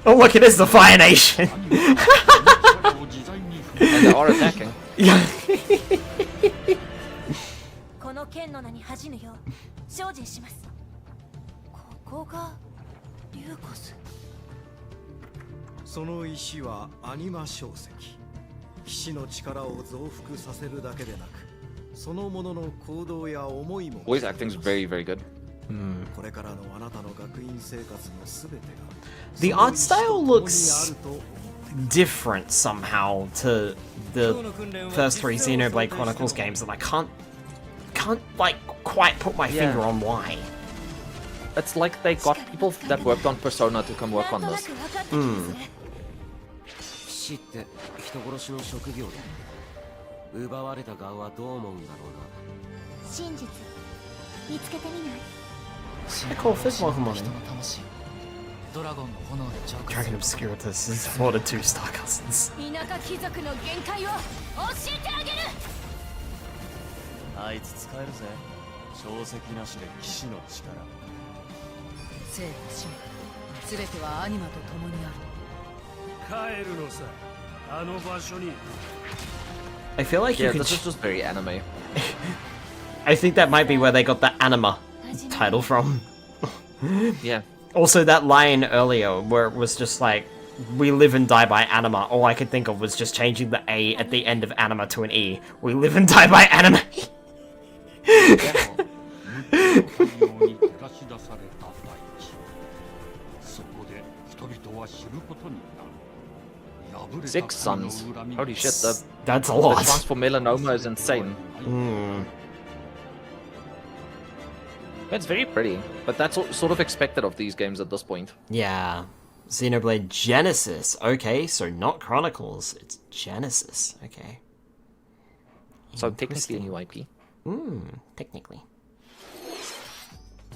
Oh look, it is the Fire Nation! And they are attacking. Yeah. この剣の名に恥じぬよう精進します。ここがリューコス。その石はアニマ小石。騎士の力を増幅させるだけでなく、そのものの行動や思いも。Voice acting is very, very good. これからのあなたの学院生活のすべてが。 The art style looks different somehow to the first 3 Xenoblade Chronicles games, and I can't like quite put my finger on why. It's like they got people that worked on Persona to come work on this. 騎士って人殺しの職業だ。奪われた側はどう思うんだろうな。真実見つけてみない？ I call Fizz Pokemon. 人の魂をドラゴンの炎で浄化す Dragon る。 Obscuritas is more than 2 Star Cousins. 田舎貴族の限界を教えてあげる。あいつ使えるぜ。小石なしで騎士の力。生と死すべてはアニマと共にある。 帰るのさ。あの場所に。 I feel like you Yeah, could. this is just very anime. I think that might be where they got the anima title from. Yeah. Also, that line earlier where it was just like, we live and die by anima. All I could think of was just changing the A at the end of anima to an E. We live and die by anima. Six sons. Holy shit, That's a the lot. chance for melanoma is insane. It's very pretty, but that's sort of expected of these games at this point. Yeah. Xenoblade Genesis. Okay, so not Chronicles. It's Genesis. Okay. So technically a new IP. Technically.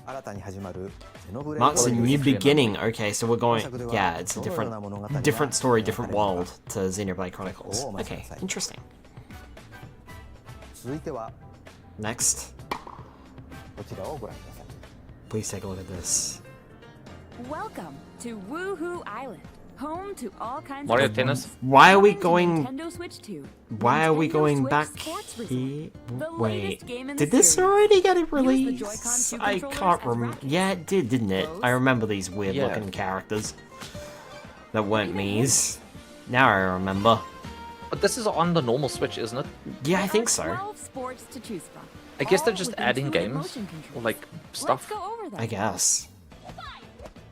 新たに始まるゼノブレイド Marks a Well, new it's free beginning. Okay, so we're going. Yeah, it's a different story, different world to Xenoblade Chronicles. Okay, interesting. 続いては Next, こちらをご覧ください。 please take a look at this. Welcome to Woohoo Island, home to all kinds Mario of Tennis. Why are we Welcome to going? Nintendo Switch 2. Why are we Nintendo going Switch back Sports Resort. here? The Wait, latest game in the did this series. already get it Use the released? Joy-Con 2 I controllers can't as remember. rackets. Yeah, it did, didn't it? Close. I remember these weird-looking characters that weren't Mii's. Now I remember. But this is on the normal Switch, isn't it? Yeah, I There think are so. 12 sports to choose from. I guess they're all just with adding intuitive games motion or controls. like stuff. Let's go over them. I guess.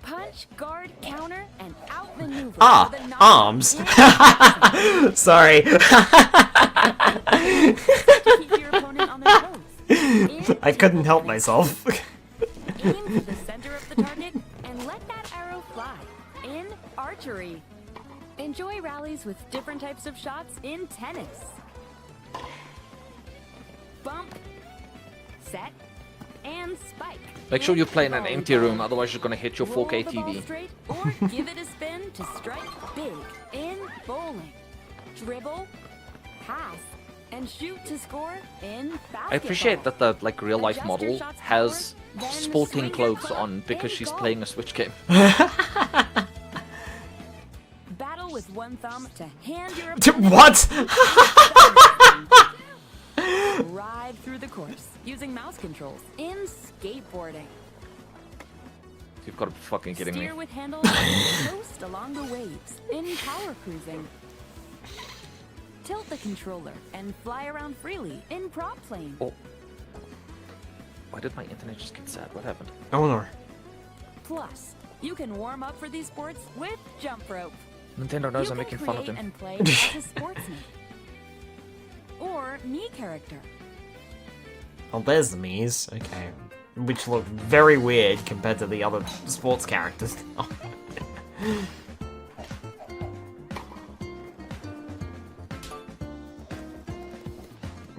Punch, guard, counter, and outmaneuver. Ah, for the knockout arms. and Sorry. keep your opponent on their toes. I couldn't help myself. Aim for the center of the target and let that arrow fly. In archery. Enjoy rallies with different types of shots in tennis. bump, set, and spike. Make sure you play in an empty room, otherwise you're gonna hit your Roll 4K the ball TV. straight or give it a spin to strike big in bowling. Dribble, pass, and shoot to score in basketball. I appreciate that the like real life Adjust model your shots has forward, then sporting swing clothes your club on because and she's goal. playing a Switch game. Battle with one thumb to hand your What? Ride through the course using mouse controls in skateboarding. You've got to be fucking kidding me. Steer with handles and coast along the waves in power cruising. Tilt the controller and fly around freely in prop plane. Oh. Why did my internet just get sad? What happened? Oh no. Plus, you can warm up for these sports with jump rope. Nintendo knows You I'm can making fun of create them. and play as a sportsman or Mii character. Oh, there's the Mii's. Okay. Which look very weird compared to the other sports characters.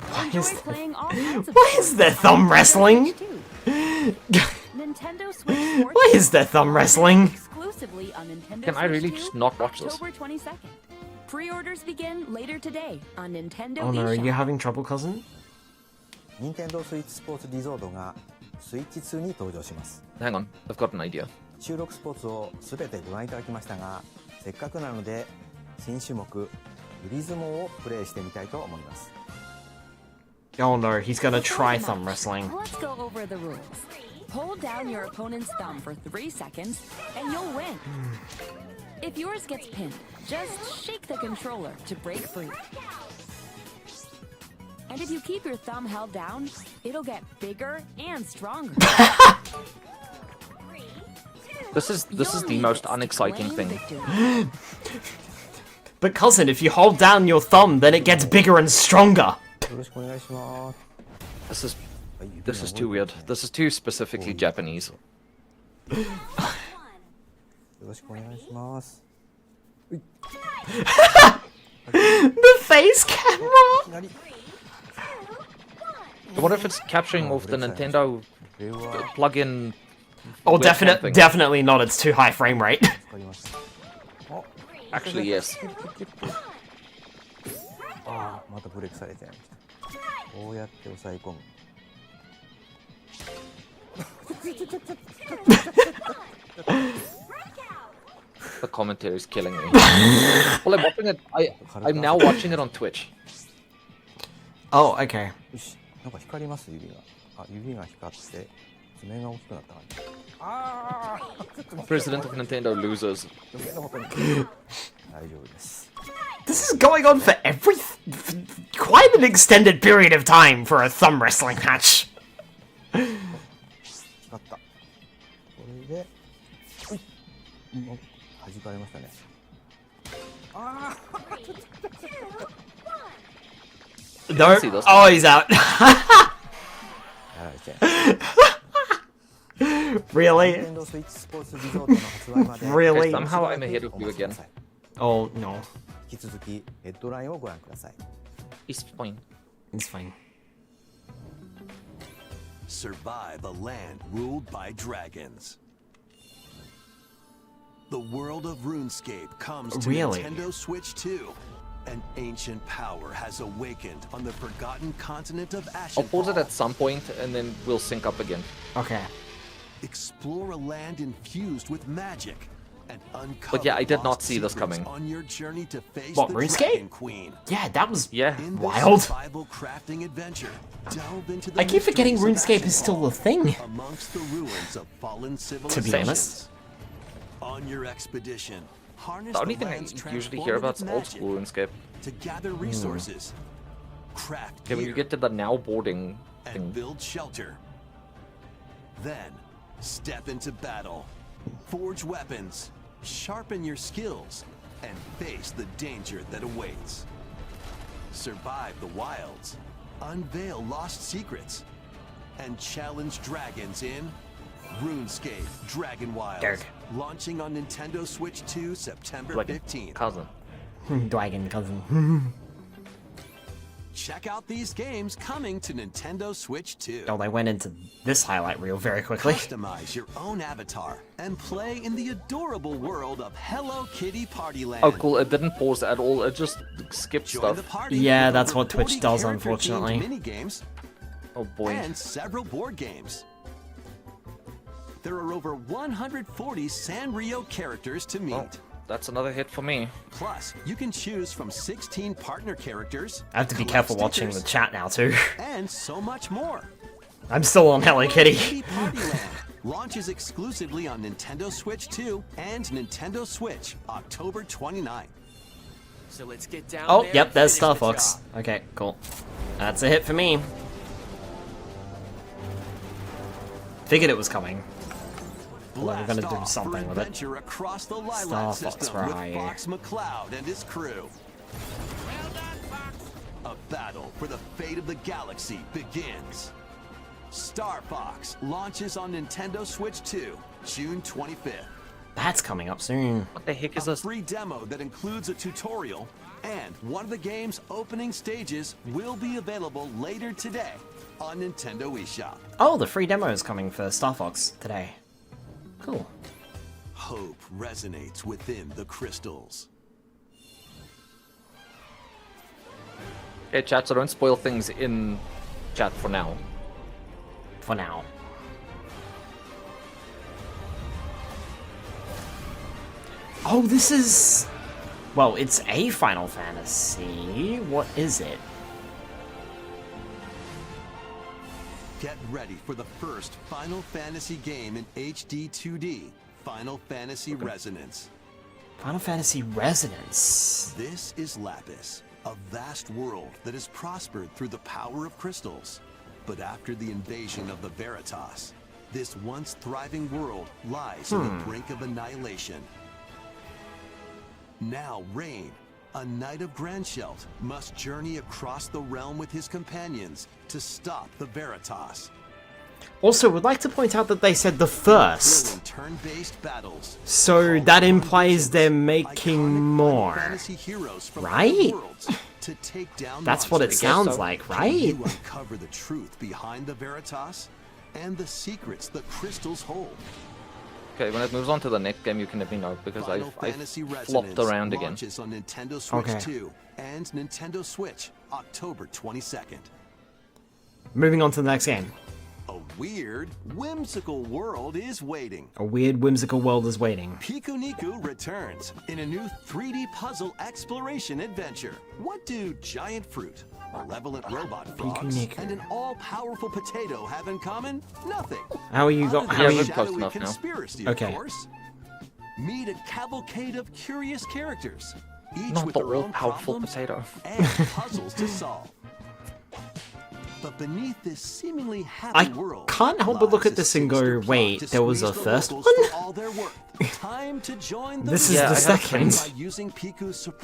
Why Enjoy is playing all kinds of Why is sports there on thumb Nintendo wrestling? Switch 2. Nintendo Switch Sports Why is there thumb wrestling? exclusively on Nintendo Can I Switch really 2, just not watch this? October 22nd. Pre-orders begin later today on Nintendo Oh no, are eShop. you having trouble, cousin? 任天堂スイッチスポーツリゾートがスイッチ2に登場します。 Hang on, I've got an idea. 収録スポーツをすべてご覧いただきましたが、せっかくなので新種目グリズモをプレイしてみたいと思います。 Oh no, he's gonna try Before the thumb match, wrestling. Let's go over the rules. Hold down your opponent's thumb for 3 seconds, and you'll win. If yours gets pinned, just shake the controller to break free. And if you keep your thumb held down, it'll get bigger and stronger. This is the most unexciting thing. But cousin, if you hold down your thumb, then it gets bigger and stronger. よろしくお願いします。 This is too weird. This is too specifically Japanese. よろしくお願いします。 The face camera! I wonder if it's capturing off the Nintendo plug-in. Oh, webcam thing. definitely not. It's too high frame rate. Actually, yes. ああ、またブレークされちゃいました。こうやって押さえ込む。 The commentary is killing me. Well, I'm watching it. I'm now watching it on Twitch. Oh, okay. よし、なんか光ります指が。あ、指が光って爪が大きくなった感じ。ああ、 President of Nintendo loses. 余計なことに。大丈夫です。 This is going on for quite an extended period of time for a thumb wrestling match. 光った。これで、弾かれましたね。ああ。 No. See this. Oh, he's out. やられちゃう。 Really? 任天堂スイッチスポーツリゾートの発売まで Really? Somehow I'm ahead of you again. Oh, no. 引き続きヘッドラインをご覧ください。 He's fine. It's fine. Survive a land ruled by dragons. The world of RuneScape comes to Really? Nintendo Switch 2. An ancient power has awakened on the forgotten continent of I'll pause it Ashenfall. at some point and then we'll sync up again. Okay. Explore a land infused with magic and uncover But yeah, I did not lost see this secrets coming. on your journey to face What, the RuneScape? Dragon Queen. Yeah, that was Yeah. In this wild. survival crafting adventure, delve into the I keep forgetting mysteries of RuneScape is still a thing. amongst the ruins of fallen To be civilizations. honest. On your expedition, harness The only the thing I land's usually hear about is transformative old magic school RuneScape. to gather resources, craft Okay, when you gear, get to the now boarding and thing. build shelter. Then, step into battle, forge weapons, sharpen your skills, and face the danger that awaits. Survive the wilds, unveil lost secrets, and challenge dragons in RuneScape Dragon Wilds. Derek. Launching on Nintendo Switch 2 September Like 15th. cousin. Dragon cousin. Check out these games coming to Nintendo Switch 2. Oh, they went into this highlight reel very quickly. Customize your own avatar and play in the adorable world of Hello Kitty Partyland. Oh, cool. It didn't pause at all. It just skipped Join stuff. the party Yeah, with that's over what Twitch 40 does, character-themed unfortunately. Mini-games Oh, boy. and several board games. There are over 140 Sanrio characters to meet. Oh, that's another hit for me. Plus, you can choose from 16 partner characters. I have to be collect careful watching the stickers, chat now, too. and so much more. I'm still on Hello Kitty. Kitty Partyland launches exclusively on Nintendo Switch 2 and Nintendo Switch October 29th. So let's get down Oh, there yep, and there's finish Star the Fox. job. Okay, cool. That's a hit for me. Figured it was coming. Although we're gonna Blast do off something for with it. adventure across the Lilac Star Fox, system right. with Fox McCloud and his crew. Well done, Fox. A battle for the fate of the galaxy begins. Star Fox launches on Nintendo Switch 2, June 25th. That's coming up soon. What the heck is A this? free demo that includes a tutorial, and one of the game's opening stages will be available later today on Nintendo eShop. Oh, the free demo is coming for Star Fox today. Cool. Hope resonates within the crystals. Okay, chat, so don't spoil things in chat for now. For now. Oh, this is... Well, it's a Final Fantasy. What is it? Get ready for the first Final Fantasy game in HD 2D, Final Fantasy Resonance. Final Fantasy Resonance. This is Lapis, a vast world that has prospered through the power of crystals. But after the invasion of the Veritas, this once thriving world lies on the brink of annihilation. Now Rain, a knight of Grandshelt, must journey across the realm with his companions to stop the Veritas. Also, would like to point out that they said the first. Thrilling turn-based battles. So that implies they're making Iconic Final more. Fantasy heroes from Right? other worlds to take down That's what it monsters. sounds so. like, Can right? you uncover the truth behind the Veritas and the secrets the crystals hold? Okay, when it moves on to the next game, you can let me know, because Final I Fantasy flopped Resonance around again. launches on Nintendo Switch Okay. 2 and Nintendo Switch October 22nd. Moving on to the next game. A weird, whimsical world is waiting. A weird, whimsical world is waiting. Pikuniku returns in a new 3D puzzle exploration adventure. What do giant fruit, malevolent robot frogs, Pikuniku. and an all-powerful potato have in common? Nothing. How are you got? Other How than are a you? we're close shadowy enough now. conspiracy, Okay. of course. Meet a cavalcade of curious characters, each Not with the their own all-powerful problems potato. and puzzles to solve. But beneath this seemingly happy I world, can't help but look lies at this a and go, sinister plot wait, to there was a squeeze the first locals one? for all they're worth. Time to join the This is Yeah, the I had a second. by using Piku's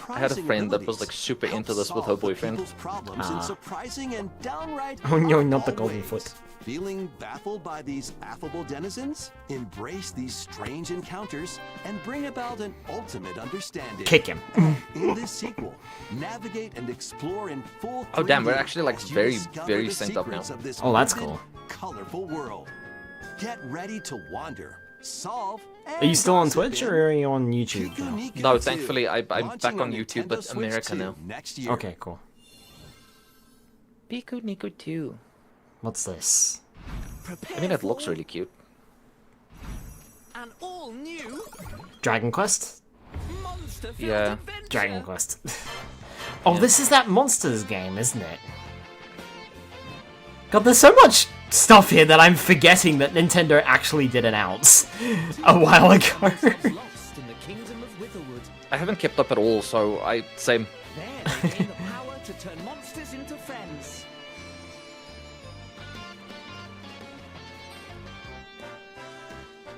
I had a surprising friend that was abilities, like super help into this with her solve the boyfriend. people's problems in surprising and downright Oh no, not the oddball golden ways. foot. Feeling baffled by these affable denizens? Embrace these strange encounters and bring about an ultimate understanding. Kick him. In this sequel, navigate and explore in full 3D Oh, damn, we're actually, like, as you very, discover very the synced up secrets now. of this Oh, that's vivid, cool. colorful world. Get ready to wander, solve, Are you still on gossip Twitch in or are you on YouTube now? Pikuniku No, 2, thankfully, I'm launching back on YouTube, Nintendo but Switch America 2 now. Next year. Okay, cool. Piku Niku 2. What's this? I mean, it looks really cute. An all-new Dragon Quest? monster-filled Yeah. adventure. Dragon Quest. Oh, this is that Monsters game, isn't it? God, there's so much stuff here that I'm forgetting that Nintendo actually did announce a while ago. Lost in the kingdom of Witherwood. I haven't kept up at all, so same. There they gain the power to turn monsters into friends.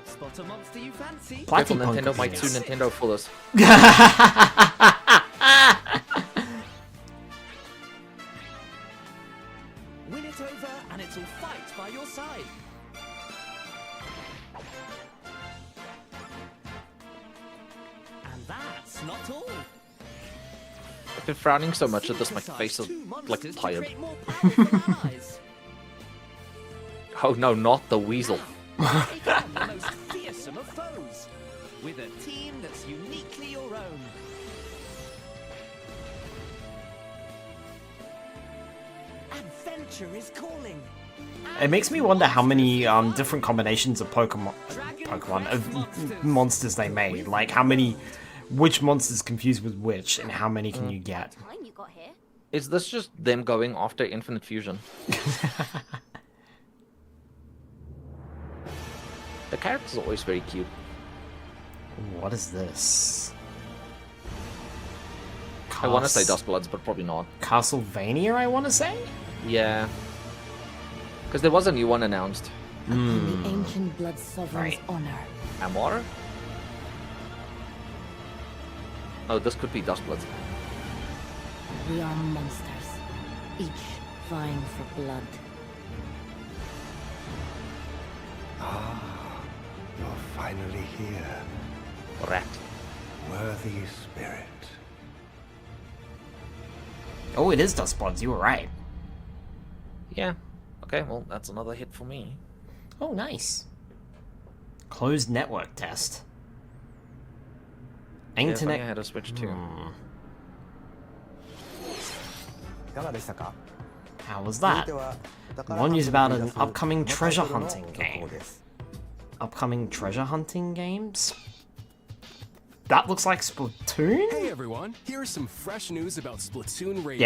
Spot a monster you fancy? Careful, Platypunk Nintendo might sue is- Nintendo for this. Win it over and it'll fight by your side. And that's not all. I've been frowning so much at this, my face is like tired. Oh no, not the weasel. Take on the most fearsome of foes with a team that's uniquely your own. Adventure is calling. It makes me wonder how many different combinations of of monsters they made. Like which monsters confused with which, and how many can you get? Time you got here. Is this just them going after Infinite Fusion? The characters are always very cute. What is this? I want to say Duskbloods, but probably not. Castlevania, I want to say? Yeah. Because there was a new one announced. Upon the ancient blood sovereign's honor. Amor? Oh, this could be Duskbloods. We are monsters, each vying for blood. You're finally here, Rat. worthy spirit. Oh, it is Duskbloods, you were right. Yeah. Okay, well, that's another hit for me. Oh, nice. Closed network test. Yeah, Internet. funny I had a Switch too. いかがでしたか？ How was 続い that? ては One news about an 宝 upcoming 箱 treasure の hunting 続 game. 報です。 Upcoming treasure hunting games? That looks like Splatoon? Hey everyone, here's some fresh news about Splatoon Raiders.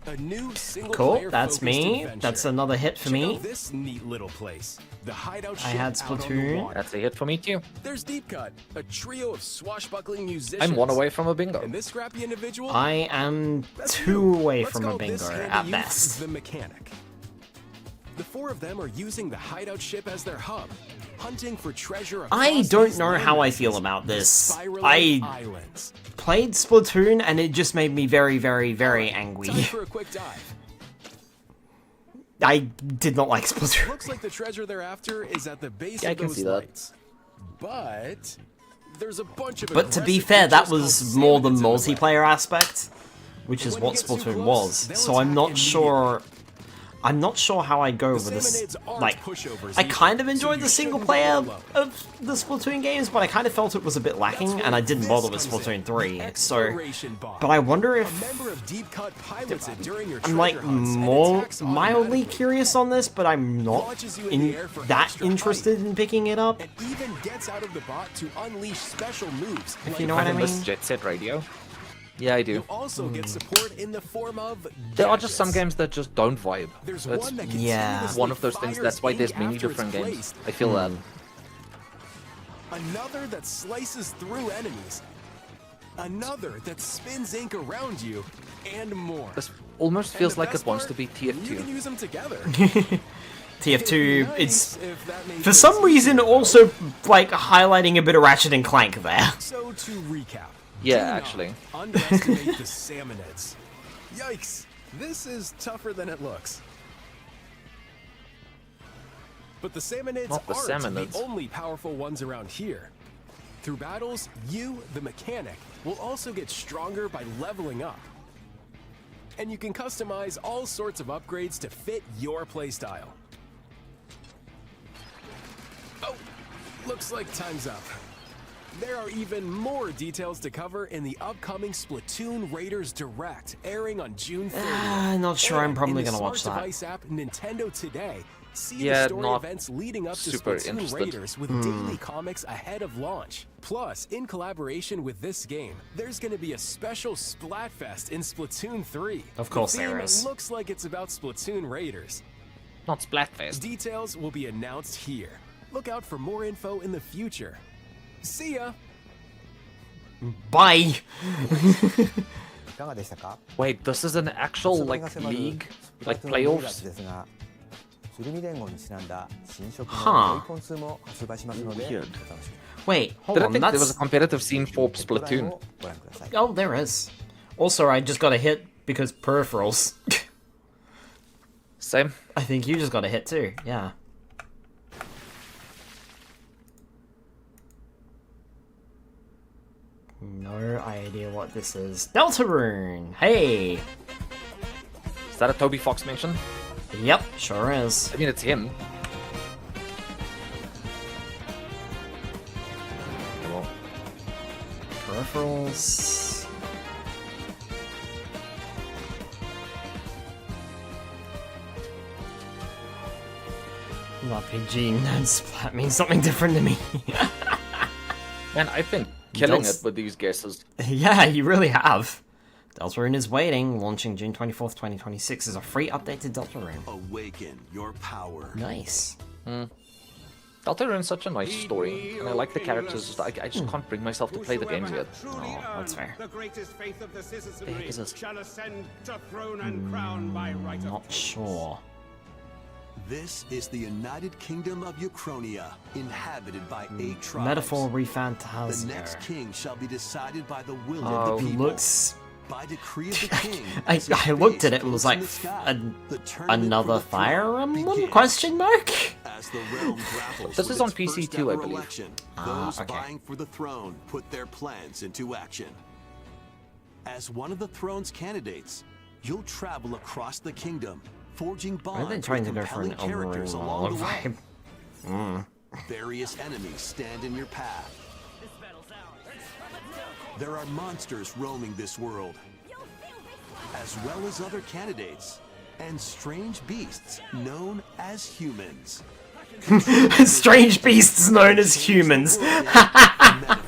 Yep. A new single Cool, player that's me. adventure. That's another hit for Check me. out this neat little place. The hideout I ship had out on the Splatoon. water. That's a hit for me too. There's Deep Cut, a trio of swashbuckling musicians. I'm one away from a bingo. And this scrappy individual? I am That's 2 you. away Let's from a call this bingo handy at youth best. The Mechanic. The 4 of them are using the hideout ship as their hub, hunting for treasure across I don't these know how I land feel masses, about the this. spiraling I islands. played Splatoon and it just made me very, very, very angry. Time for a quick dive. I did not like Splatoon. Looks like the treasure they're after is at the base Yeah, I of can those see that. lights. But there's a bunch of But to be aggressive fair, that creatures was called more the salmonids in way. multiplayer aspect, which is When what you get too Splatoon close, was. they'll So I'm attack not sure. I'm not sure how I go The with this. salmonids aren't Like, pushovers I either, kind of so enjoyed you the single shouldn't player go alone. of the Splatoon games, but I kind of felt it was a bit lacking, and I didn't bother with Splatoon 3. So, Exploration bot. but I wonder A if member of Deep Cut pilots it during your I'm like treasure hunts and more attacks mildly automatically. curious on this, but I'm not Launches you in the in air for that extra interested height. in picking it up. And even gets out of the bot to unleash special moves. If like you know what I Having this mean. Jet Set Radio. Yeah, I do. You also get support in the form of There are just some gadgets. games that just don't vibe. There's That's one that Yeah. continuously one of those things. fires That's why there's ink many after it's different games. placed. I feel that. Another that slices through enemies. Another that spins ink around you, and more. This almost And feels the like best it wants part, to be You can TF2. use them together. TF2, Nice it's if that made for things some reason easier. also like highlighting a bit of Ratchet and Clank there. So to recap. Yeah, do not actually. Underestimate the salmonids. Yikes! This is tougher than it looks. But the salmonids Not the aren't salmonids. the only powerful ones around here. Through battles, you, the mechanic, will also get stronger by leveling up. And you can customize all sorts of upgrades to fit your playstyle. Oh, looks like time's up. There are even more details to cover in the upcoming Splatoon Raiders Direct, airing on June 30th. Not sure I'm And probably in the gonna watch smart that. device app Nintendo Today. See Yeah, the story not events leading up to super Splatoon interested. Raiders with daily comics ahead of launch. Plus, in collaboration with this game, there's going to be a special Splatfest in Splatoon 3. Of course the there theme is. looks like it's about Splatoon Raiders. Not Splatfest. Details will be announced here. Look out for more info in the future. See ya! Bye. いかがでしたか？ Wait, this is an actual 発売 like が迫る league, スプラ like トゥーン2 playoffs. ですが、スルミ連合にちなんだ新色の Huh. ロイコン2も発売しますので、お Weird. 楽しみに。 Wait, hold Did I on. think there was a That's competitive scene for ゲットライン Splatoon? をご覧ください。 oh, there is. Also, I just got a hit because peripherals. Same. I think you just got a hit too. Yeah. No idea what this is. Deltarune! Hey! Is that a Toby Fox mention? Yep, sure is. I mean, it's him. Well, peripherals. RPG nerd splat means something different to me. Man, I've been killing Dels- it with these guesses. Yeah, you really have. Deltarune is waiting. Launching June 24th, 2026 is a free update to Deltarune. Awaken your power. Nice. Deltarune's such a nice story, and I like the characters. I just can't bring myself to play the games yet. Oh, that's fair. The greatest faith of the Big citizenry is this? shall ascend to throne and crown by right of Not sure. This is the United Kingdom of Uchronia, inhabited by 8 tribes. Metaphor The refantasio. next king shall be decided by the will Oh, of the people. Looks. By decree of the king. I looked at it and was like, another Fire Emblem? Question mark? As the realm grapples This with is on its PC first too, I ever believe. election, Ah, those okay. vying for the throne put their plans into action. As one of the throne's candidates, you'll travel across the kingdom, forging Why are they bonds trying with to go for an compelling characters overall along the way. vibe? Various enemies stand in your path. There are monsters roaming this world, as well as other candidates, and strange beasts known as humans. Strange beasts known as humans. I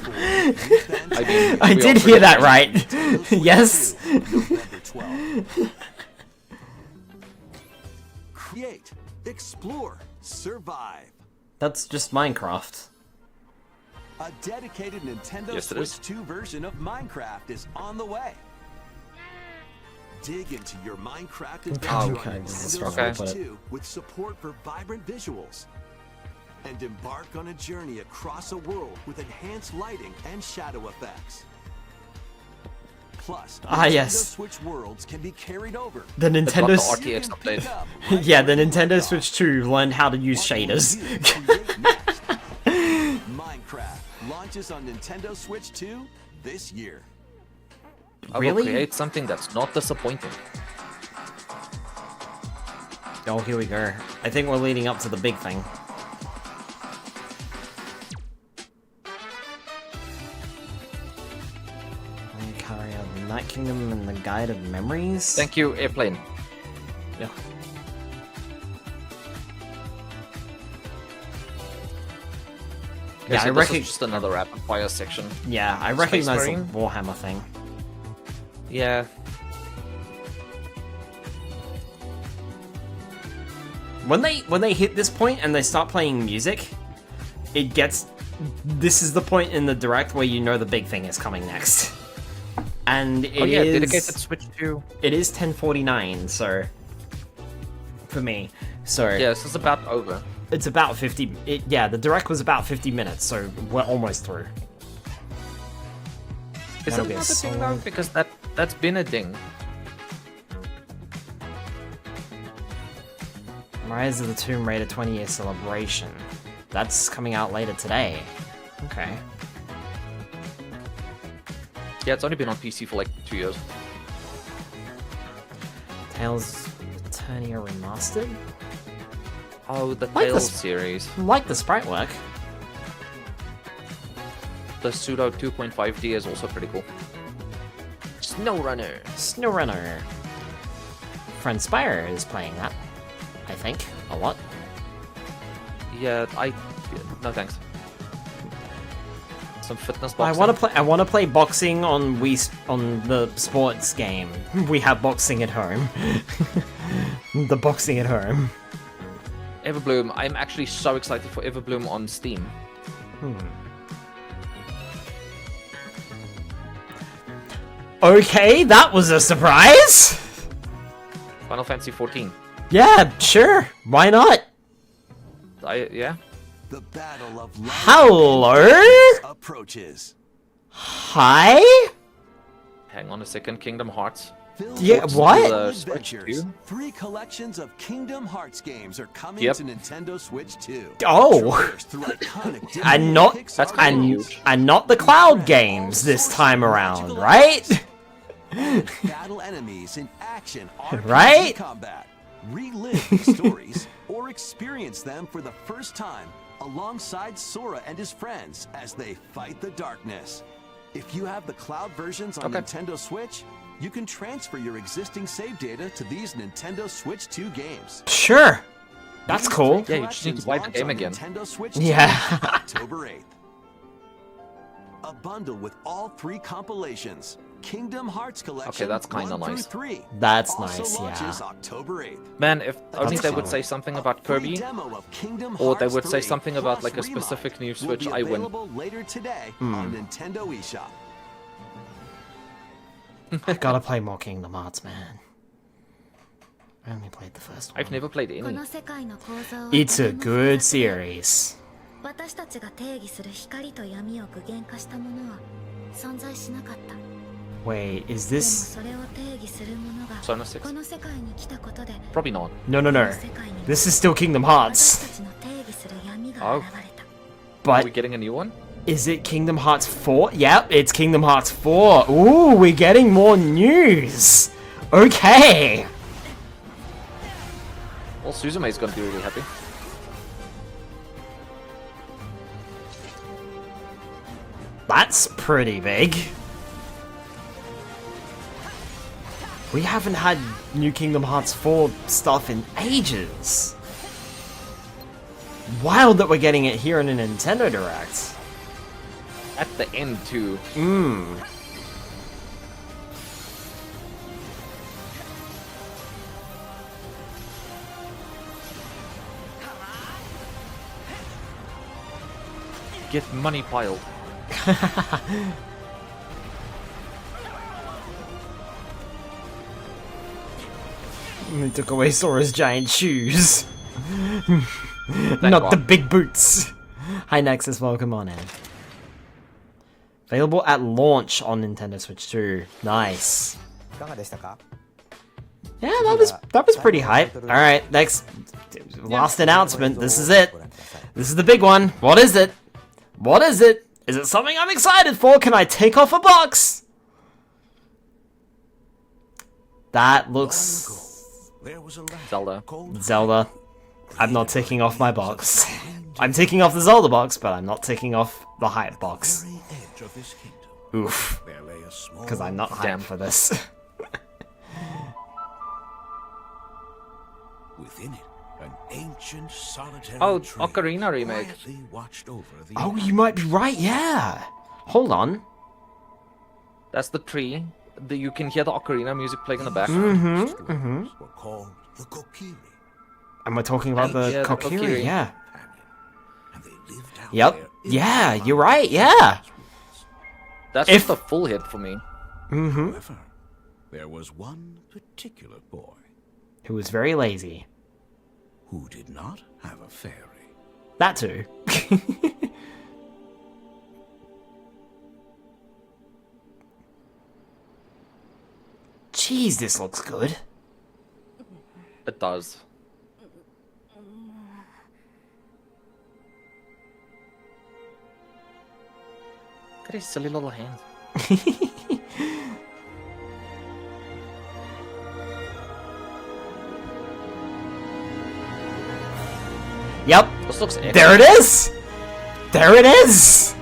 we did all hear that forget right. Yes. November 12th. Create, explore, survive. That's just Minecraft. A dedicated Nintendo Yes, it Switch is. 2 version of Minecraft is on the way. Dig into your Minecraft adventure Okay, on this is Nintendo strong, Switch but- 2 with support for vibrant visuals. And embark on a journey across a world with enhanced lighting and shadow effects. Plus, Ah, Nintendo yes. Switch worlds can be carried over. The It's got Nintendo. the S- RTX update. Yeah, the Nintendo Switch 2 learned how to use What will shaders. you create next? Minecraft launches on Nintendo Switch 2 this year. I will Really? create something that's not disappointing. Oh, here we go. I think we're leading up to the big thing. Carry out the Night Kingdom and the Guide of Memories. Thank you, Airplane. Yeah. Okay, Yeah, so I this reckon. is just another rapid fire section. Yeah, I recognize the Marine? Warhammer thing. Yeah. When they hit this point and they start playing music, it gets. This is the point in the direct where you know the big thing is coming next. And it Oh yeah, is- dedicated Switch 2. It is 10:49, so for me, so Yeah, this is about over. it's about 50. Yeah, the direct was about 50 minutes, so we're almost through. Is That'll it be a another thing though? solid- Because that's been a ding. Rise of the Tomb Raider 20-year celebration. That's coming out later today. Okay. Yeah, it's only been on PC for like 2 years. Tales of Eternia Remastered? Oh, the Like Tales this- series. Like the sprite work. The Pseudo 2.5D is also pretty cool. SnowRunner. SnowRunner. Friend Spire is playing that, I think, a lot. Yeah, no thanks. Some fitness I boxing. want to play boxing on on the sports game. We have boxing at home. The boxing at home. Everbloom. I'm actually so excited for Everbloom on Steam. Okay, that was a surprise. Final Fantasy 14. Yeah, sure. Why not? Yeah. The battle of life Hello? approaches. Hi? Hang on a second. Kingdom Hearts. Filled Yeah, with what? thrill Switch adventures. too? 3 collections of Kingdom Hearts games are coming Yep. to Nintendo Switch 2. Oh. Traverse through iconic Disney And not Pixar That's kinda worlds. huge. and not the cloud games this time around, right? Battle enemies in action, RPG Right? combat. Relive these stories or experience them for the first time alongside Sora and his friends as they fight the darkness. If you have the cloud versions on Okay. Nintendo Switch, you can transfer your existing save data to these Nintendo Switch 2 games. Sure. That's cool. Yeah, you just need to buy the Launch game on again. Nintendo Switch 2 Yeah. October 8th. A bundle with all 3 compilations. Kingdom Hearts Collection. Okay, that's kinda 1 through nice. 3. That's also nice, launches yeah. October 8th. Man, if only they cool. would say something A about free Kirby, demo of Kingdom or they Hearts would say 3 something about plus like a Remind specific new will Switch, be I win. available later today Hmm. on Nintendo eShop. I gotta play more Kingdom Hearts, man. I only played the first one. I've never played any. It's a good series. 私たちが定義する光と闇を具現化したものは存在しなかった。 Wait, is でも this... それを定義するものが Persona 6? この世界に来たことで Probably not. No, no, no. This is still Kingdom 私 Hearts. たちの定義する闇が Oh. 現れた。 Are we But getting a new one? is it Kingdom Hearts 4? Yep, it's Kingdom Hearts 4. Ooh, we're getting more news. Okay. Well, Suzume's gonna be really happy. That's pretty big. We haven't had new Kingdom Hearts 4 stuff in ages. Wild that we're getting it here in a Nintendo Direct. At the end, too. Mmm. Get money piled. They took away Sora's giant shoes. Thank Not the God. big boots. Hi Nexus, welcome on in. Available at launch on Nintendo Switch 2. Nice. いかがでしたか？ Yeah, that was pretty hype. Alright, next last announcement. This is it. This is the big one. What is it? What is it? Is it something I'm excited for? Can I take off a box? That looks Zelda. Zelda. I'm not taking off my box. I'm taking off the Zelda box, but I'm not taking off the hype box. Oof. Because I'm not hyped Damn. for this. Within it, an ancient solitary Oh, tree Ocarina remake. quietly watched over the Oh, you might be right, yeah. Hold on. That's the tree. You can hear the Ocarina music playing in the back. Mm-hmm. were called the Kokiri, And we're talking about the Yeah, the Kokiri, Kokiri. yeah. and they lived out Yep. there in Yeah, the you're right, yeah. That's If- just a full hit for me. Mm-hmm. However, there was one particular boy Who was very lazy. who did not have a fairy. That too. Jeez, this looks good. It does. Look at his silly little hands. Yep. This looks excellent. There it is! There it is!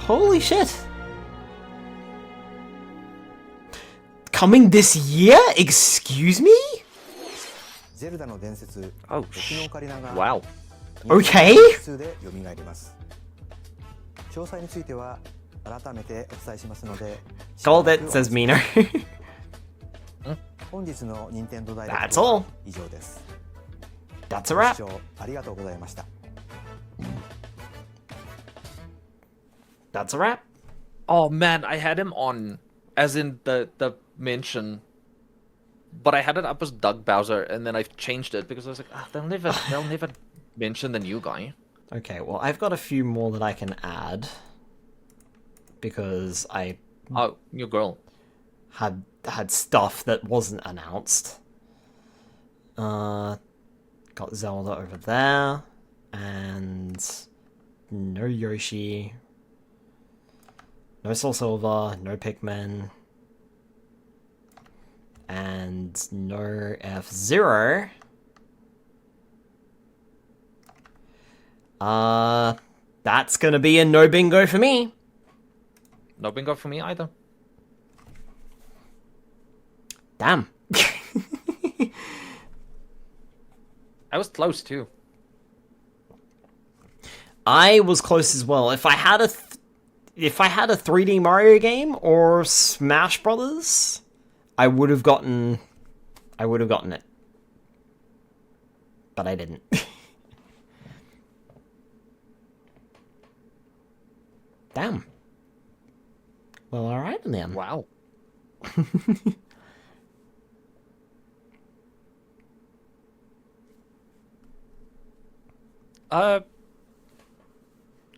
Holy shit. Coming this year? Excuse me? ゼルダの伝説、 Oh, 時のオカリナが Wow. Okay. 2で蘇ります。詳細については改めてお伝えしますので。 Called it, says Meaner. 本日の任天堂ダイレク That's ト all. は以上です。 That's a ご wrap. 視聴ありがとうございました。 That's a wrap. Oh man, I had him on, as in the mention, but I had it up as Doug Bowser, and then I've changed it because I was like, they'll never mention the new guy. Okay, well, I've got a few more that I can add. Because I... Oh, new girl. had stuff that wasn't announced. Got Zelda over there, and no Yoshi, no Soul Silver, no Pikmin, and no F-Zero. That's gonna be a no bingo for me. No bingo for me either. Damn. I was close too. I was close as well. If I had a 3D Mario game or Smash Brothers, I would have gotten it. But I didn't. Damn. Well, alright then. Wow.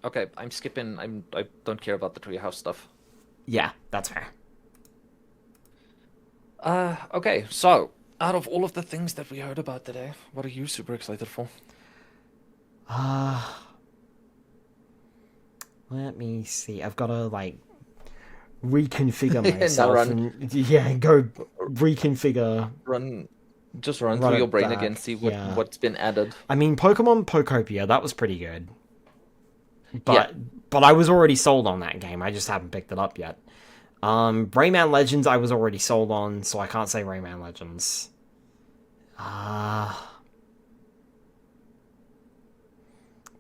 Okay, I'm skipping. I don't care about the treehouse stuff. Yeah, that's fair. Okay, so out of all of the things that we heard about today, what are you super excited for? Let me see. I've got to like reconfigure Yeah, myself run. and go reconfigure. Just run Run through it your brain back, again, see yeah. what's been added. I mean, Pokemon Pokopia, that was pretty good. But I was already sold on that game. I just haven't picked it up yet. Rayman Legends, I was already sold on, so I can't say Rayman Legends.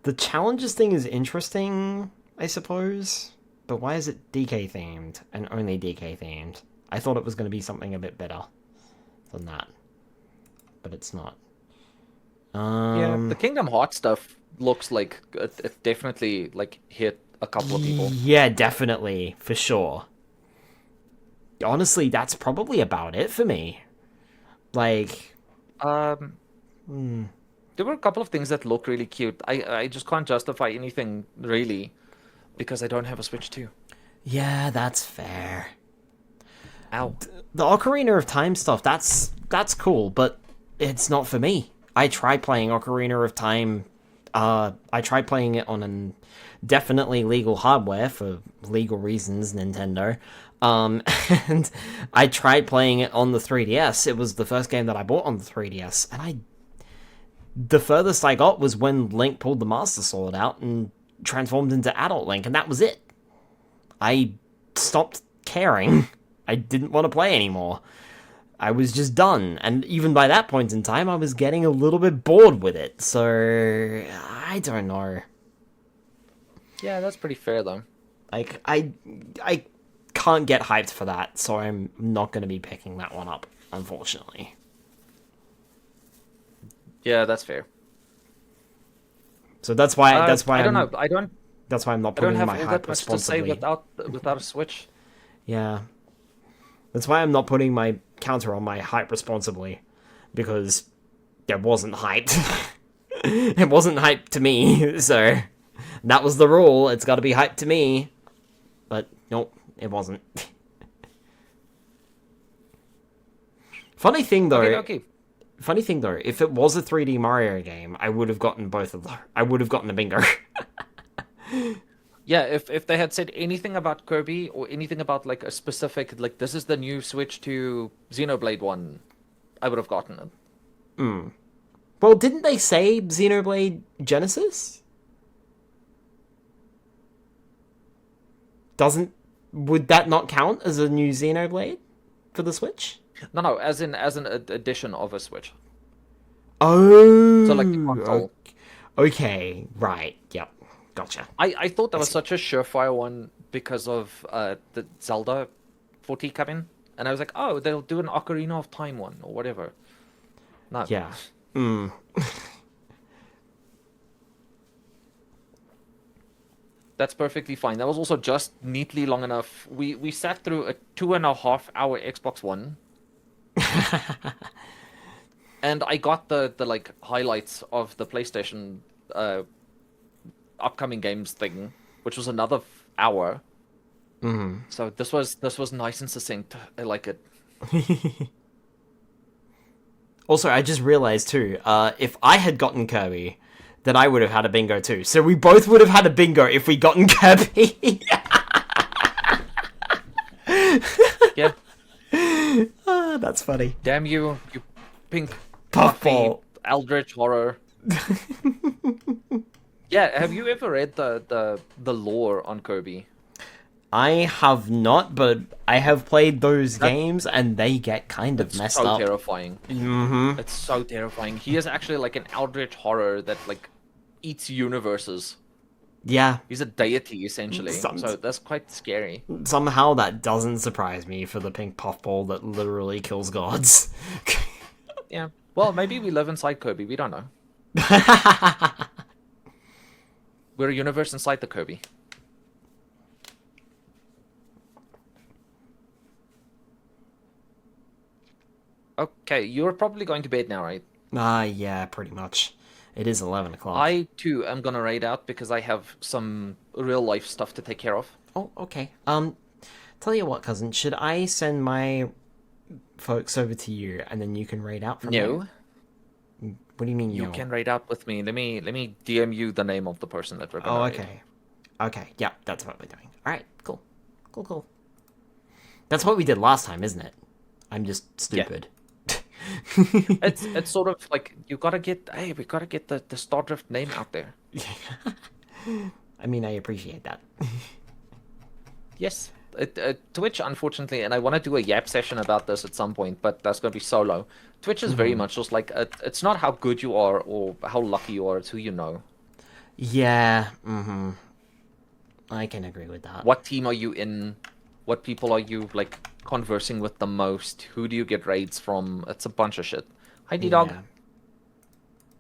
The challenges thing is interesting, I suppose. But why is it DK themed and only DK themed? I thought it was going to be something a bit better than that, but it's not. Yeah, the Kingdom Hearts stuff looks like it definitely like hit a couple of people. Yeah, definitely, for sure. Honestly, that's probably about it for me. Like, There were a couple of things that look really cute. I just can't justify anything really because I don't have a Switch 2. Yeah, that's fair. Ow. The Ocarina of Time stuff, that's cool, but it's not for me. I tried playing Ocarina of Time. I tried playing it on an definitely legal hardware for legal reasons, Nintendo. And I tried playing it on the 3DS. It was the first game that I bought on the 3DS, and the furthest I got was when Link pulled the Master Sword out and transformed into Adult Link, and that was it. I stopped caring. I didn't want to play anymore. I was just done, and even by that point in time, I was getting a little bit bored with it, so I don't know. Yeah, that's pretty fair though. Like, I can't get hyped for that, so I'm not going to be picking that one up, unfortunately. Yeah, that's fair. So that's why I don't I'm know. I don't. That's why I'm not I don't putting have my all hype that much to say responsibly. without a Switch. Yeah. That's why I'm not putting my counter on my hype responsibly, because it wasn't hyped. It wasn't hyped to me, so that was the rule. It's got to be hyped to me. But nope, it wasn't. Funny thing though. Okay. Funny thing though, if it was a 3D Mario game, I would have gotten both of them. I would have gotten a bingo. Yeah, if they had said anything about Kirby or anything about like a specific like this is the new Switch to Xenoblade one, I would have gotten it. Well, didn't they say Xenoblade Genesis? Would that not count as a new Xenoblade for the Switch? No, as an addition of a Switch. Oh. So like the console. Okay, right. Yep. Gotcha. I thought that was such a surefire one because of the Zelda 40 coming, and I was like, oh, they'll do an Ocarina of Time one or whatever. No. Yeah. That's perfectly fine. That was also just neatly long enough. We sat through a 2.5-hour Xbox One. And I got the like highlights of the PlayStation upcoming games thing, which was another hour. So this was nice and succinct. I like it. Also, I just realized too, if I had gotten Kirby, then I would have had a bingo too. So we both would have had a bingo if we gotten Kirby. Yeah. That's funny. Damn you, you pink Puffball. eldritch horror. Yeah, have you ever read the lore on Kirby? I have not, but I have played those games, and they get kind of messed so up. Terrifying. Mm-hmm. It's so terrifying. He is actually like an eldritch horror that like eats universes. Yeah. He's a deity essentially. So that's quite scary. Somehow that doesn't surprise me for the pink puffball that literally kills gods. Yeah. Well, maybe we live inside Kirby. We don't know. We're a universe inside the Kirby. Okay, you're probably going to bed now, right? Yeah, pretty much. It is 11 o'clock. I, too, am gonna raid out because I have some real-life stuff to take care of. Oh, okay. Tell you what, cousin, should I send my folks over to you, and then you can raid out from No. there? What do you mean, You can raid out with me. Let me DM you the name of the person that we're gonna raid. okay. Okay, yeah, that's what we're doing. Alright, cool. Cool. That's what we did last time, isn't it? I'm just stupid. It's sort of like we gotta get the Stardrift name out there. I mean, I appreciate that. Yes. Twitch, unfortunately, and I want to do a Yap session about this at some point, but that's going to be solo. Twitch is very much just like, it's not how good you are or how lucky you are, it's who you know. Yeah, I can agree with that. What team are you in? What people are you, like, conversing with the most? Who do you get raids from? It's a bunch of shit. Hi, D-Dog. Yeah.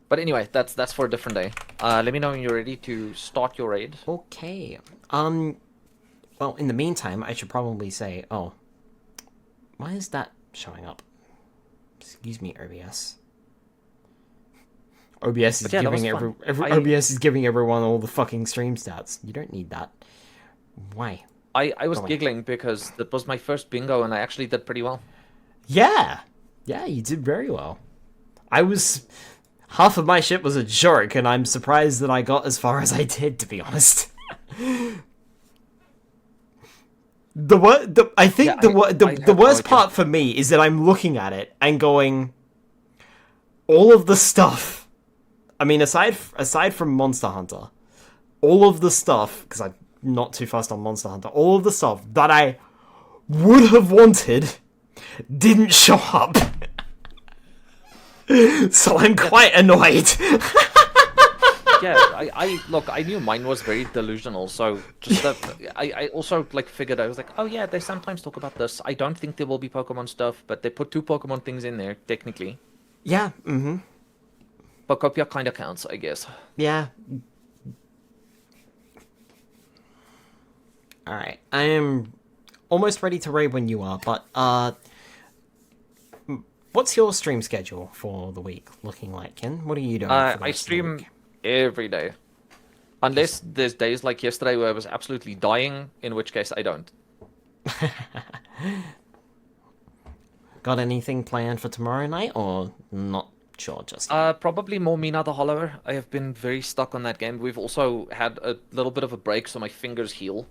But anyway, that's for a different day. Let me know when you're ready to start your raid. Okay. Well, in the meantime, I should probably say, oh, why is that showing up? Excuse me, OBS. OBS is giving OBS is giving everyone all the fucking stream stats. You don't need that. Why? I was giggling because that was my first bingo and I actually did pretty well. Yeah, you did very well. Half of my shit was a joke, and I'm surprised that I got as far as I did, to be honest. The worst part for me is that I'm looking at it and going, all of the stuff. I mean, aside from Monster Hunter, all of the stuff, because I'm not too fussed on Monster Hunter, all of the stuff that I would have wanted didn't show up. So I'm quite annoyed. Yeah, I knew mine was very delusional, so just that I also like figured, I was like, oh yeah, they sometimes talk about this. I don't think there will be Pokemon stuff, but they put 2 Pokemon things in there, technically. Yeah, Pokopia kinda counts, I guess. Yeah. Alright, I am almost ready to raid when you are, but what's your stream schedule for the week looking like, Ken? What are you doing? For the I rest of the stream week? every day. Unless there's days like yesterday where I was absolutely dying, in which case I don't. Got anything planned for tomorrow night, or not sure just probably more Mina the Hollower. I have been very stuck on that game. We've also had a little bit of a break, so my fingers heal.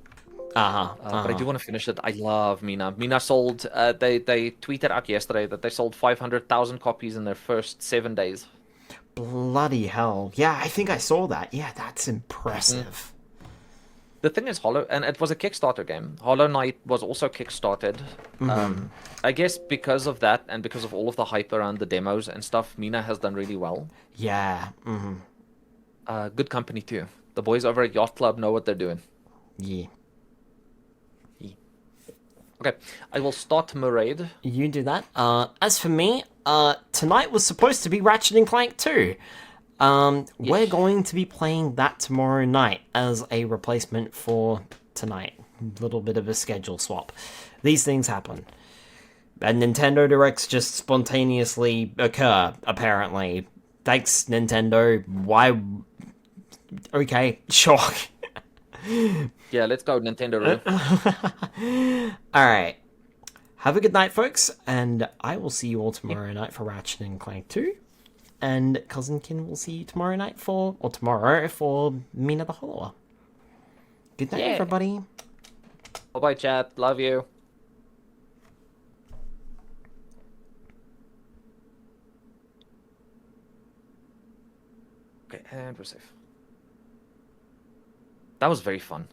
But I do want to finish it. I love Mina. Mina sold, they tweeted out yesterday that they sold 500,000 copies in their first 7 days. Bloody hell. Yeah, I think I saw that. Yeah, that's impressive. The thing is, and it was a Kickstarter game. Hollow Knight was also Kickstarted. I guess because of that, and because of all of the hype around the demos and stuff, Mina has done really well. Yeah. Good company too. The boys over at Yacht Club know what they're doing. Yeah. Okay, I will start my raid. You do that. As for me, tonight was supposed to be Ratchet and Clank 2. We're going to be playing that tomorrow night as a replacement for tonight. A little bit of a schedule swap. These things happen. And Nintendo Directs just spontaneously occur, apparently. Thanks, Nintendo. Why? Okay, sure. Yeah, let's go, Nintendo. Alright. Have a good night, folks, and I will see you all tomorrow night for Ratchet and Clank 2. And Cousinkin will see you tomorrow night for Mina the Hollower. Good night, everybody. Bye-bye, chat. Love you. Okay, and we're safe. That was very fun.